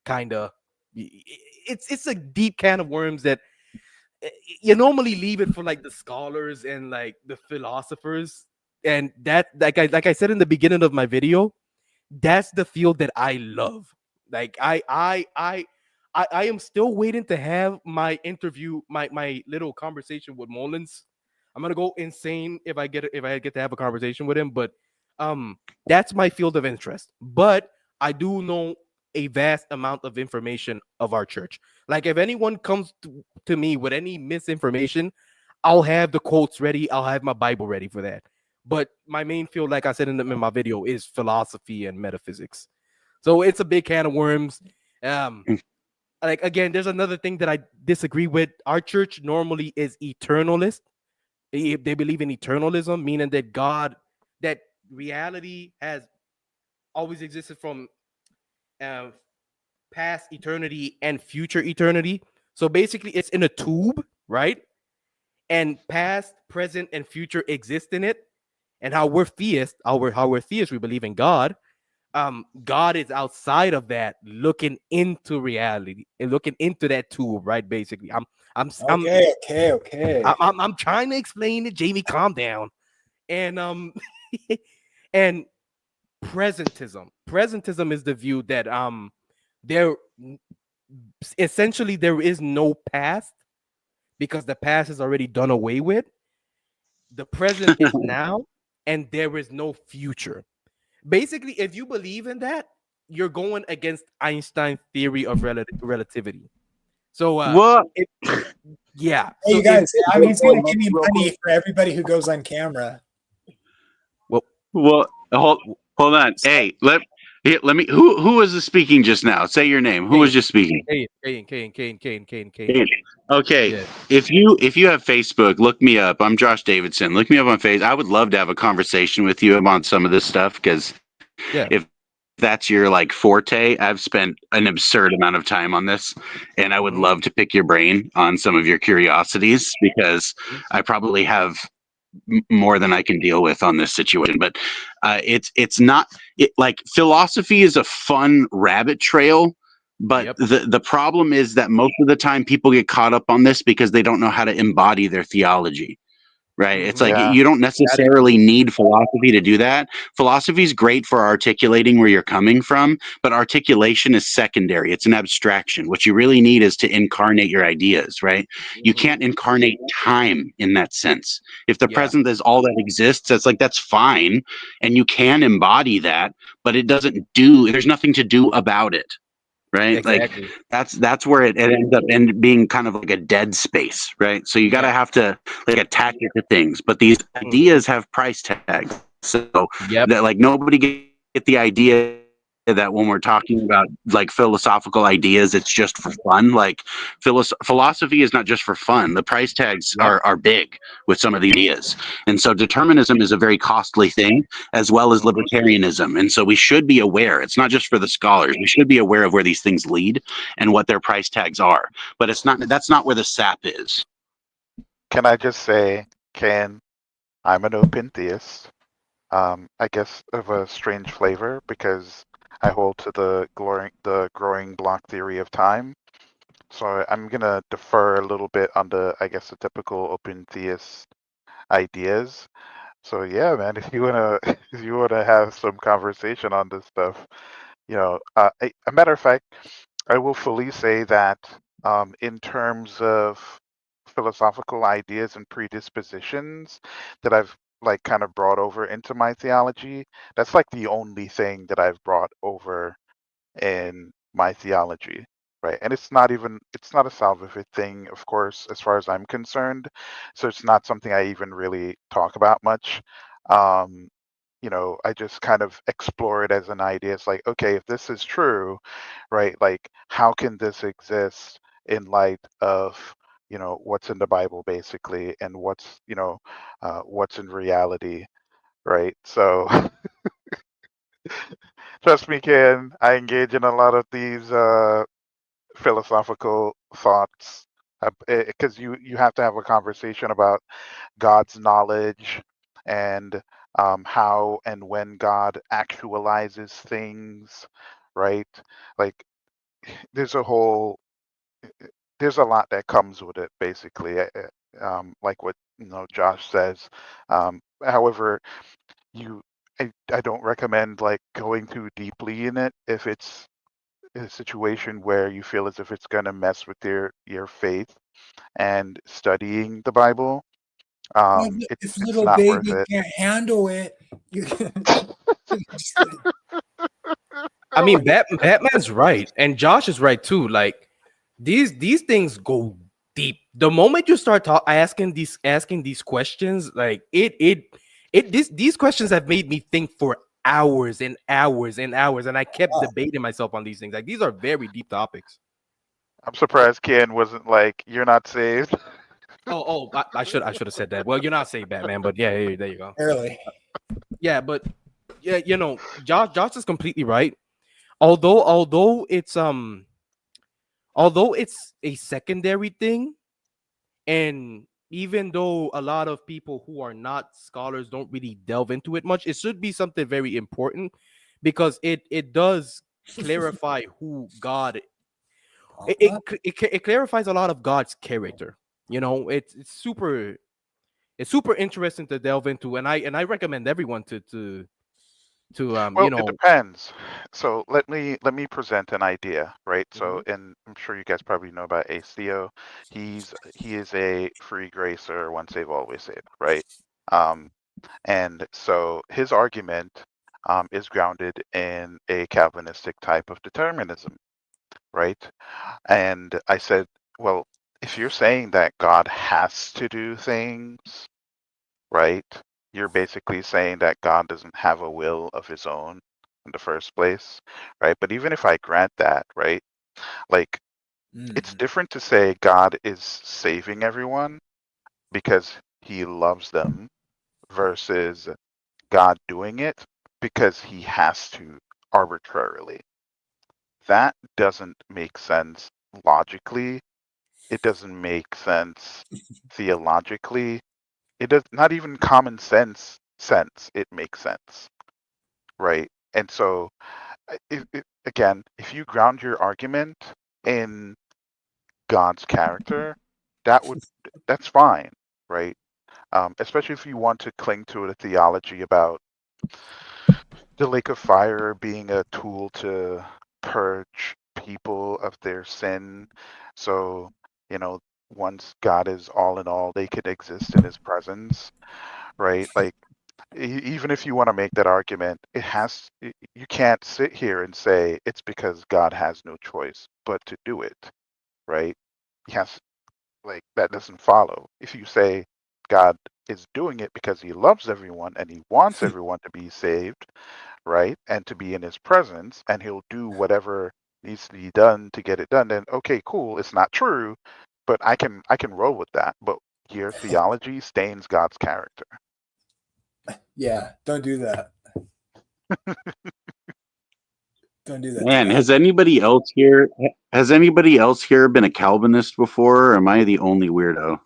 Kind of, it's a deep can of worms that you normally leave it for like the scholars and like the philosophers. And that, like I said in the beginning of my video, that's the field that I love. Like I am still waiting to have my interview, my little conversation with Mullins. I'm gonna go insane if I get to have a conversation with him. But that's my field of interest. But I do know a vast amount of information of our church. Like if anyone comes to me with any misinformation, I'll have the quotes ready. I'll have my Bible ready for that. But my main field, like I said in my video, is philosophy and metaphysics. So it's a big can of worms. Like again, there's another thing that I disagree with. Our church normally is eternalist. They believe in eternalism, meaning that that reality has always existed from uh, past eternity and future eternity. So basically, it's in a tube, right? And past, present, and future exist in it. And how we're theists, we believe in God. God is outside of that, looking into reality and looking into that tube, right? Basically, Okay. I'm trying to explain it. Jamie, calm down. And and presentism is the view that there essentially there is no past because the past is already done away with. The present is now, and there is no future. Basically, if you believe in that, you're going against Einstein's theory of relativity. So What? yeah. Hey, So you guys, I mean, he's gonna give me Real money quick. for everybody who goes on camera. Well, hold on. Hey, let me. Who was speaking just now? Say your name. Who was just speaking? Kane. Okay. Yeah. If you have Facebook, look me up. I'm Josh Davidson. Look me up on Facebook. I would love to have a conversation with you about some of this stuff because Yeah. if that's your like forte, I've spent an absurd amount of time on this, and I would love to pick your brain on some of your curiosities because I probably have more than I can deal with on this situation. But it's not like philosophy is a fun rabbit trail. But the problem is that most of the time people get caught up on this because they don't know how to embody their theology. Right. It's like Yeah. you don't necessarily need philosophy to do that. Philosophy is great for articulating where you're coming from, but articulation is secondary. It's an abstraction. What you really need is to incarnate your ideas, right? You can't incarnate time in that sense. If the present is all that exists, that's fine. And you can embody that, but there's nothing to do about it. Right. Exactly. Like that's where it ends up being kind of like a dead space. Right. So you gotta have to like attach it to things. But these ideas have price tags. So that like nobody get the idea that when we're talking about like philosophical ideas, it's just for fun. Like philosophy is not just for fun. The price tags are big with some of the ideas. And so determinism is a very costly thing, as well as libertarianism. And so we should be aware. It's not just for the scholars. We should be aware of where these things lead and what their price tags are. But that's not where the sap is. Can I just say, Ken, I'm an open theist. I guess of a strange flavor because I hold to the growing block theory of time. So I'm gonna defer a little bit on the typical open theist ideas. So yeah, man, if you wanna if you wanna have some conversation on this stuff, a matter of fact, I will fully say that in terms of philosophical ideas and predispositions that I've like kind of brought over into my theology. That's like the only thing that I've brought over in my theology, right? And it's not a salvific thing, of course, as far as I'm concerned. So it's not something I even really talk about much. Um, I just kind of explore it as an idea. It's like, okay, if this is true, right? Like, how can this exist in light of what's in the Bible, basically, and what's in reality, right? So trust me, Ken, I engage in a lot of these philosophical thoughts because you have to have a conversation about God's knowledge and how and when God actualizes things, right? Like there's a whole there's a lot that comes with it, basically. Like what Josh says. However, you I don't recommend like going too deeply in it if it's a situation where you feel as if it's going to mess with your faith and studying the Bible. Well, if It's little not worth baby it. can't handle it, you I mean, Batman's right, and Josh is right too. Like these things go deep. The moment you start asking these questions, like these questions have made me think for hours and hours and hours, and I kept debating myself on these things. Like these are very deep topics. I'm surprised Ken wasn't like, "You're not saved." I should have said that. Well, you're not saying Batman, but yeah, there you go. early. Yeah, but yeah, Josh is completely right. Although it's a secondary thing, and even though a lot of people who are not scholars don't really delve into it much, it should be something very important because it does clarify who God. It clarifies a lot of God's character. It's super interesting to delve into, and I recommend everyone to Well, it depends. So let me present an idea, right? So, and I'm sure you guys probably know about ACO. He is a free gracer, once saved, always saved, right? And so his argument is grounded in a Calvinistic type of determinism, right? And I said, well, if you're saying that God has to do things, right? You're basically saying that God doesn't have a will of his own in the first place, right? But even if I grant that, right? Like it's different to say God is saving everyone because he loves them versus God doing it because he has to arbitrarily. That doesn't make sense logically. It doesn't make sense theologically. It does not even common sense it makes sense, right? And so again, if you ground your argument in God's character, that's fine, right? Especially if you want to cling to a theology about the lake of fire being a tool to purge people of their sin. So, once God is all in all, they could exist in his presence, right? Like, even if you want to make that argument, you can't sit here and say it's because God has no choice but to do it, right? Yes, like that doesn't follow. If you say God is doing it because he loves everyone and he wants everyone to be saved, right? And to be in his presence, and he'll do whatever needs to be done to get it done, then okay, cool. It's not true, but I can roll with that. But your theology stains God's character. Yeah, don't do that. Don't do that. Man, has anybody else here been a Calvinist before, or am I the only weirdo?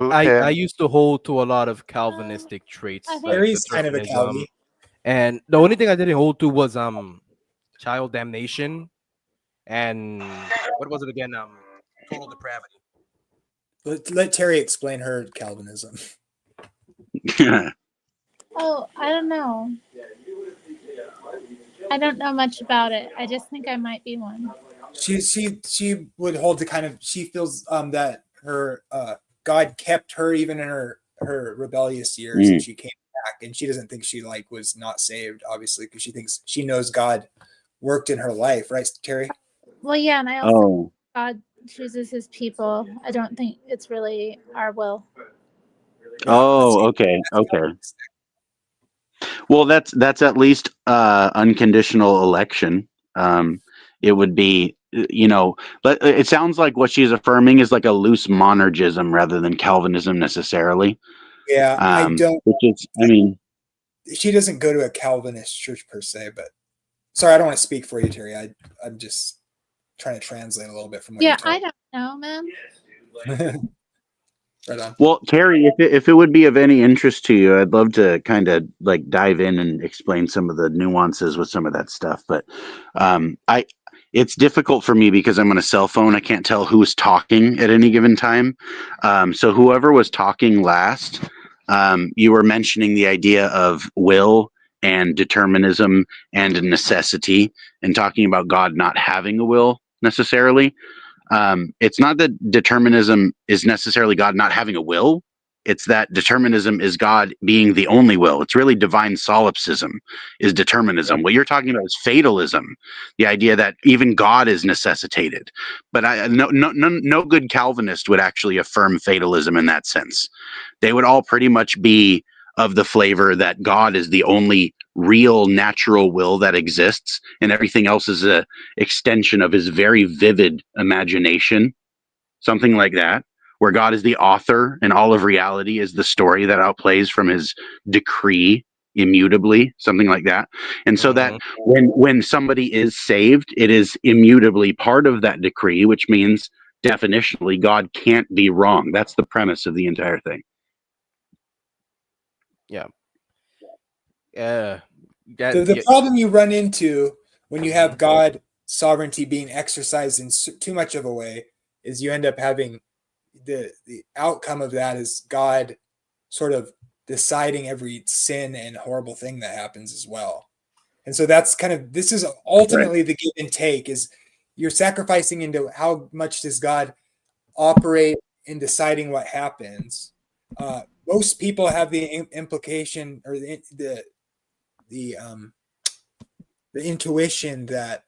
I used to hold to a lot of Calvinistic traits, I think- like Mary's kind of a determinism, Calvi. and the only thing I didn't hold to was child damnation, and what was it again? Total depravity. Let Terry explain her Calvinism. Oh, I don't know. I don't know much about it. I just think I might be one. She would hold to kind of, she feels that her God kept her even in her her rebellious years and she came back, and she doesn't think she like was not saved, obviously, because she thinks she knows God worked in her life, right, Terry? Well, yeah, and I also God chooses his people. I don't think it's really our will. Yeah, Okay. Well, that's at least unconditional election. It would be, but it sounds like what she's affirming is like a loose monergism rather than Calvinism necessarily. yeah. I don't. Which is, I mean, she doesn't go to a Calvinist church per se, but sorry, I don't want to speak for you, Terry. I'm just trying to translate a little bit from what you're I talking. don't know, man. Right on. well, Terry, if it would be of any interest to you, I'd love to kind of like dive in and explain some of the nuances with some of that stuff. But it's difficult for me because I'm on a cell phone. I can't tell who's talking at any given time. So whoever was talking last, you were mentioning the idea of will and determinism and necessity, and talking about God not having a will necessarily. It's not that determinism is necessarily God not having a will. It's that determinism is God being the only will. It's really divine solipsism is determinism. What you're talking about is fatalism, the idea that even God is necessitated. But no good Calvinist would actually affirm fatalism in that sense. They would all pretty much be of the flavor that God is the only real natural will that exists, and everything else is a extension of his very vivid imagination, something like that, where God is the author and all of reality is the story that outplays from his decree immutably, something like that. And so that when somebody is saved, it is immutably part of that decree, which means definitionally God can't be wrong. That's the premise of the entire thing. Yeah. The problem you run into when you have God sovereignty being exercised in too much of a way is you end up having the outcome of that is God sort of deciding every sin and horrible thing that happens as well. And so that's kind of, this is ultimately the give and take, is you're sacrificing into how much does God operate in deciding what happens. Most people have the implication or the intuition that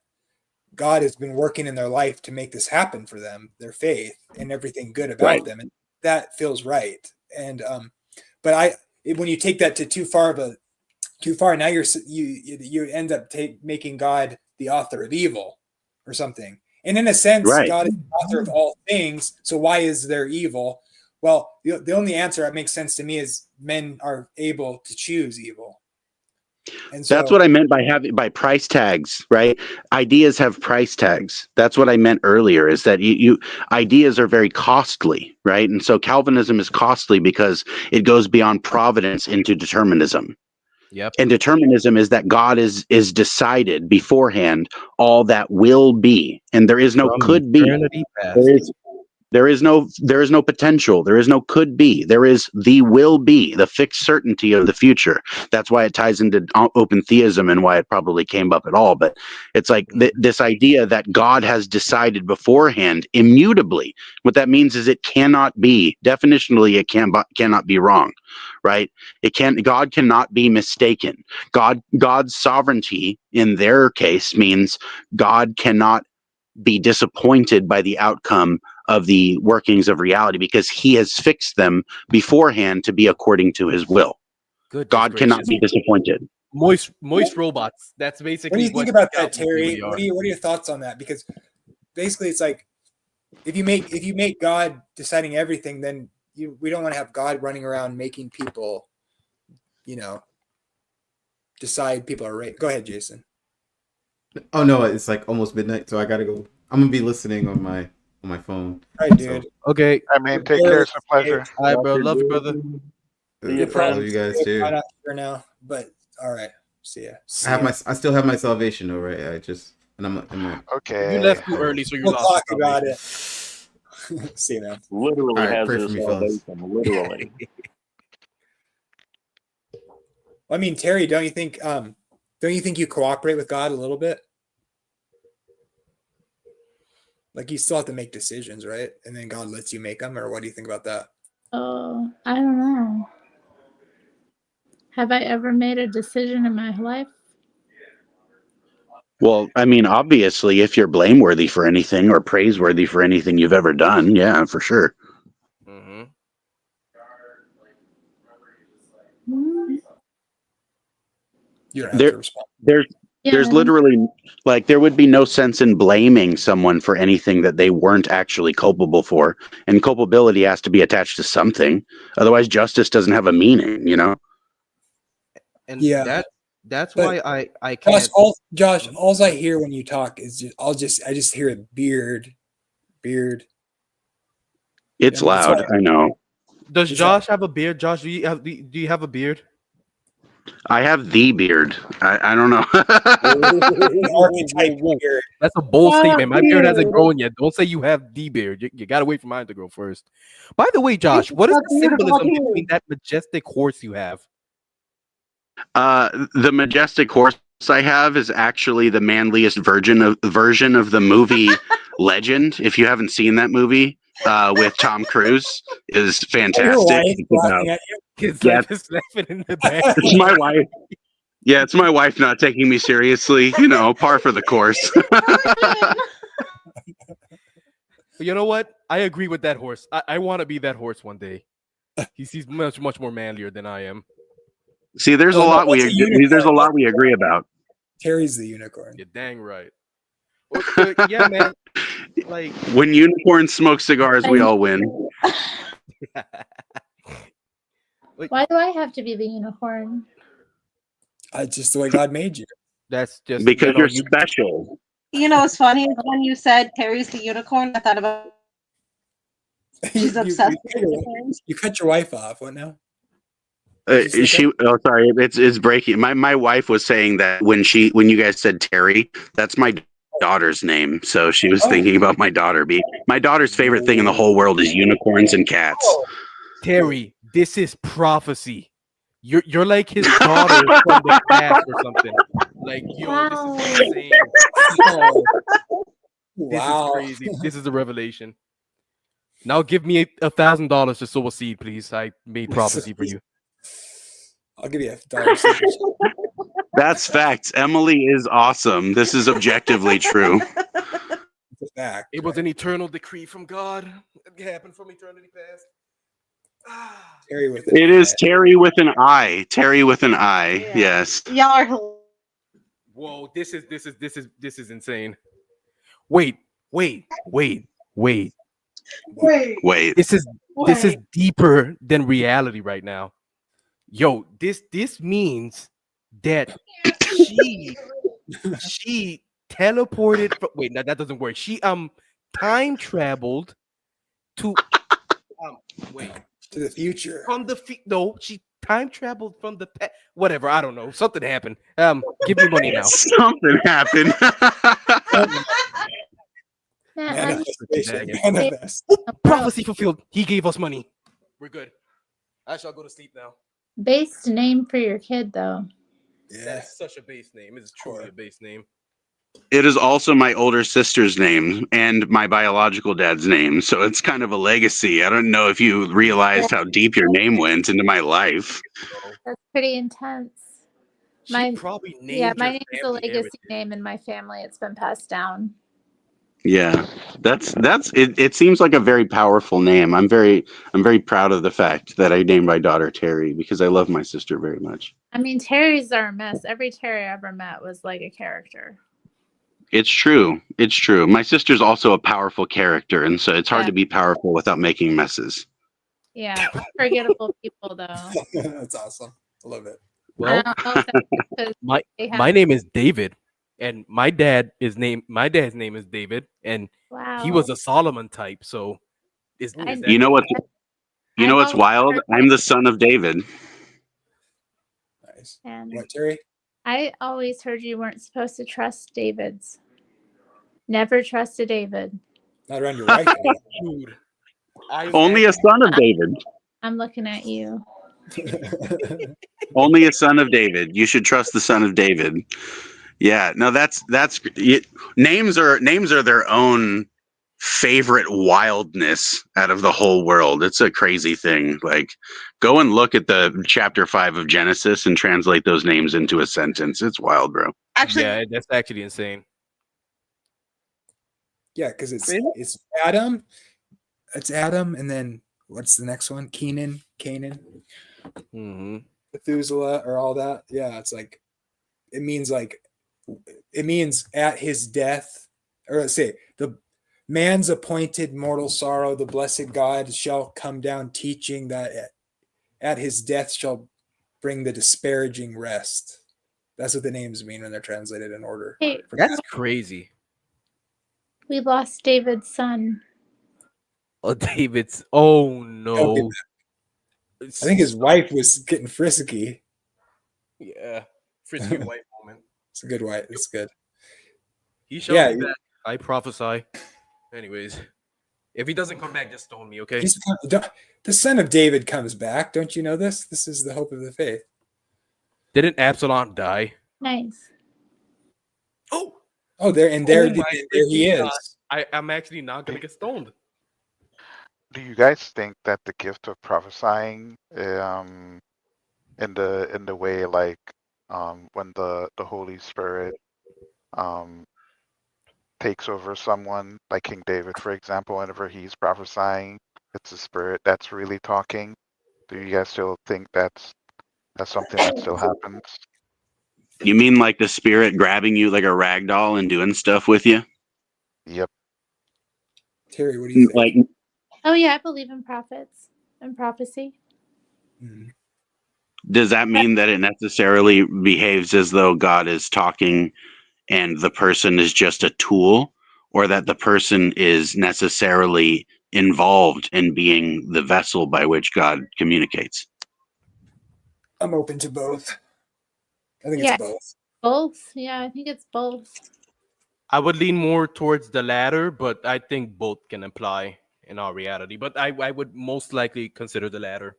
God has been working in their life to make this happen for them, their faith and everything good about them, and that feels right. And but when you take that to too far, now you end up making God the author of evil or something. And in a sense, God is the author of all things. So why is there evil? Well, the only answer that makes sense to me is men are able to choose evil. And so that's what I meant by price tags, right? Ideas have price tags. That's what I meant earlier, is that you ideas are very costly, right? And so Calvinism is costly because it goes beyond providence into determinism. Yep. And determinism is that God is decided beforehand all that will be, and there is no could be. There is no potential. There is no could be. There is the will be, the fixed certainty of the future. That's why it ties into open theism and why it probably came up at all. But it's like this idea that God has decided beforehand immutably. What that means is it cannot be, definitionally, it cannot be wrong, right? God cannot be mistaken. God's sovereignty in their case means God cannot be disappointed by the outcome of the workings of reality because he has fixed them beforehand to be according to his will. God cannot be disappointed. Moist robots. That's basically what do you think about that, Terry? What are your thoughts on that? Because basically it's like if you make God deciding everything, then we don't want to have God running around making people, decide people are right. Go ahead, Jason. Oh no, it's like almost midnight, so I gotta go. I'm gonna be listening on my phone. All right, dude. So, okay. I mean, take care. It's a pleasure. All right, bro. Love you, brother. Love you guys too. I'm not sure now, but all right. See ya. I still have my salvation though, right? I'm okay. You left too early, so we'll talk about it. See you, man. Literally right, has pray his for me, salvation. fellas. Literally. I mean, Terry, don't you think you cooperate with God a little bit? Like you still have to make decisions, right? And then God lets you make them, or what do you think about that? Oh, I don't know. Have I ever made a decision in my life? Well, I mean, obviously, if you're blameworthy for anything or praiseworthy for anything you've ever done, yeah, for sure. Mm-hmm. You don't have to There, respond. there's Yeah. literally like there would be no sense in blaming someone for anything that they weren't actually culpable for, and culpability has to be attached to something. Otherwise, justice doesn't have a meaning. You know. And Yeah. that's But why I Josh, can't. all I hear when you talk is I just hear a beard. It's And that's loud. why I know. Does Is Josh have a beard? Josh, do you have a beard? I have the beard. I don't know. archetype beard. That's a bold statement. My beard hasn't grown yet. Don't say you have the beard. You gotta wait for mine to grow first. By the way, Josh, what is the symbolism between that majestic horse you have? The majestic horse I have is actually the manliest version of the movie Legend. If you haven't seen that movie with Tom Cruise, is fantastic. It's about, Kids yeah, just laughing in the back. it's my wife. Yeah, it's my wife not taking me seriously. You know, par for the course. But you know what? I agree with that horse. I want to be that horse one day. He's much more manlier than I am. See, there's a lot we agree about. Terry's the unicorn. You're dang right. But yeah, man. Like when unicorns smoke cigars, we all win. Why do I have to be the unicorn? Just the way God made you. That's just because you're special. You know, it's funny when you said Terry's the unicorn. I thought about she's obsessed with unicorns. You cut your wife off. What now? Sorry, it's breaking. My wife was saying that when you guys said Terry, that's my daughter's name. So she was thinking about my daughter. My daughter's favorite thing in the whole world is unicorns and cats. Terry, this is prophecy. You're like his daughter from the past or something. Like, yo, this is insane. This is crazy. This is a revelation. Now give me $1,000 to sow a seed, please. I made prophecy for you. I'll give you $1. That's facts. Emily is awesome. This is objectively true. Fact, it was an eternal decree from God. It happened from eternity past. Terry with it is Terry with an I. Terry with an I. Yeah. Yes. Y'all are. Whoa! This is insane. Wait. This is deeper than reality right now. Yo, this means that she teleported. Wait, no, that doesn't work. She time traveled to to the future. From the no, she time traveled from the past. Whatever, I don't know. Something happened. Give me money now. Something happened. Prophecy fulfilled. He gave us money. We're good. I shall go to sleep now. Based name for your kid, though. Yeah, that's such a base name. It's truly a base name. It is also my older sister's name and my biological dad's name, so it's kind of a legacy. I don't know if you realized how deep your name went into my life. That's pretty intense. My name's a legacy name in my family. It's been passed down. Yeah, that's it. It seems like a very powerful name. I'm very proud of the fact that I named my daughter Terry because I love my sister very much. I mean, Terrys are a mess. Every Terry I ever met was like a character. It's true. It's true. My sister's also a powerful character, and so it's hard to be powerful without making messes. Yeah, unforgettable people though. That's awesome. I love it. Well, my name is David. And my dad's name is David, and he was a Solomon type. So, you know what's wild? I'm the son of David. Nice. And what, Terry? I always heard you weren't supposed to trust Davids. Never trust a David. Not around your wife. Dude, only a son of David. I'm looking at you. Only a son of David. You should trust the son of David. Yeah, no, that's names are their own favorite wildness out of the whole world. It's a crazy thing. Like, go and look at the chapter 5 of Genesis and translate those names into a sentence. It's wild, bro. Actually, Yeah, that's actually insane. Yeah, because it's Really? it's Adam. It's Adam, and then what's the next one? Canaan, Mm-hmm. Methuselah, or all that. Yeah, it's like it means at his death, or let's say the man's appointed mortal sorrow, the blessed God shall come down, teaching that at his death shall bring the disparaging rest. That's what the names mean when they're translated in order. Hey, That's crazy. we lost David's son. Oh, David's. Oh no. I think his wife was getting frisky. Yeah, frisky white moment. It's a good wife. It's good. He shall be back. I prophesy. Anyways, if he doesn't come back, just stone me, okay? The son of David comes back. Don't you know this? This is the hope of the faith. Didn't Absalom die? Nice. Oh, there he God. is. I'm actually not gonna get stoned. Do you guys think that the gift of prophesying, in the way like when the Holy Spirit takes over someone, like King David, for example, whenever he's prophesying, it's the Spirit that's really talking? Do you guys still think that's something that still happens? You mean like the Spirit grabbing you like a rag doll and doing stuff with you? Yep. Terry, what do you think? Like, Oh yeah, I believe in prophets and prophecy. does that mean that it necessarily behaves as though God is talking and the person is just a tool, or that the person is necessarily involved in being the vessel by which God communicates? I'm open to both. I think Yeah. it's both. Both. Yeah, I think it's both. I would lean more towards the latter, but I think both can apply in our reality. But I would most likely consider the latter.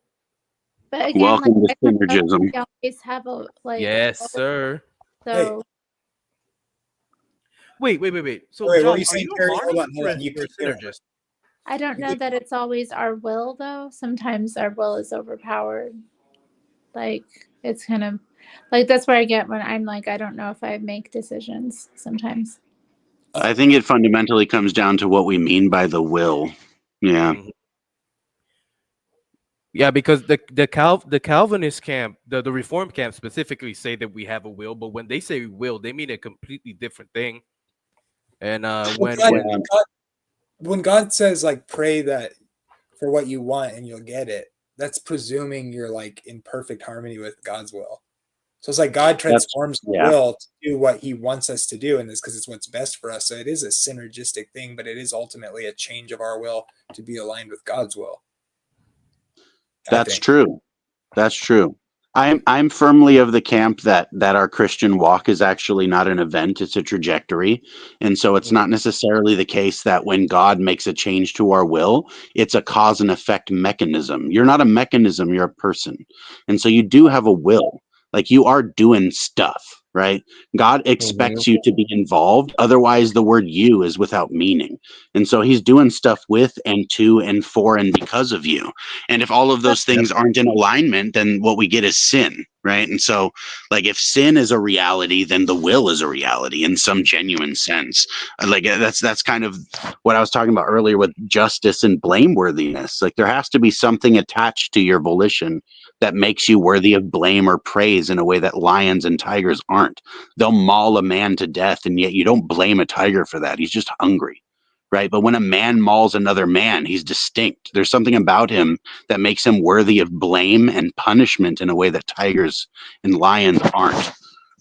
But again, Welcome to I don't know if synergism. we always have a Yes, both. sir. So Wait. So, Wait, what John, are you saying, Terry? Hold on. or You or keep going. synergist? I don't know that it's always our will though. Sometimes our will is overpowered. Like it's kind of like that's where I get when I'm like, I don't know if I make decisions sometimes. I think it fundamentally comes down to what we mean by the will. Yeah. Mhm. Yeah, because the Calvinist camp, the Reformed camp specifically say that we have a will, but when they say will, they mean a completely different thing. And When God says like pray that for what you want and you'll get it, that's presuming you're like in perfect harmony with God's will. So it's like God transforms the will to do what he wants us to do, and this because it's what's best for us. So it is a synergistic thing, but it is ultimately a change of our will to be aligned with God's will. That's true. That's true. I'm firmly of the camp that our Christian walk is actually not an event, it's a trajectory. And so it's not necessarily the case that when God makes a change to our will, it's a cause and effect mechanism. You're not a mechanism, you're a person. And so you do have a will. Like you are doing stuff, right? God expects you to be involved. Otherwise, the word you is without meaning. And so he's doing stuff with and to and for and because of you. And if all of those things aren't in alignment, then what we get is sin, right? And so, like, if sin is a reality, then the will is a reality in some genuine sense. Like, that's kind of what I was talking about earlier with justice and blameworthiness. Like, there has to be something attached to your volition that makes you worthy of blame or praise in a way that lions and tigers aren't. They'll maul a man to death, and yet you don't blame a tiger for that. He's just hungry. Right. But when a man mauls another man, he's distinct. There's something about him that makes him worthy of blame and punishment in a way that tigers and lions aren't.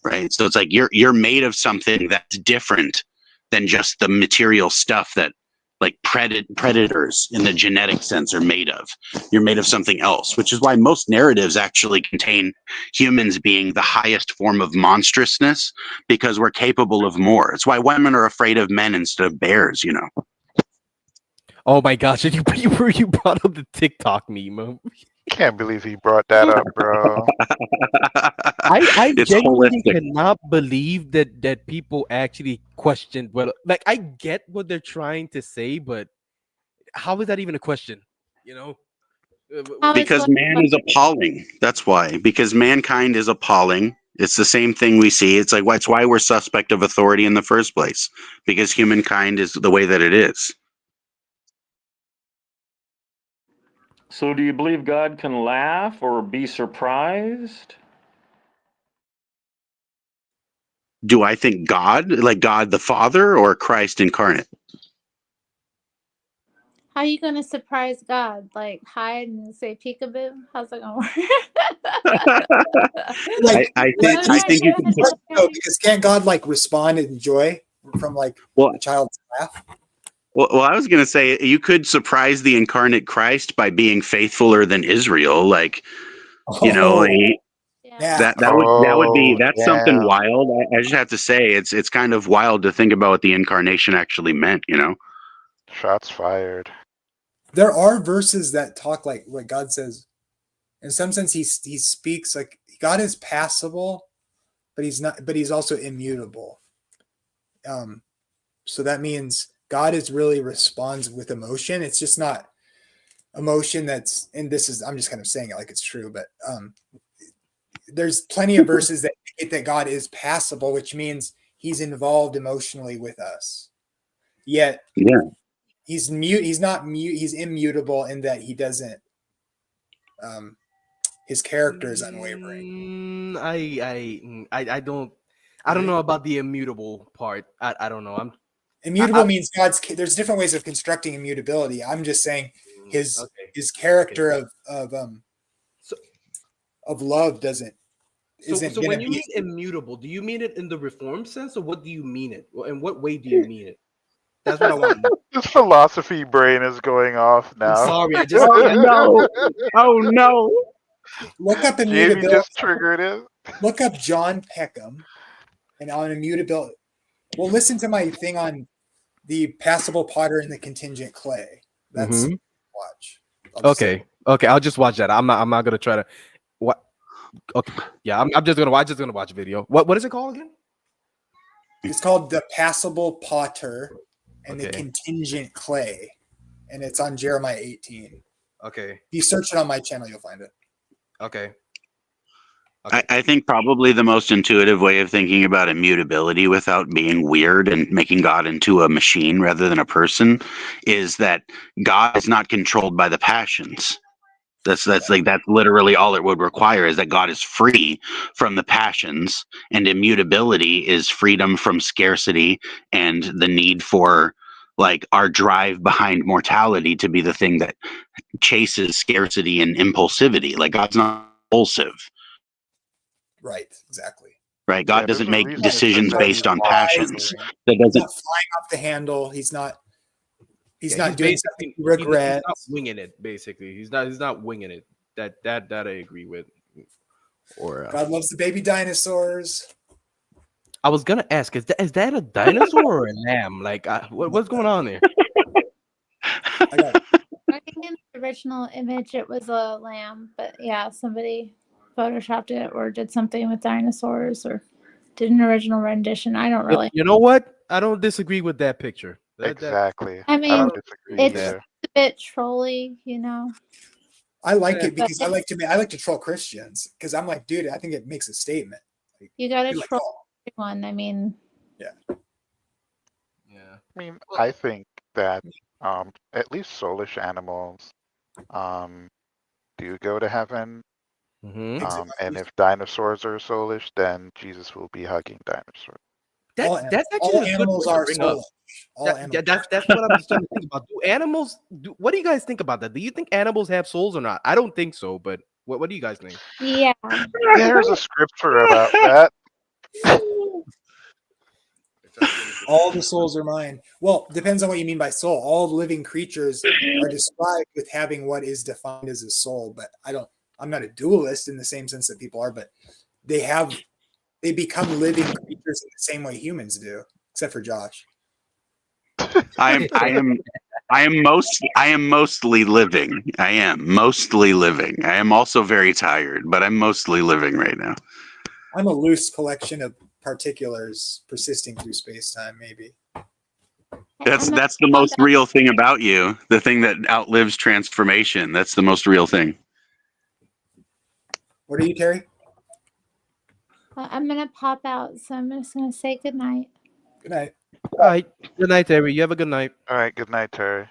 Right. So it's like you're made of something that's different than just the material stuff that like predators in the genetic sense are made of. You're made of something else, which is why most narratives actually contain humans being the highest form of monstrousness, because we're capable of more. It's why women are afraid of men instead of bears, you know. Oh my gosh, you brought up the TikTok meme. Can't believe he brought that up, bro. I It's genuinely holistic. cannot believe that people actually questioned whether, like, I get what they're trying to say, but how is that even a question? You know, How is Because what? man is appalling. That's why. Because mankind is appalling. It's the same thing we see. It's like that's why we're suspect of authority in the first place. Because humankind is the way that it is. So do you believe God can laugh or be surprised? Do I think God, like God the Father, or Christ incarnate? How you gonna surprise God? Like hide and say peekaboo? How's that gonna work? Like, I like, think you can. Is that no, okay? because can't God like respond in joy from like Well, a child's laugh? well, I was going to say you could surprise the incarnate Christ by being faithfuler than Israel. Like, you know, Oh, Yeah. yeah. Oh, that's something damn. wild. I just have to say it's kind of wild to think about what the incarnation actually meant. You know. Shots fired. There are verses that talk like what God says. In some sense, he speaks like God is passible, but he's not. But he's also immutable. So that means God is really responds with emotion. It's just not emotion that's. And this is I'm just kind of saying it like it's true, but there's plenty of verses that indicate that God is passible, which means he's involved emotionally with us. Yet Yeah. he's mute. He's not mute. He's immutable in that he doesn't. His character is unwavering. I don't know about the immutable part. I don't know. Immutable means God's. There's different ways of constructing immutability. I'm just saying his Okay. his character So, of love doesn't. so Isn't when gonna you be. mean immutable, do you mean it in the reformed sense, or what do you mean it? In what way do you mean it? That's what I want to know. His philosophy brain is going off I'm now. sorry. I just Oh can't. no! Oh no! Look up Jamie immutability. just triggered it. Look up John Peckham, and on immutability. Well, listen to my thing on the passible potter and the contingent clay. That's watch. Okay. Okay. I'll just watch that. I'm not gonna try to. What? Okay. Yeah. I'm just gonna watch a video. What is it called again? It's called the passible potter and the Okay. contingent clay, and it's on Jeremiah 18. Okay. If you search it on my channel, you'll find it. Okay. I think probably the most intuitive way of thinking about immutability without being weird and making God into a machine rather than a person is that God is not controlled by the passions. That's literally all it would require is that God is free from the passions, and immutability is freedom from scarcity and the need for like our drive behind mortality to be the thing that chases scarcity and impulsivity. Like God's not impulsive. Right, exactly. Right. God Yeah, there's doesn't a make reason it says decisions that based he's on long passions. suffering. That He's doesn't. not flying off the handle. He's not Yeah, doing he's something he he's regrets. not winging it. Basically, he's not winging it. That I agree with. Or God loves the baby dinosaurs. I was gonna ask, is that a dinosaur or a lamb? Like, what's going on there? I got I think in the original image it was a lamb, but yeah, somebody photoshopped it or did something with dinosaurs or did an original rendition. I don't really. You know what? I don't disagree with that picture. Exactly. I I mean, don't disagree it's either. a bit trolly, you know. I like it because I like to troll Christians because I'm like, dude, I think it makes a statement. Like, You got to be like, troll oh, everyone. I mean, Yeah. I mean, I think that at least soulish animals do go to heaven. And if dinosaurs are soulish, then Jesus will be hugging dinosaurs. That's actually all a good animals point to are bring up. soulish. That's what I was trying to think about. Do animals? What do you guys think about that? Do you think animals have souls or not? I don't think so, but what do you guys think? yeah. There's a scripture about that. All the souls are mine. Well, depends on what you mean by soul. All living creatures are described with having what is defined as a soul, but I'm not a dualist in the same sense that people are, but they become living creatures in the same way humans do, except for Josh. I am mostly living. I am mostly living. I am also very tired, but I'm mostly living right now. I'm a loose collection of particulars persisting through space-time, maybe. That's the most real thing about you. The thing that outlives transformation. That's the most real thing. What are you, Terry? I'm gonna pop out, so I'm just gonna say good night. Good night. All right. Good night, Terry. You have a good night. All right. Good night, Terry.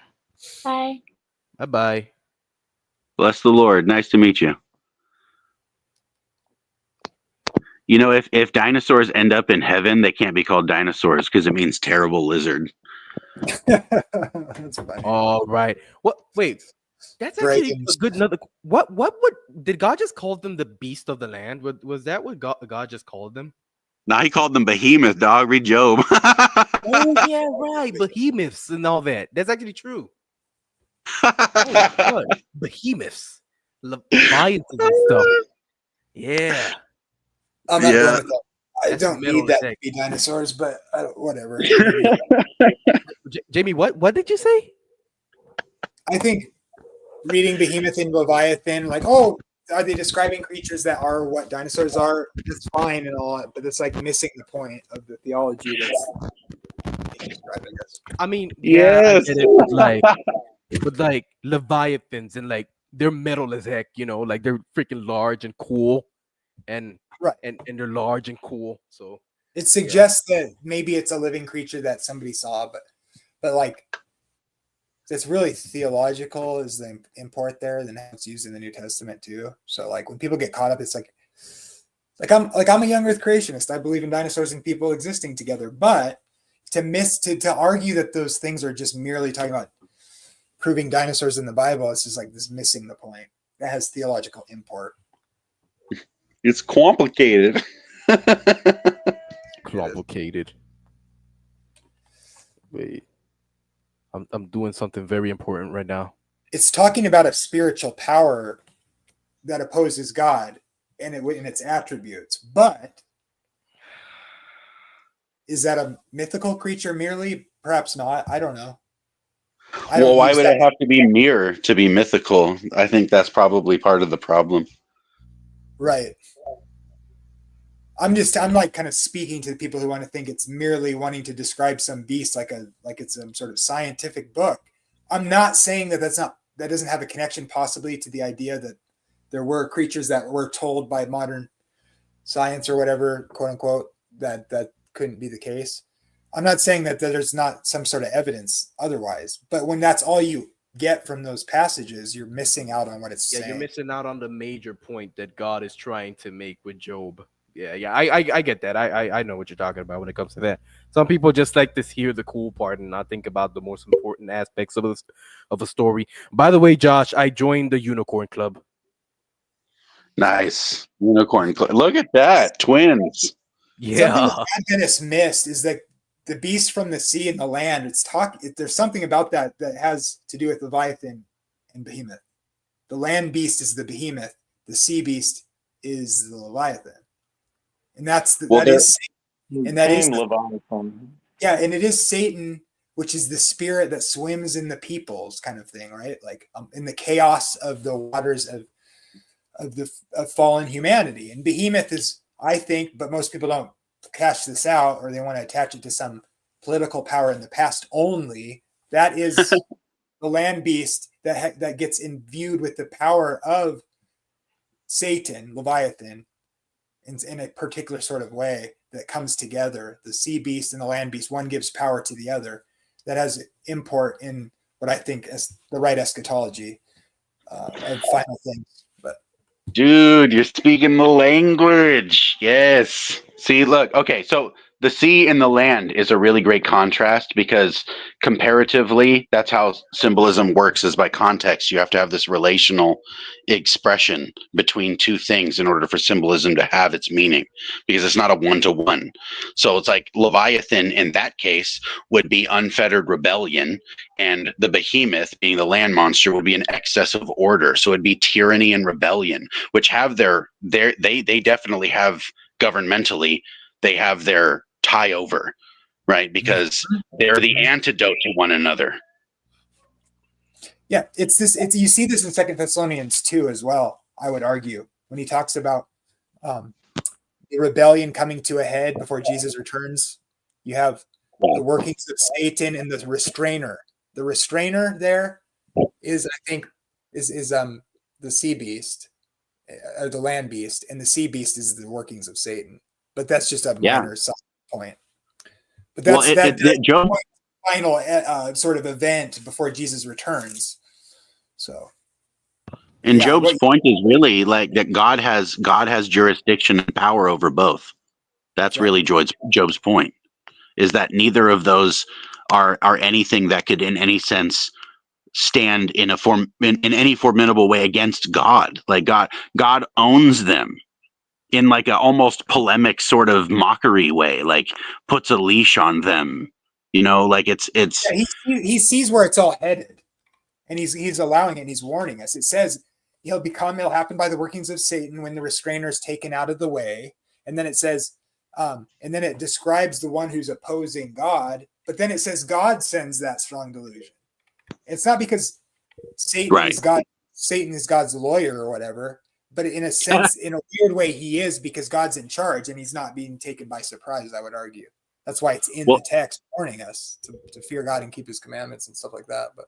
Bye. Bye bye. Bless the Lord. Nice to meet you. You know, if dinosaurs end up in heaven, they can't be called dinosaurs because it means terrible lizard. That's funny. All right. What? Wait. That's actually Dragons. a good another. What would did God just call them the beast of the land? Was that what God just called them? Now he called them behemoth, dog. Read Job. Oh yeah, right. Behemoths and all that. That's actually true. Oh my God. Behemoths, leviathans and stuff. Yeah. I'm not Yeah. going with that. I That's don't metal need that as to heck. be dinosaurs, but whatever. Jamie, what did you say? I think reading Behemoth and Leviathan, like, oh, are they describing creatures that are what dinosaurs are? That's fine and all, but it's like missing the point of the theology that's being described, I guess. I mean, yeah, Yes. I get it, but like leviathans and like they're metal as heck, you know, like they're freaking large and cool, and Right. and they're large and cool. So It suggests that maybe it's a living creature that somebody saw, but like it's really theological is the import there, then how it's used in the New Testament too. So like when people get caught up, it's like I'm a young Earth creationist. I believe in dinosaurs and people existing together, but to argue that those things are just merely talking about proving dinosaurs in the Bible, it's just like this missing the point. That has theological import. It's complicated. complicated. Wait, I'm doing something very important right now. It's talking about a spiritual power that opposes God and its attributes, but is that a mythical creature merely? Perhaps not. I don't know. Well, why would it have to be mere to be mythical? I think that's probably part of the problem. Right. I'm like kind of speaking to the people who want to think it's merely wanting to describe some beast like it's some sort of scientific book. I'm not saying that that doesn't have a connection possibly to the idea that there were creatures that were told by modern science or whatever, quote unquote, that couldn't be the case. I'm not saying that there's not some sort of evidence otherwise, but when that's all you get from those passages, you're missing out on what it's saying. You're missing out on the major point that God is trying to make with Job. Yeah, I get that. I know what you're talking about when it comes to that. Some people just like to hear the cool part and not think about the most important aspects of a story. By the way, Josh, I joined the Unicorn Club. Nice. Unicorn Club. Look at that. Twins. Something that Adventists missed is that the beast from the sea and the land. There's something about that has to do with Leviathan and Behemoth. The land beast is the Behemoth. The sea beast is the Leviathan. And that is Leviathan. Yeah, and it is Satan, which is the spirit that swims in the peoples, kind of thing, right? Like in the chaos of the waters of fallen humanity. And Behemoth is, I think, but most people don't cash this out, or they want to attach it to some political power in the past only. That is the land beast that gets imbued with the power of Satan, Leviathan, in a particular sort of way that comes together. The sea beast and the land beast, one gives power to the other. That has import in what I think is the right eschatology of final things. But dude, you're speaking the language. Yes. See, look. Okay, so the sea and the land is a really great contrast because comparatively, that's how symbolism works, is by context. You have to have this relational expression between two things in order for symbolism to have its meaning, because it's not a one-to-one. So it's like Leviathan in that case would be unfettered rebellion, and the behemoth, being the land monster, would be an excess of order. So it'd be tyranny and rebellion, which have they definitely have governmentally, they have their tie over, right? Because they're the antidote to one another. Yeah, it's you see this in 2 Thessalonians 2 as well, I would argue, when he talks about the rebellion coming to a head before Jesus returns. You have the workings of Satan and the restrainer. The restrainer there is, I think, is the sea beast, or the land beast, and the sea beast is the workings of Satan. But that's just a minor side point. But that's Job, final sort of event before Jesus returns. So, and Job's point is really like that God has jurisdiction and power over both. That's really Job's point, is that neither of those are anything that could in any sense stand in any formidable way against God. Like God owns them in like a almost polemic sort of mockery way, like puts a leash on them, like it's he sees where it's all headed, and he's allowing it, and he's warning us. It says it'll happen by the workings of Satan when the restrainer is taken out of the way. And then it says, and then it describes the one who's opposing God, but then it says God sends that strong delusion. It's not because Satan is God, Satan is God's lawyer or whatever, but in a sense, in a weird way, he is, because God's in charge and he's not being taken by surprise, I would argue. That's why it's in the text warning us to fear God and keep his commandments and stuff like that. But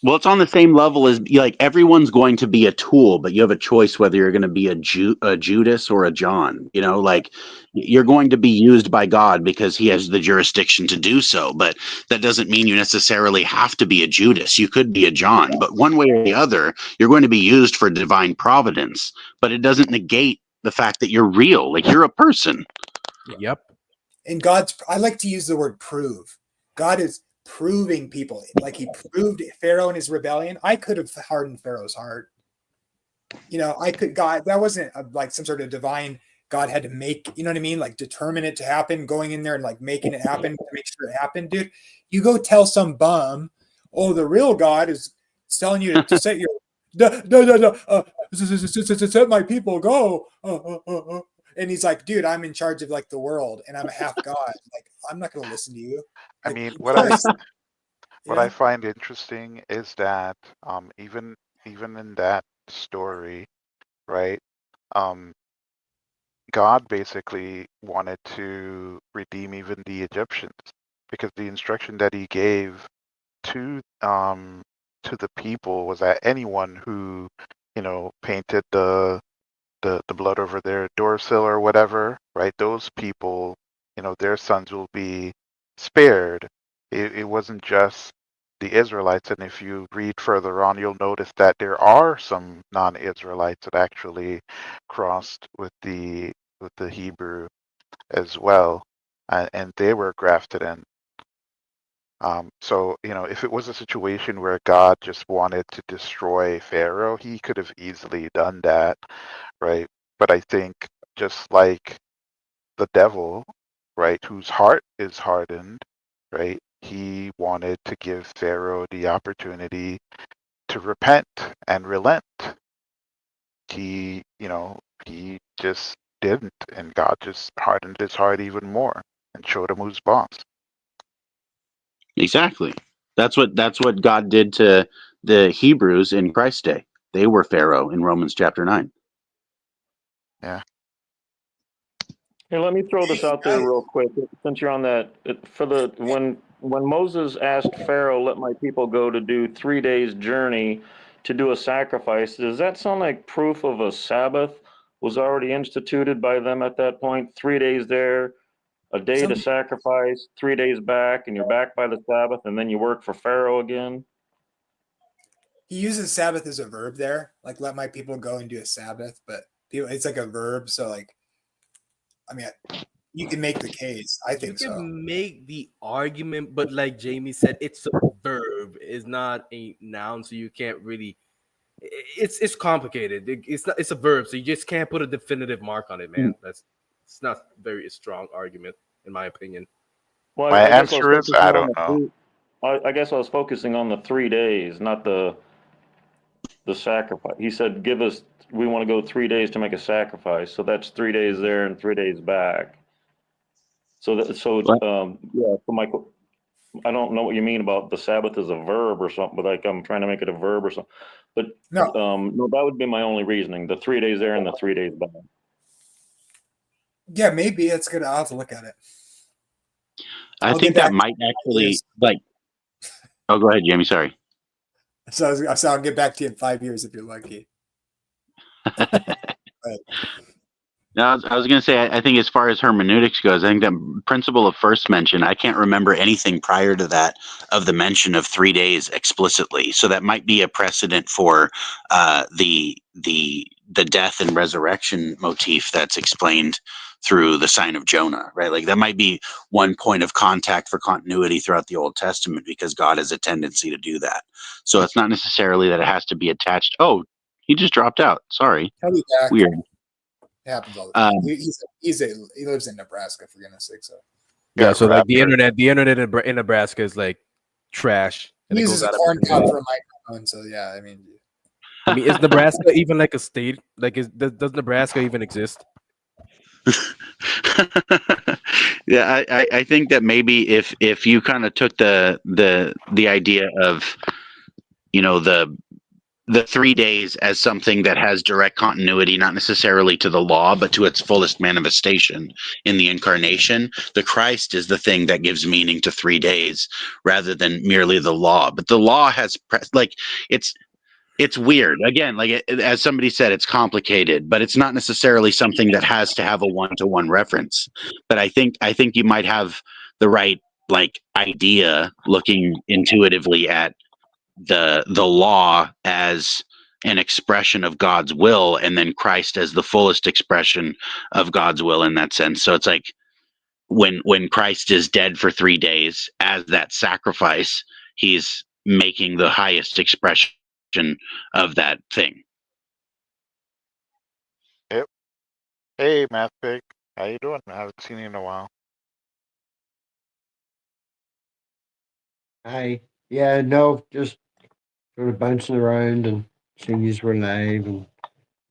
well, it's on the same level as like everyone's going to be a tool, but you have a choice whether you're going to be a Judas or a John. Like you're going to be used by God because he has the jurisdiction to do so. But that doesn't mean you necessarily have to be a Judas. You could be a John, but one way or the other, you're going to be used for divine providence. But it doesn't negate the fact that you're real, like you're a person. Yep. And I like to use the word prove. God is proving people, like he proved Pharaoh in his rebellion. I could have hardened Pharaoh's heart. God, that wasn't like some sort of divine God had to make, you know what I mean? Like determine it to happen, going in there and like making it happen to make sure it happened, dude. You go tell some bum, oh, the real God is telling you to set your set my people go. And he's like, dude, I'm in charge of like the world and I'm a half God. Like, I'm not going to listen to you. I mean, what I find interesting is that even in that story, right? God basically wanted to redeem even the Egyptians, because the instruction that he gave to the people was that anyone who painted the blood over their door sill or whatever, right? Those people, their sons will be spared. It wasn't just the Israelites, and if you read further on, you'll notice that there are some non-Israelites that actually crossed with the Hebrew as well, and they were grafted in. So, if it was a situation where God just wanted to destroy Pharaoh, he could have easily done that, right? But I think just like the devil, right, whose heart is hardened, right, he wanted to give Pharaoh the opportunity to repent and relent. He just didn't, and God just hardened his heart even more and showed him who's boss. Exactly. That's what God did to the Hebrews in Christ's day. They were Pharaoh in Romans chapter 9. Yeah. Here, let me throw this out there real quick, since you're on that. When Moses asked Pharaoh, "Let my people go to do 3 days journey to do a sacrifice," does that sound like proof of a Sabbath was already instituted by them at that point? 3 days there, a day to sacrifice, 3 days back, and you're back by the Sabbath, and then you work for Pharaoh again? He uses Sabbath as a verb there, like let my people go and do a Sabbath, but it's like a verb. So like, I mean, you can make the case. I think you can so. make the argument, but like Jamie said, it's a verb, it's not a noun, so you can't really. It's complicated. It's a verb, so you just can't put a definitive mark on it, man. It's not very strong argument, in my opinion. Well, My I guess answer is I don't know. I guess I was focusing on the 3 days, not the sacrifice. He said, we want to go 3 days to make a sacrifice. So that's 3 days there and 3 days back. So Michael, I don't know what you mean about the Sabbath as a verb or something, but like I'm trying to make it a verb or something. But no, that would be my only reasoning. The 3 days there and the 3 days back. Yeah, maybe it's good. I'll have to look at it. I I'll think get that back might to actually you. like. Oh, go ahead, Jamie. Sorry. So I'll get back to you in 5 years if you're lucky. But No, I was going to say, I think as far as hermeneutics goes, I think that principle of first mention, I can't remember anything prior to that of the mention of 3 days explicitly. So that might be a precedent for the death and resurrection motif that's explained through the sign of Jonah, right? Like that might be one point of contact for continuity throughout the Old Testament because God has a tendency to do that. So it's not necessarily that it has to be attached. Oh, he just dropped out. Sorry. he'll be back. Weird. It happens all the time. Um, He lives in Nebraska, for goodness sake. So Yeah, Got so like the raptured. internet in Nebraska is like trash, he and it uses goes a out of corn every cob way. for a microphone. So yeah, I mean, Is Nebraska even like a state? Like, does Nebraska even exist? Yeah, I think that maybe if you kind of took the idea of, you know, the 3 days as something that has direct continuity, not necessarily to the law, but to its fullest manifestation in the incarnation, the Christ is the thing that gives meaning to 3 days rather than merely the law. But the law has it's weird. Again, like as somebody said, it's complicated, but it's not necessarily something that has to have a one-to-one reference. But I think you might have the right like idea looking intuitively at the law as an expression of God's will, and then Christ as the fullest expression of God's will in that sense. So it's like when Christ is dead for 3 days as that sacrifice, he's making the highest expression of that thing. Yep. Hey, Math Pig. How you doing? I haven't seen you in a while. Hi. Yeah, no, just sort of bouncing around and seeing yous were live, and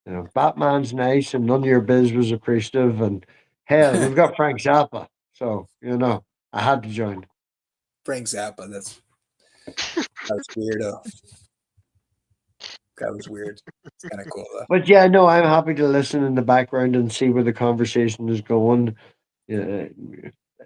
you know, Batman's nice and none of your biz was appreciative, and hell, we've got Frank Zappa, so you know, I had to join. Frank Zappa. That was weirdo. That was weird. It's kind of cool though. But yeah, no, I'm happy to listen in the background and see where the conversation is going. Uh,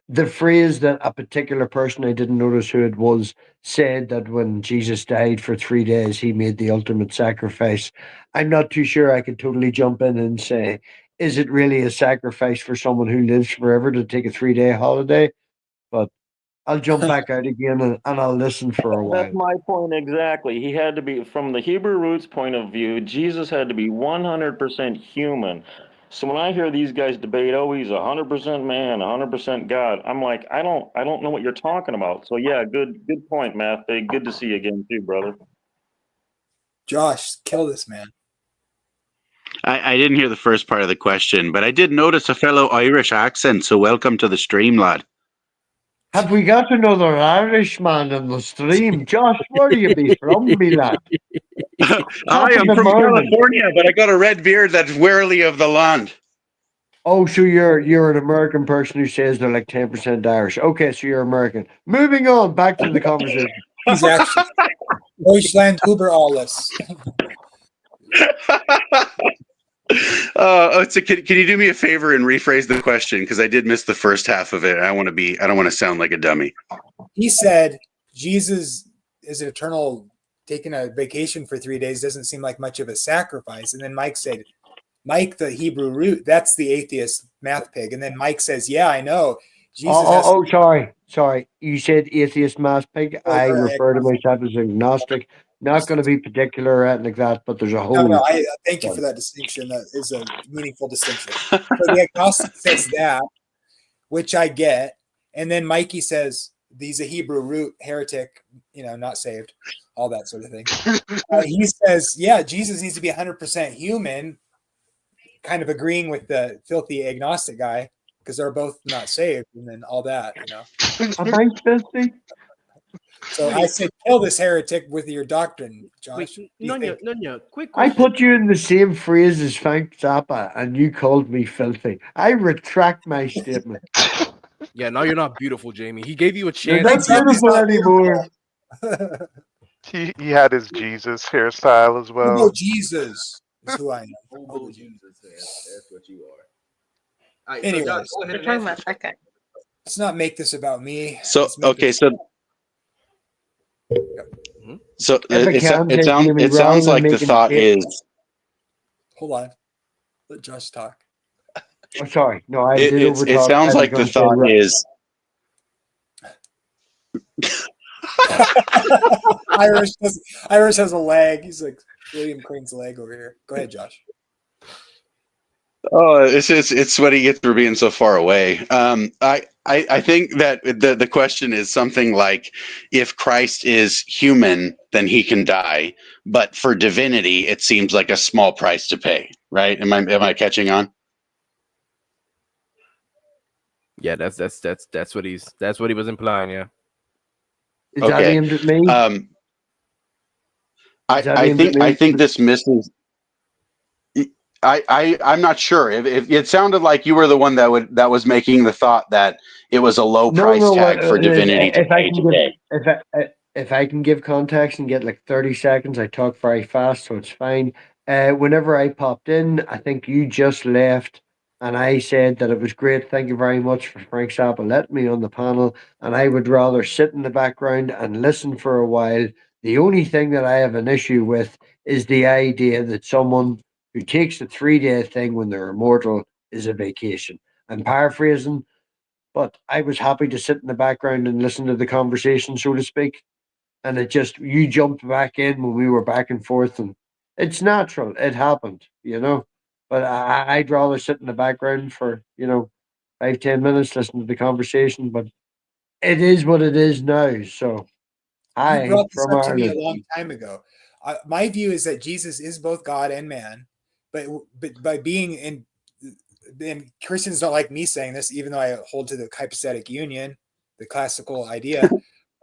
the phrase that a particular person, I didn't notice who it was, said that when Jesus died for 3 days, he made the ultimate sacrifice. I'm not too sure I could totally jump in and say, is it really a sacrifice for someone who lives forever to take a 3-day holiday? But I'll jump back out again and I'll listen for a That's while. my point exactly. He had to be, from the Hebrew roots point of view, Jesus had to be 100% human. So when I hear these guys debate, oh, he's 100% man, 100% God, I'm like, I don't know what you're talking about. So yeah, good point, Matt. Good to see you again too, brother. Josh, kill this man. I didn't hear the first part of the question, but I did notice a fellow Irish accent, so welcome to the stream, lad. Have we got another Irishman on the stream? Josh, where do you be from, me lad? Hi, Top of I'm the from morning. California, but I got a red beard that's warily of the land. Oh, so you're an American person who says they're like 10% Irish. Okay, so you're American. Moving on, back to the conversation. He's actually Deutschland über alles. So can you do me a favor and rephrase the question, because I did miss the first half of it. I don't want to sound like a dummy. He said Jesus is an eternal, taking a vacation for 3 days doesn't seem like much of a sacrifice. And then Mike said, Mike, the Hebrew root, that's the atheist math pig. And then Mike says, yeah, I know. Jesus Sorry. You said atheist math pig. I refer to myself as agnostic. Not going to be particular or anything like that, but there's a whole. No, I thank you for that distinction. That is a meaningful distinction. So the agnostic says that, which I get. And then Mikey says, he's a Hebrew root heretic, not saved, all that sort of thing. He says, yeah, Jesus needs to be 100% human, kind of agreeing with the filthy agnostic guy because they're both not saved, and then all that, Am I filthy? So I said, kill this heretic with your doctrine, Josh. Wait, Nunya, quick I question. put you in the same phrase as Frank Zappa, and you called me filthy. I retract my statement. Yeah, now you're not beautiful, Jamie. He gave you a You're chance. not beautiful anymore. He had his Jesus hairstyle as well. Homo Jesus is who I am. Hobo Jesus, that's what you are. All right, Anyways, so Josh, go ahead We're and talking answer. about okay. let's not make this about me. So Let's make okay, it- so If I it, can, it sounds Jamie, it rather sounds than like the making thought it- is hold on. Let Josh talk. Oh, sorry. No, I it, did it's it overtalk. sounds I was like the going to say thought is Irish has a leg. He's like William Crane's leg over here. Go ahead, Josh. oh, it's what he gets for being so far away. I think that the question is something like, if Christ is human, then he can die, but for divinity, it seems like a small price to pay. Right? Am I catching on? Yeah, that's what he was implying. Yeah. Is that Okay. aimed at me? Is that I aimed at me? think this misses. I'm not sure. If it sounded like you were the one that was making the thought that it was a low price tag for divinity to if I pay can today. if I can give context and get like 30 seconds, I talk very fast, so it's fine. Whenever I popped in, I think you just left, and I said that it was great. Thank you very much for Frank Zappa letting me on the panel, and I would rather sit in the background and listen for a while. The only thing that I have an issue with is the idea that someone who takes the 3-day thing when they're immortal is a vacation. I'm paraphrasing, but I was happy to sit in the background and listen to the conversation, so to speak. And it just, you jumped back in when we were back and forth, and it's natural. It happened, you know. But I'd rather sit in the background for, 5-10 minutes, listen to the conversation. But it is what it is now. So, You hi brought this from up to me a Ireland. long time ago. My view is that Jesus is both God and man, but by being in, and Christians don't like me saying this, even though I hold to the hypostatic union, the classical idea.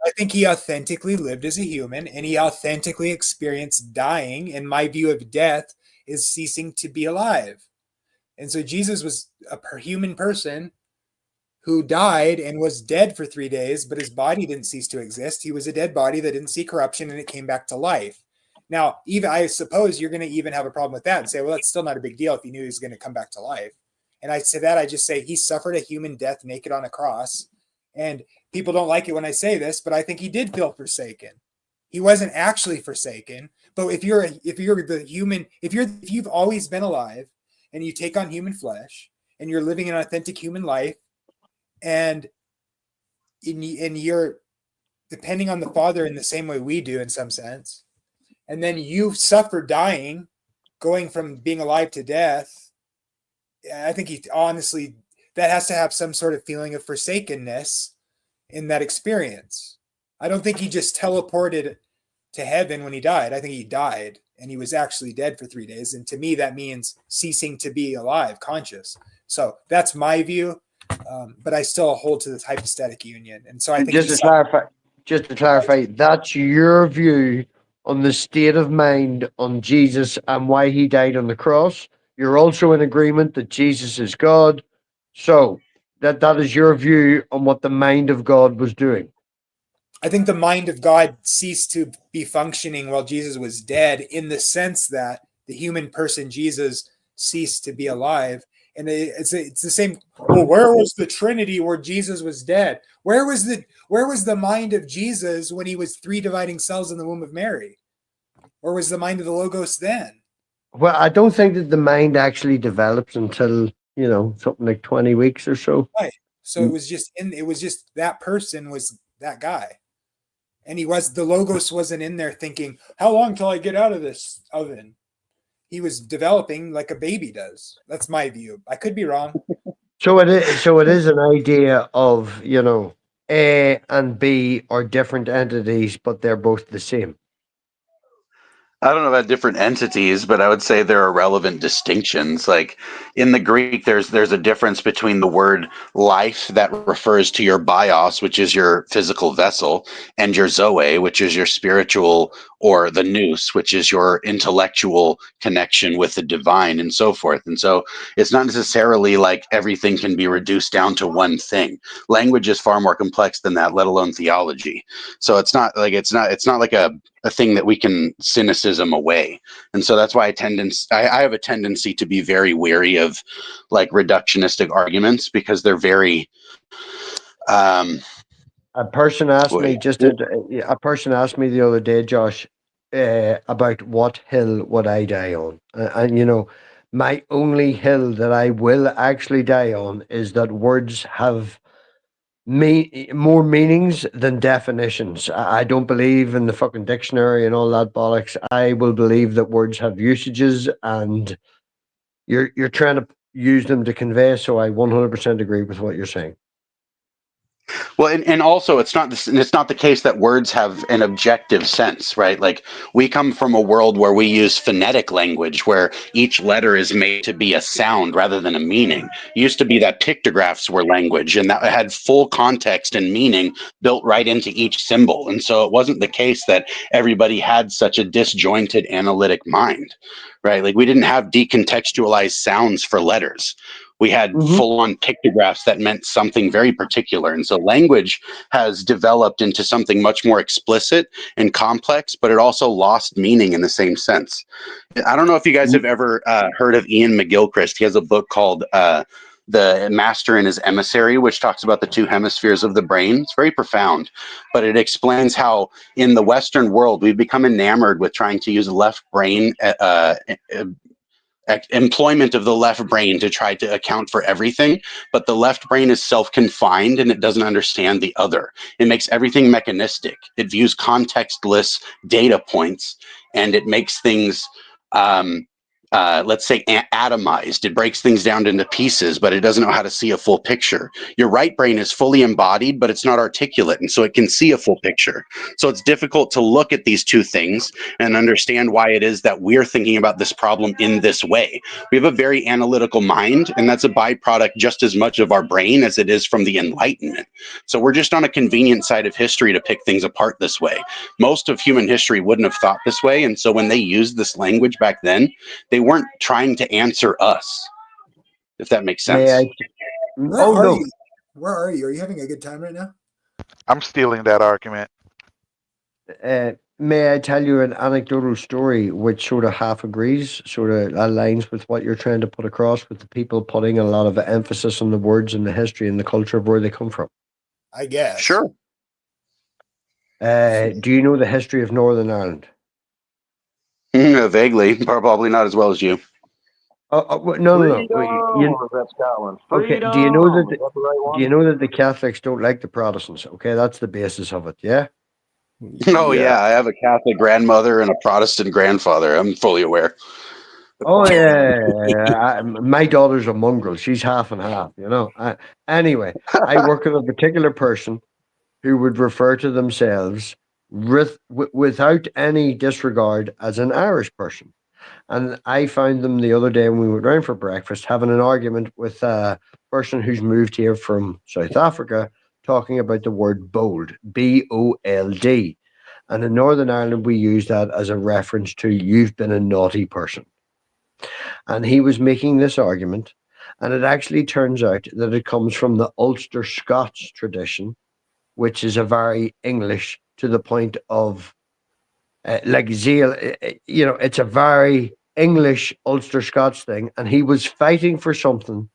I think he authentically lived as a human, and he authentically experienced dying. And my view of death is ceasing to be alive. And so Jesus was a human person who died and was dead for 3 days, but his body didn't cease to exist. He was a dead body that didn't see corruption, and it came back to life. Now, even I suppose you're going to even have a problem with that and say, well, that's still not a big deal if he knew he was going to come back to life. And I say that, I just say he suffered a human death naked on a cross. And people don't like it when I say this, but I think he did feel forsaken. He wasn't actually forsaken, but if you're the human, if you've always been alive and you take on human flesh and you're living an authentic human life, and you're depending on the Father in the same way we do in some sense, and then you suffer dying, going from being alive to death, I think he honestly, that has to have some sort of feeling of forsakenness in that experience. I don't think he just teleported to heaven when he died. I think he died and he was actually dead for 3 days. And to me, that means ceasing to be alive, conscious. So that's my view. But I still hold to this hypostatic union. And so I think Just to clarify, that's your view on the state of mind on Jesus and why he died on the cross. You're also in agreement that Jesus is God. So that is your view on what the mind of God was doing. I think the mind of God ceased to be functioning while Jesus was dead, in the sense that the human person Jesus ceased to be alive. And it's the same. Well, where was the Trinity where Jesus was dead? Where was the mind of Jesus when he was 3 dividing cells in the womb of Mary? Or was the mind of the Logos then? Well, I don't think that the mind actually develops until, something like 20 weeks or so. Right. So it was just that person was that guy. And the Logos wasn't in there thinking, how long till I get out of this oven? He was developing like a baby does. That's my view. I could be wrong. So it is an idea of, A and B are different entities, but they're both the same. I don't know about different entities, but I would say there are relevant distinctions. Like in the Greek, there's a difference between the word life that refers to your bios, which is your physical vessel, and your zoe, which is your spiritual, or the nous, which is your intellectual connection with the divine, and so forth. And so it's not necessarily like everything can be reduced down to one thing. Language is far more complex than that, let alone theology. So it's not like a thing that we can cynicism away. And so that's why I have a tendency to be very wary of like reductionistic arguments, because they're very A person asked me a person asked me the other day, Josh, about what hill would I die on, and you know, my only hill that I will actually die on is that words have more meanings than definitions. I don't believe in the fucking dictionary and all that bollocks. I will believe that words have usages, and you're trying to use them to convey. So I 100% agree with what you're saying. Well, and also it's not the case that words have an objective sense, right? Like, we come from a world where we use phonetic language, where each letter is made to be a sound rather than a meaning. It used to be that pictographs were language, and that had full context and meaning built right into each symbol. And so it wasn't the case that everybody had such a disjointed analytic mind, right? Like, we didn't have decontextualized sounds for letters. We had full-on pictographs that meant something very particular. And so language has developed into something much more explicit and complex, but it also lost meaning in the same sense. I don't know if you guys have ever heard of Ian McGilchrist. He has a book called The Master and His Emissary, which talks about the two hemispheres of the brain. It's very profound, but it explains how in the Western world, we've become enamored with trying to use the left brain employment of the left brain to try to account for everything, but the left brain is self-confined and it doesn't understand the other. It makes everything mechanistic. It views contextless data points, and it makes things let's say atomized. It breaks things down into pieces, but it doesn't know how to see a full picture. Your right brain is fully embodied, but it's not articulate, and so it can see a full picture. So it's difficult to look at these two things and understand why it is that we're thinking about this problem in this way. We have a very analytical mind, and that's a byproduct just as much of our brain as it is from the Enlightenment. So we're just on a convenient side of history to pick things apart this way. Most of human history wouldn't have thought this way, and so when they used this language back then, they weren't trying to answer us, if that makes sense. Where are you? Where are you? Are you having a good time right now? I'm stealing that argument. May I tell you an anecdotal story which sort of half agrees, sort of aligns with what you're trying to put across, with the people putting a lot of emphasis on the words and the history and the culture of where they come from? I guess. Sure. Do you know the history of Northern Ireland? Vaguely, probably not as well as you. No. That's Scotland. Okay. Do you know that the Catholics don't like the Protestants? Okay, that's the basis of it. Yeah. Oh yeah, I have a Catholic grandmother and a Protestant grandfather. I'm fully aware. Oh yeah. My daughter's a mongrel. She's half and half. You know. Anyway, I work with a particular person who would refer to themselves without any disregard as an Irish person. And I found them the other day when we went round for breakfast having an argument with a person who's moved here from South Africa, talking about the word bold, B-O-L-D. And in Northern Ireland, we use that as a reference to you've been a naughty person. And he was making this argument, and it actually turns out that it comes from the Ulster Scots tradition, which is a very English to the point of like zeal. You know, it's a very English Ulster Scots thing, and he was fighting for something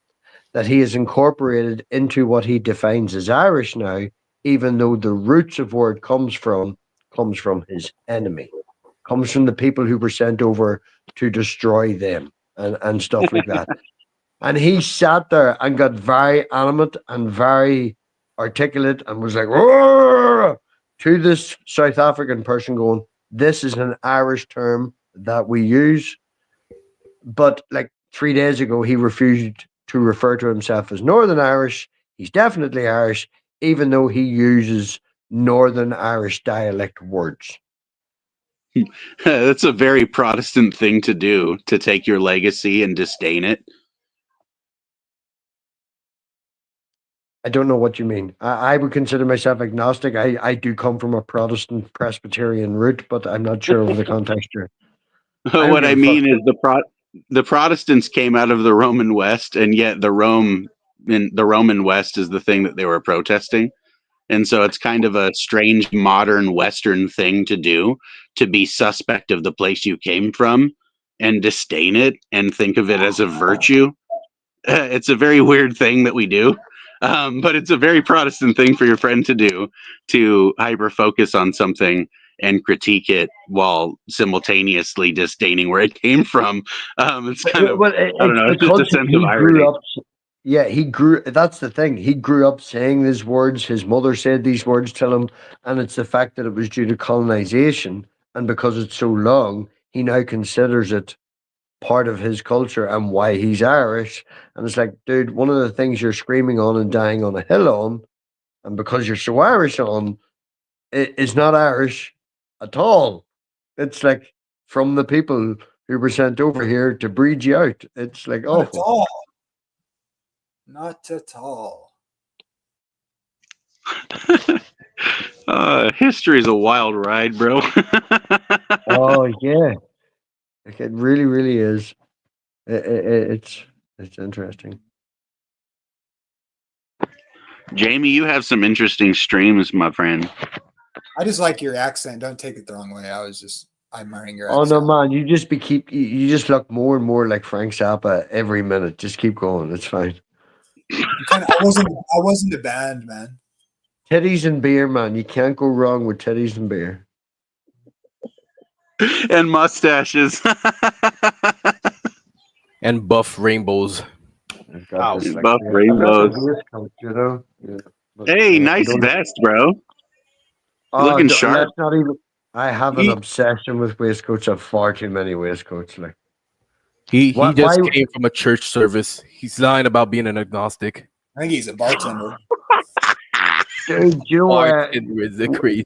that he has incorporated into what he defines as Irish now, even though the roots of where it comes from his enemy, comes from the people who were sent over to destroy them and stuff like that. And he sat there and got very animate and very articulate and was like, "Roar!" to this South African person, going, "This is an Irish term that we use." But like 3 days ago, he refused to refer to himself as Northern Irish. He's definitely Irish, even though he uses Northern Irish dialect words. That's a very Protestant thing to do, to take your legacy and disdain it. I don't know what you mean. I would consider myself agnostic. I do come from a Protestant Presbyterian root, but I'm not sure of the context here. What I mean is the Protestants came out of the Roman West, and yet the Roman West is the thing that they were protesting. And so it's kind of a strange modern Western thing to do, to be suspect of the place you came from and disdain it and think of it as a virtue. It's a very weird thing that we do. But it's a very Protestant thing for your friend to do, to hyper focus on something and critique it while simultaneously disdaining where it came from. It's kind of, Well, I don't know, it's it's just a because sense of he irony. grew up. Yeah, he grew. That's the thing. He grew up saying these words. His mother said these words to him, and it's the fact that it was due to colonization, and because it's so long, he now considers it part of his culture and why he's Irish. And it's like, dude, one of the things you're screaming on and dying on a hill on, and because you're so Irish on, it is not Irish at all. It's like from the people who were sent over here to breed you out. It's like Not at awful. all. Not at all. History is a wild ride, bro. Oh yeah, like it really, really is. It's interesting. Jamie, you have some interesting streams, my friend. I just like your accent. Don't take it the wrong way. I was just admiring your Oh no, accent. man! You just you just look more and more like Frank Zappa every minute. Just keep going. It's fine. I wasn't a band, man. Titties and beer, man. You can't go wrong with titties and beer. And mustaches. And buff rainbows. Buff rainbows. You know. Yeah. But, Hey, nice don't- vest, bro. Oh, Looking don't- sharp. Let's not even. I have an obsession with waistcoats. I have far too many waistcoats. Like He Why- just why- came from a church service. He's lying about being an agnostic. I think he's a bartender. dude, you know what? Bartender is crazy.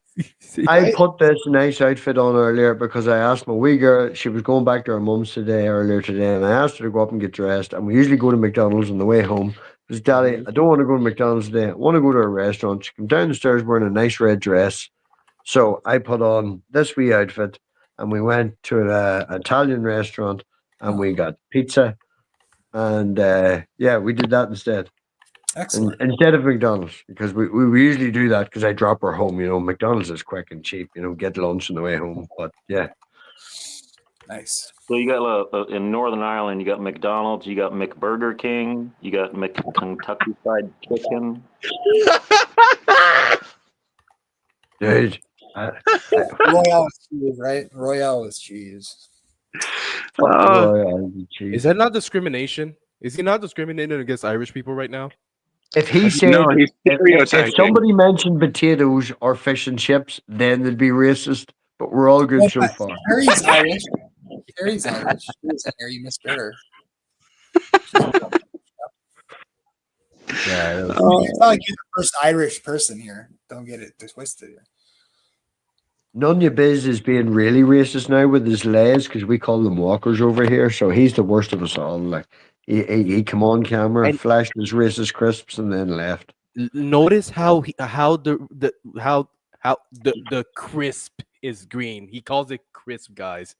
I put this nice outfit on earlier because I asked my wee girl. She was going back to her mum's earlier today, and I asked her to go up and get dressed. And we usually go to McDonald's on the way home. Because, Daddy, I don't want to go to McDonald's today. I want to go to a restaurant. She came down the stairs wearing a nice red dress. So I put on this wee outfit, and we went to an Italian restaurant, and we got pizza. And yeah, we did that instead. Excellent. Instead of McDonald's, because we usually do that because I drop her home. You know, McDonald's is quick and cheap. You know, get lunch on the way home. But yeah, Nice. So you got in Northern Ireland, you got McDonald's, you got McBurger King, you got McKentucky Fried Chicken. dude. Royale with cheese, right? Royale with cheese. Is that not discrimination? Is he not discriminating against Irish people right now? If he said, No, he's if stereotyping. somebody mentioned potatoes or fish and chips, then they'd be racist. But we're all good so far. Harry's Irish. Harry's Irish. Harry, you misread her. Yeah, It's not like you're the first Irish person here. Don't get it twisted here. Nunya Biz is being really racist now with his lays because we call them walkers over here. So he's the worst of us all. Like he come on camera, flashed his racist crisps, and then left. Notice how the crisp is green. He calls it crisp, guys.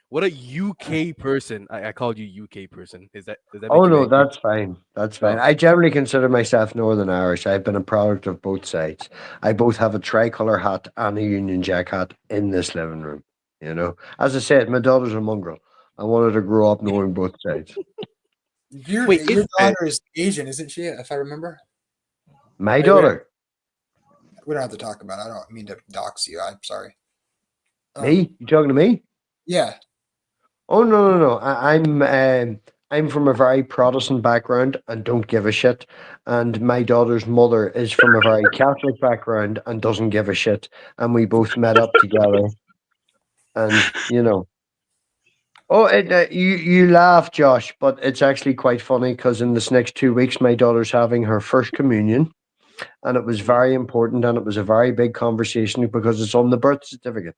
What a UK person. I called you UK person. Does that make Oh you no, angry? that's fine. That's fine. I generally consider myself Northern Irish. I've been a product of both sides. I both have a tricolor hat and a Union Jack hat in this living room. You know, as I said, my daughter's a mongrel. I wanted to grow up knowing both sides. Your daughter is Asian, isn't she? If I remember. My daughter. We don't have to talk about it. I don't mean to dox you. I'm sorry. Me? You talking to me? Yeah. Oh no. I'm from a very Protestant background and don't give a shit. And my daughter's mother is from a very Catholic background and doesn't give a shit. And we both met up together. And you know, you laugh, Josh, but it's actually quite funny because in this next 2 weeks, my daughter's having her first communion, and it was very important, and it was a very big conversation because it's on the birth certificate.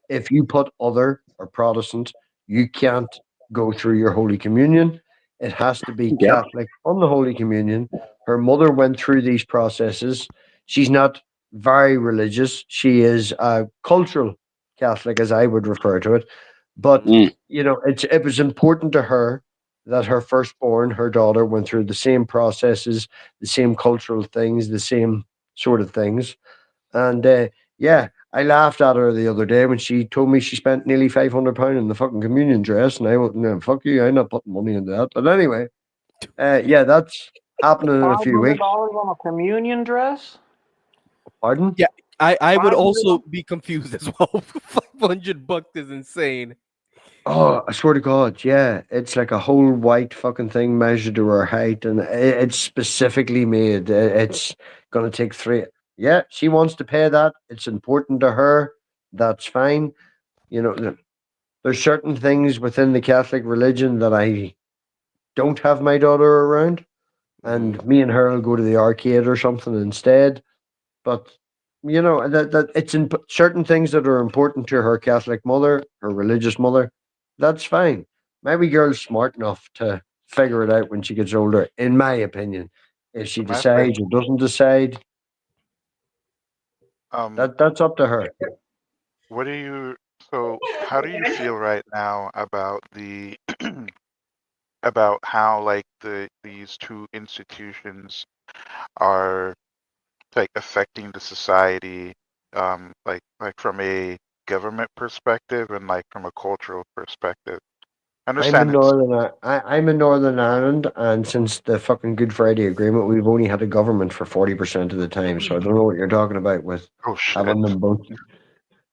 If you put other or Protestant, you can't go through your Holy Communion. It has to be Catholic on the Holy Communion. Her mother went through these processes. She's not very religious. She is a cultural Catholic, as I would refer to it. But you know, it was important to her that her firstborn, her daughter, went through the same processes, the same cultural things, the same sort of things. And yeah, I laughed at her the other day when she told me she spent nearly £500 in the fucking communion dress, and I went, "No, fuck you, I'm not putting money into that." But anyway, yeah, that's happening in a few weeks. $500 on a communion dress? Pardon? Yeah, I would 500 also be confused as well. $500 is insane. Oh, I swear to God, yeah, it's like a whole white fucking thing measured to her height, and it's specifically made. It's gonna take three. Yeah, she wants to pay that. It's important to her. That's fine. You know, there's certain things within the Catholic religion that I don't have my daughter around, and me and her will go to the arcade or something instead. But you know that it's in certain things that are important to her Catholic mother, her religious mother. That's fine. Maybe girl's smart enough to figure it out when she gets older, in my opinion. If she My decides thing, or doesn't decide, that's up to her. what do you? So, how do you feel right now about the about how like these two institutions are like affecting the society, like from a government perspective and like from a cultural perspective? I I'm in understand it's Northern. I'm in Northern Ireland, and since the fucking Good Friday Agreement, we've only had a government for 40% of the time. So I don't know what you're talking about with oh shit. having them both,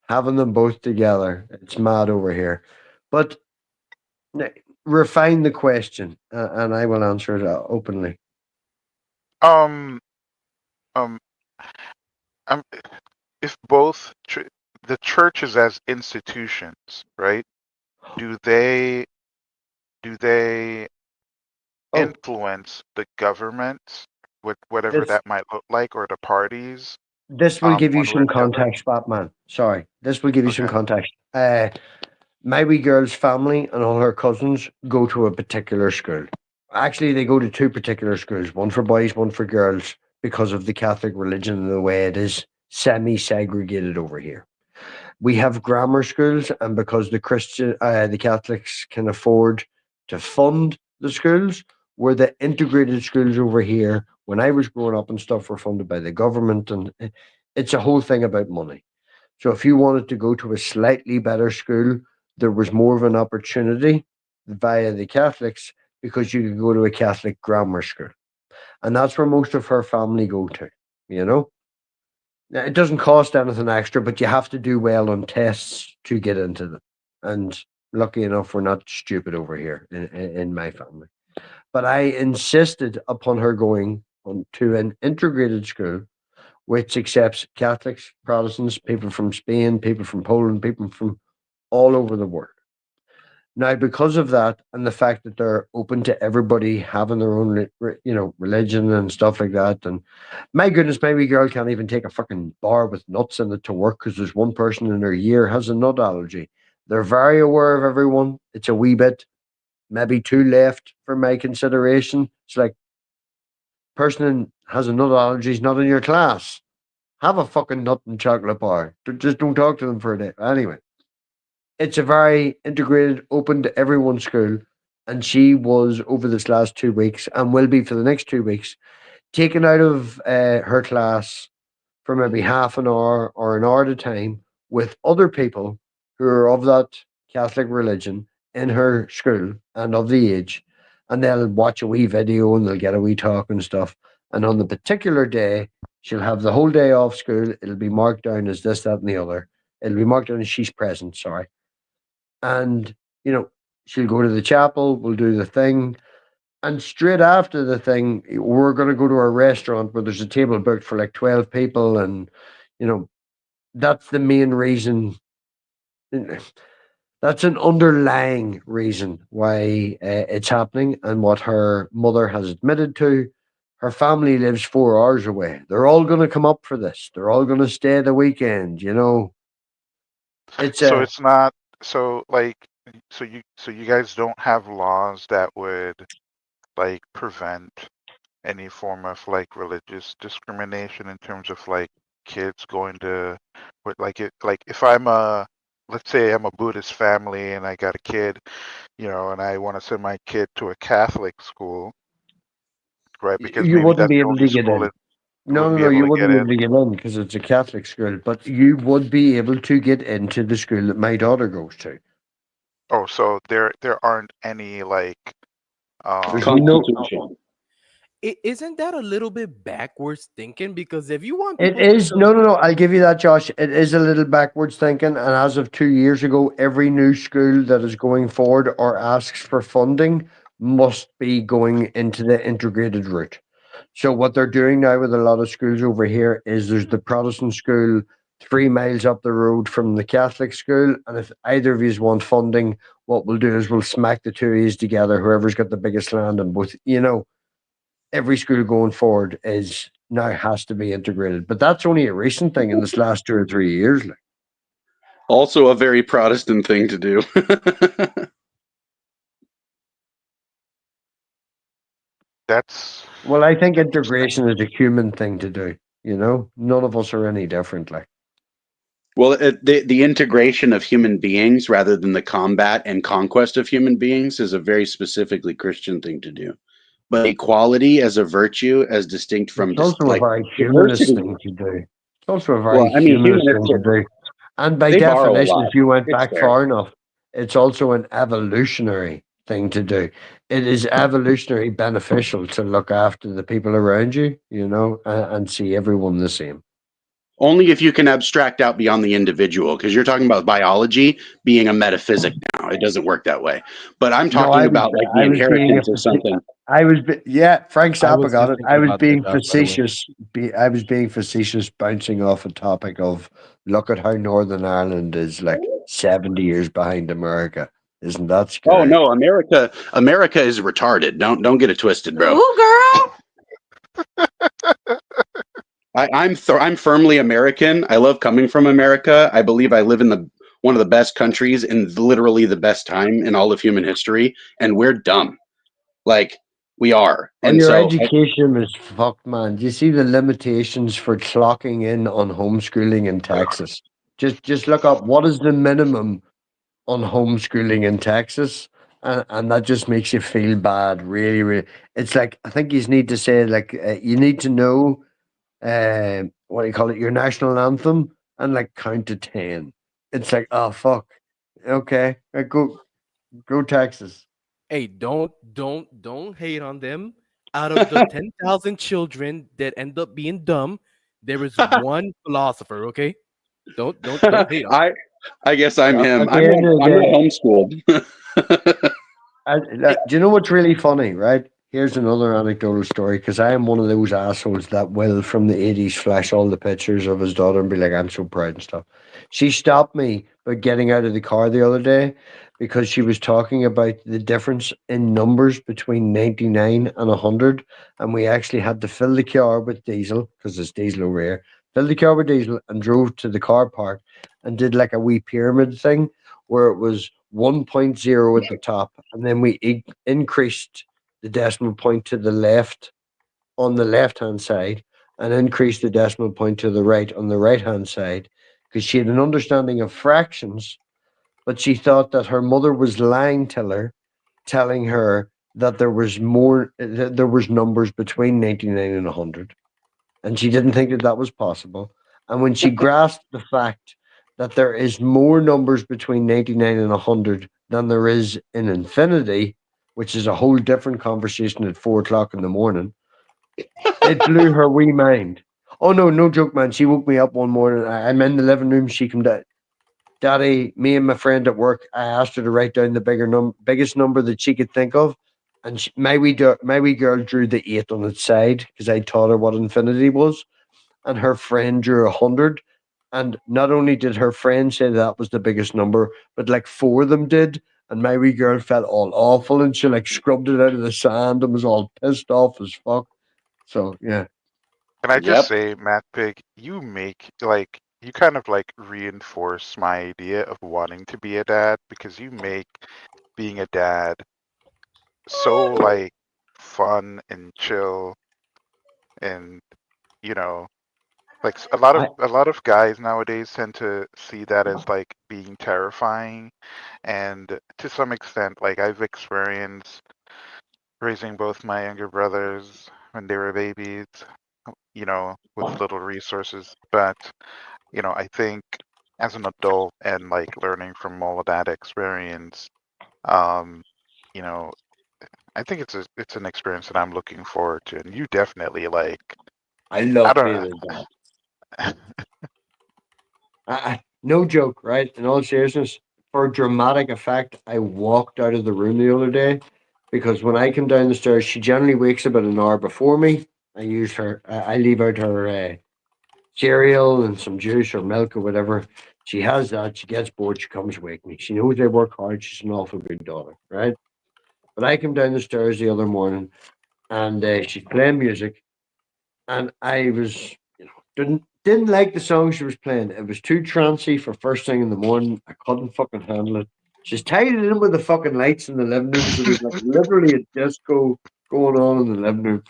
having them both together. It's mad over here. But refine the question, and I will answer it openly. Um, um, I'm, if both the churches as institutions, right? Do they do they Oh, influence the government with whatever this that might look like, or the parties, this will give you one way some or the other? context, Batman. Sorry, this will give you some Okay. context. My wee girl's family and all her cousins go to a particular school. Actually, they go to two particular schools, one for boys, one for girls, because of the Catholic religion and the way it is semi-segregated over here. We have grammar schools, and because the Catholics can afford to fund the schools, where the integrated schools over here, when I was growing up and stuff, were funded by the government, and it's a whole thing about money. So if you wanted to go to a slightly better school, there was more of an opportunity via the Catholics because you could go to a Catholic grammar school. And that's where most of her family go to, you know? Now, it doesn't cost anything extra, but you have to do well on tests to get into them. And lucky enough, we're not stupid over here in my family. But I insisted upon her going on to an integrated school which accepts Catholics, Protestants, people from Spain, people from Poland, people from all over the world. Now, because of that, and the fact that they're open to everybody having their own, religion and stuff like that, and my goodness, my wee girl can't even take a fucking bar with nuts in it to work because there's one person in her year has a nut allergy. They're very aware of everyone. It's a wee bit, maybe too left for my consideration. It's like person has a nut allergy is not in your class. Have a fucking nut and chocolate bar. Just don't talk to them for a day. Anyway, it's a very integrated, open to everyone school. And she was over this last 2 weeks and will be for the next 2 weeks taken out of her class for maybe half an hour or an hour at a time with other people who are of that Catholic religion in her school and of the age. And they'll watch a wee video and they'll get a wee talk and stuff. And on the particular day, she'll have the whole day off school. It'll be marked down as this, that, and the other. It'll be marked down as she's present, sorry. And, she'll go to the chapel, we'll do the thing. And straight after the thing, we're going to go to a restaurant where there's a table booked for like 12 people. And, you know, that's the main reason. That's an underlying reason why it's happening. And what her mother has admitted to, her family lives 4 hours away. They're all going to come up for this. They're all going to stay the weekend. It's So a it's not so like so you guys don't have laws that would like prevent any form of like religious discrimination in terms of like kids going to with like it like if I'm a let's say I'm a Buddhist family and I got a kid, and I want to send my kid to a Catholic school, right? Because You maybe wouldn't that's be the able only to get school in. that No, wouldn't no, be no, able you to wouldn't get be in. able to get in because it's a Catholic school, but you would be able to get into the school that my daughter goes to. Oh, so there aren't any like There's no. Constitution. Isn't that a little bit backwards thinking? Because if you want It people to is no, no, no. I'll give you that, Josh. It is a little backwards thinking, and as of 2 years ago, every new school that is going forward or asks for funding must be going into the integrated route. So what they're doing now with a lot of schools over here is there's the Protestant school 3 miles up the road from the Catholic school, and if either of you want funding, what we'll do is we'll smack the two of yous together. Whoever's got the biggest land in both, every school going forward is now has to be integrated. But that's only a recent thing in this last 2 or 3 years. Like. Also, a very Protestant thing to do. that's Well, I think interesting. integration is a human thing to do. None of us are any different. Like. Well, the integration of human beings rather than the combat and conquest of human beings is a very specifically Christian thing to do. But equality as a virtue, as distinct from It's also a like very humanist diversity. thing to do. It's also a very Well, I mean, humanist thing to humanists do. And by they borrow a definition, lot. if you went It's back fair. far enough, it's also an evolutionary thing to do. It is evolutionary beneficial to look after the people around you, and see everyone the same. Only if you can abstract out beyond the individual, because you're talking about biology being a metaphysic now. It doesn't work that way. But I'm No, talking about like the I was being inheritance of something. yeah, Frank I Zappa was got just it. I thinking was about that, being Josh, by the way. facetious. I was being facetious, bouncing off a topic of look at how Northern Ireland is like 70 years behind America. Isn't that Oh scary? no, America is retarded. Don't get it twisted, bro. Ooh, girl. I'm firmly American. I love coming from America. I believe I live in the one of the best countries in literally the best time in all of human history, and we're dumb. Like we are. Well, And your so education is fucked, man. Do you see the limitations for clocking in on homeschooling in Texas? Just look up what is the minimum on homeschooling in Texas, and that just makes you feel bad. Really, really. It's like I think you need to say like you need to know what do you call it, your national anthem, and like count to 10. It's like oh fuck, okay, go Texas. Hey, don't hate on them. Out of the 10,000 children that end up being dumb, there is one philosopher, okay? Don't hate on. I guess I'm him. At the end of the I'm not day, homeschooled. do you know what's really funny, right? Here's another anecdotal story because I am one of those assholes that will, from the 80s, flash all the pictures of his daughter and be like, I'm so proud and stuff. She stopped me by getting out of the car the other day because she was talking about the difference in numbers between 99 and 100. And we actually had to fill the car with diesel because it's diesel over here. Filled the car with diesel and drove to the car park and did like a wee pyramid thing where it was 1.0 at the top, and then we increased the decimal point to the left on the left hand side, and increased the decimal point to the right on the right hand side, because she had an understanding of fractions, but she thought that her mother was lying to her, telling her that there was numbers between 99 and 100, and she didn't think that that was possible. And when she grasped the fact that there is more numbers between 99 and 100 than there is in infinity, which is a whole different conversation at 4 o'clock in the morning, it blew her wee mind. Oh no, no joke, man. She woke me up one morning. I'm in the living room. She come down. Daddy, me and my friend at work, I asked her to write down the biggest number that she could think of. And my wee girl drew the 8 on its side because I taught her what infinity was, and her friend drew 100. And not only did her friend say that was the biggest number, but like 4 of them did. And my wee girl felt all awful, and she like scrubbed it out of the sand and was all pissed off as fuck. So yeah. Can I just Yep. say, Matt Pig, you kind of like reinforce my idea of wanting to be a dad because you make being a dad so like fun and chill and you know Like a lot of guys nowadays tend to see that as like being terrifying, and to some extent, like I've experienced raising both my younger brothers when they were babies, with little resources. But I think as an adult and like learning from all of that experience, um, you know, I think it's an experience that I'm looking forward to, and you definitely like. I I love don't being a dad. No joke, right? In all seriousness, for dramatic effect, I walked out of the room the other day because when I come down the stairs, she generally wakes about an hour before me. I leave out her cereal and some juice or milk or whatever. She has that. She gets bored. She comes wake me. She knows I work hard. She's an awful good daughter, right? But I come down the stairs the other morning and she's playing music, and I was, didn't like the song she was playing. It was too trancy for first thing in the morning. I couldn't fucking handle it. She's tied it in with the fucking lights in the living room, so there's like literally a disco going on in the living room.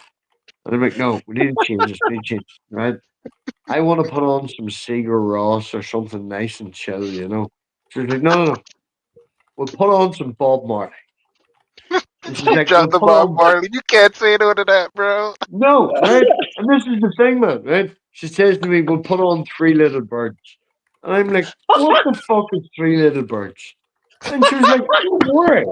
And I'm like, no, we need to change this. We need to change this, right? I want to put on some Sigur Ross or something nice and chill, you know. She's like, no, no, no. We'll put on some Bob Marley. And she's like, we'll John the put Bob on Marley, you can't say no to that, bro. no, right? And this is the thing, man, right? She says to me, we'll put on Three Little Birds. And I'm like, what the fuck is Three Little Birds? And she was like, don't worry.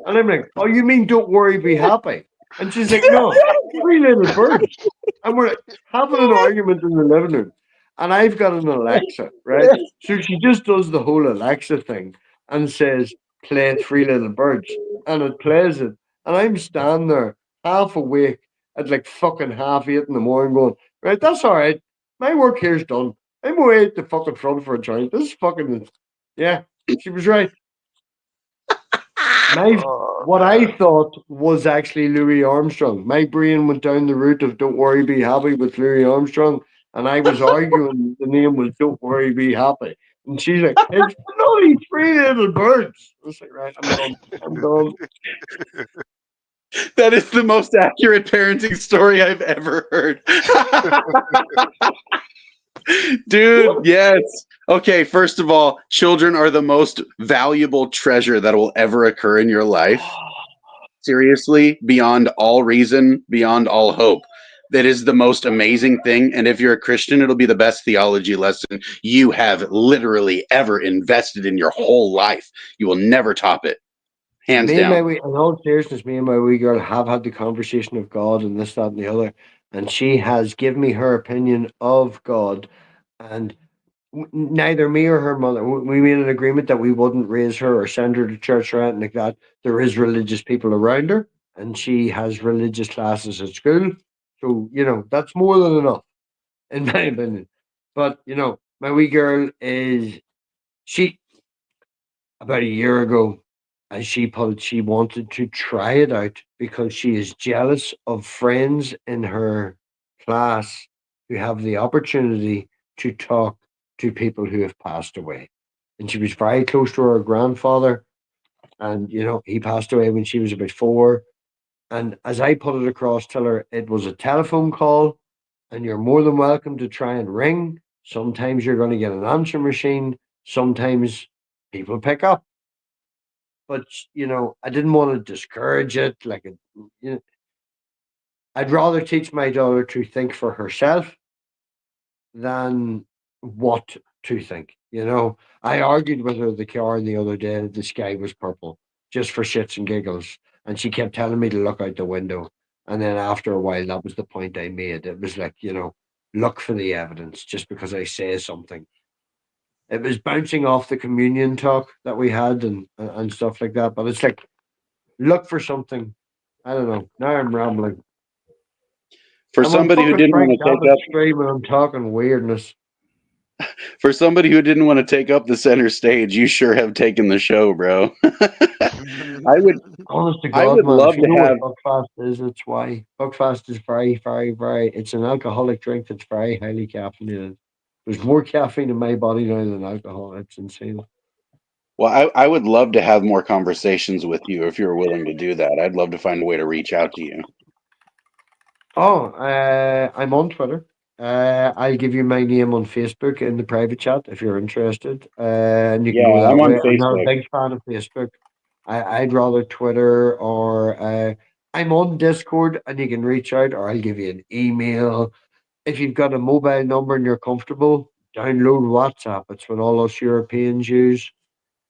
And I'm like, oh, you mean don't worry, be happy? And she's like, no, Three Little Birds. And we're like, having an argument in the living room. And I've got an Alexa, right? So she just does the whole Alexa thing and says, play Three Little Birds. And it plays it. And I'm standing there, half awake, at like fucking 8:30 in the morning, going, right, that's all right. My work here's done. I'm away at the fucking front for a joint. This is fucking, yeah, she was right. What I thought was actually Louis Armstrong. My brain went down the route of "Don't worry, be happy" with Louis Armstrong, and I was arguing the name was "Don't worry, be happy," and she's like, "It's bloody Three Little Birds." I was like, "Right, I'm done. I'm done." That is the most accurate parenting story I've ever heard. Dude, yes. Okay, first of all, children are the most valuable treasure that will ever occur in your life. Seriously, beyond all reason, beyond all hope. That is the most amazing thing. And if you're a Christian, it'll be the best theology lesson you have literally ever invested in your whole life. You will never top it. Hands Me and down. in all seriousness, me and my wee girl have had the conversation of God and this, that, and the other, and she has given me her opinion of God, and neither me or her mother, we made an agreement that we wouldn't raise her or send her to church or anything like that. There is religious people around her, and she has religious classes at school, so that's more than enough, in my opinion. But my wee girl is she about a year ago, as she put it, she wanted to try it out because she is jealous of friends in her class who have the opportunity to talk to people who have passed away. And she was very close to her grandfather, and he passed away when she was about 4. And as I put it across to her, it was a telephone call, and you're more than welcome to try and ring. Sometimes you're going to get an answer machine, sometimes people pick up. But I didn't want to discourage it. I'd rather teach my daughter to think for herself than what to think. I argued with her the car the other day that the sky was purple, just for shits and giggles, and she kept telling me to look out the window. And then after a while, that was the point I made. It was like, look for the evidence. Just because I say something, it was bouncing off the communion talk that we had and stuff like that. But it's like, look for something. I don't know. Now I'm rambling. For I'm somebody who didn't want to take up straight when I'm talking weirdness. For somebody who didn't want to take up the center stage, you sure have taken the show, bro. I would Honest to I God, would man, love if you to know have what Buckfast is, it's why. Buckfast is very, very, very, it's an alcoholic drink that's very highly caffeinated. There's more caffeine in my body now than alcohol. It's insane. well, I would love to have more conversations with you if you're willing to do that. I'd love to find a way to reach out to you. Oh, I'm on Twitter. I'll give you my name on Facebook in the private chat if you're interested, and you can Yeah, go that I'm on way. I'm not a Facebook. big fan of Facebook. I'd rather Twitter or I'm on Discord, and you can reach out, or I'll give you an email. If you've got a mobile number and you're comfortable, download WhatsApp. It's what all us Europeans use. Hey,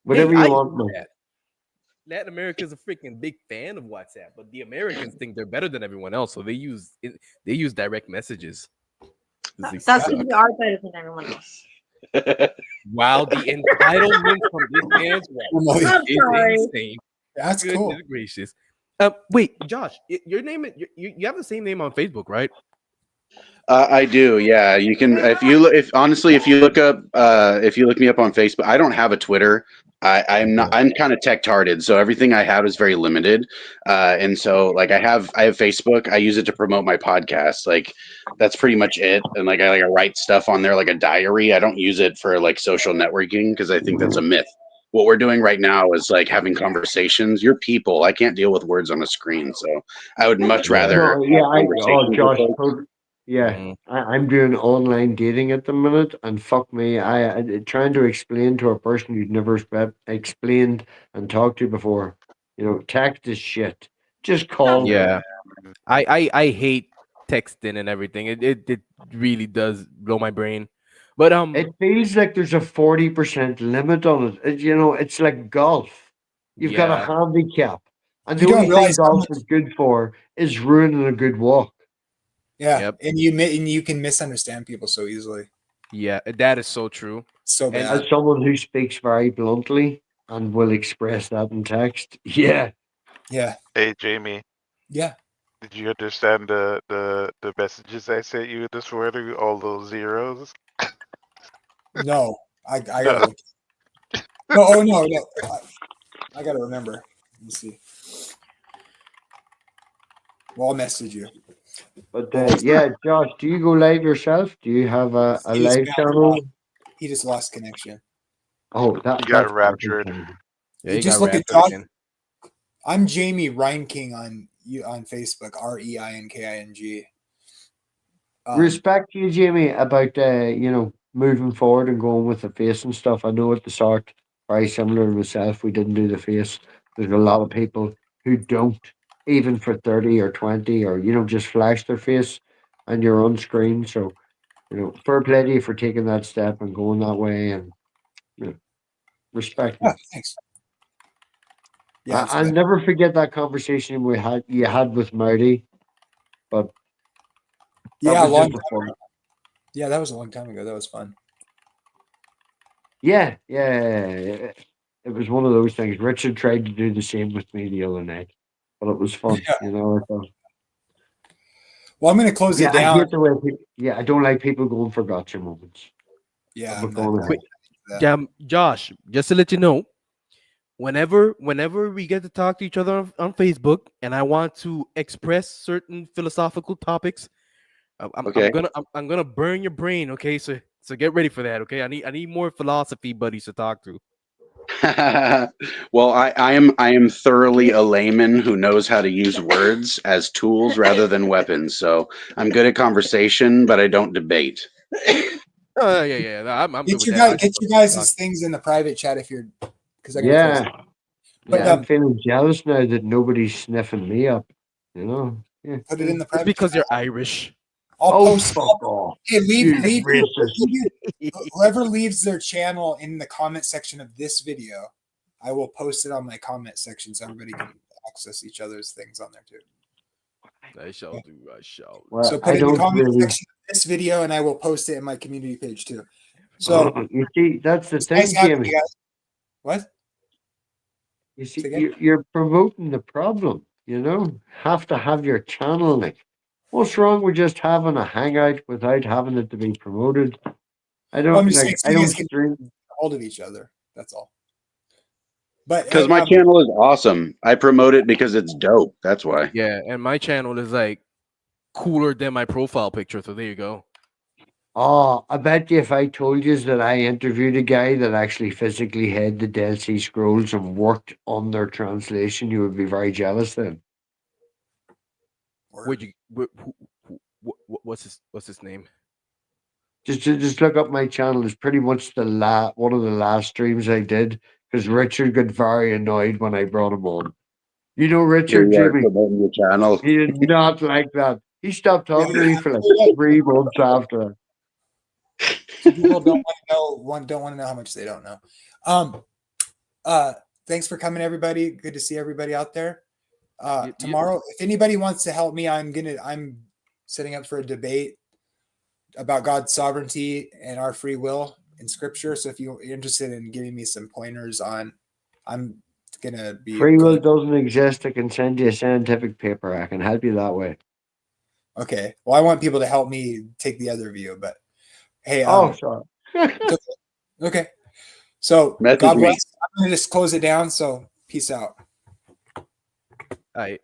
Whatever I you use want, man. that. Latin America is a freaking big fan of WhatsApp, but the Americans think they're better than everyone else, so they use it, they use direct messages. 'Cause they That's because suck. we are better than everyone else. Wow, the entitlement from this man's wife Emily. I'm is sorry. insane. That's Goodness cool. gracious. Wait, Josh, your name you have the same name on Facebook, right? I do, yeah. You can if honestly if you look up if you look me up on Facebook. I don't have a Twitter. I'm kind of tech tarded, so everything I have is very limited. And so like I have Facebook. I use it to promote my podcast. Like that's pretty much it. And like I write stuff on there like a diary. I don't use it for like social networking because I think that's a myth. What we're doing right now is like having conversations. You're people. I can't deal with words on a screen, so I would much Yeah, rather no, have yeah, conversations with Josh, folks. yeah, I'm doing online dating at the minute, and fuck me, I trying to explain to a person you'd never explained and talked to before. Text is shit. Just call me. Yeah. I hate texting and everything. It really does blow my brain. But It feels like there's a 40% limit on it. It's like golf. You've got a yeah. handicap, and You the don't only thing realize how golf much. is good for is ruining a good walk. Yeah, Yep. and you can misunderstand people so easily. Yeah, that is so true. So And As bad. someone who speaks very bluntly and will express that in text, yeah. Yeah. Hey, Jamie, Yeah. did you understand the messages I sent you this morning? All those zeros? No, I No. gotta look. No, oh no. I gotta remember. Let me see. Well, I'll message you. But Well, yeah, Josh, do you go live yourself? Do you have a he just live got channel? lost. He just lost connection. Oh, He that's got perfect. raptured. yeah, you Just got look at raptured Josh. again. I'm Jamie Reinking on Facebook. REINKING. Respect to you, Jamie, about moving forward and going with the face and stuff. I know at the start, very similar to myself, we didn't do the face. There's a lot of people who don't, even for 30 or 20, or just flash their face and you're on screen. So, fair play to you for taking that step and going that way, and respect Yeah, you. thanks. Yeah, it's I'll good. never forget that conversation you had with Marty, but that Yeah, a was long just a time fun. ago. Yeah, that was a long time ago. That was fun. Yeah. It was one of those things. Richard tried to do the same with me the other night, but it was fun. I thought, Well, I'm going to close yeah, it I down. hate the way. I don't like people going for gotcha moments. Yeah, But I'm go not. on ahead. That. Josh, just to let you know, whenever we get to talk to each other on Facebook, and I want to express certain philosophical topics, Okay. I'm gonna burn your brain. Okay, so get ready for that. Okay, I need more philosophy buddies to talk to. Well, I am thoroughly a layman who knows how to use words as tools rather than weapons. So I'm good at conversation, but I don't debate. Yeah. I'm good with that. Get you guys' things in the private chat if you're, because I got to close. Yeah. But I'm feeling jealous now that nobody's sniffing me up. Yeah. Put it in the It's private because chat. you're Irish. I'll post. Fuck off. Hey, You racist. whoever leaves their channel in the comment section of this video, I will post it on my comment section so everybody can access each other's things on there too. I shall do. I shall. Well, So put I it in the don't comment really. section of this video, and I will post it in my community page too. So You see, that's the it's thing, nice having Jamie. you guys. What? You see, Say again? you're promoting the problem. Have to have your channel. Like, what's wrong with just having a hangout without having it to be promoted? I Well, I'm don't just saying like. so I you don't guys can stream. get a hold of each other. That's all. But Because my channel is awesome. I promote it because it's dope. That's why. Yeah, and my channel is like cooler than my profile picture. So there you go. Oh, I bet you if I told you that I interviewed a guy that actually physically had the Dead Sea Scrolls and worked on their translation, you would be very jealous then. What's his name? Just look up my channel. It's pretty much one of the last streams I did because Richard got very annoyed when I brought him on. You know, Here Richard, you are Jimmy, promoting your channel. he did not like that. He stopped talking to me for like 3 months after. So people don't want to know how much they don't know. Thanks for coming, everybody. Good to see everybody out there. Tomorrow, if anybody wants to help me, I'm setting up for a debate about God's sovereignty and our free will in Scripture. So if you're interested in giving me some pointers on, I'm gonna be Free will doesn't exist. I can send you a scientific paper. I can help you that way. Okay. Well, I want people to help me take the other view, but hey, sorry. Okay. So Message God me. bless. I'm gonna just close it down. So peace out. All right.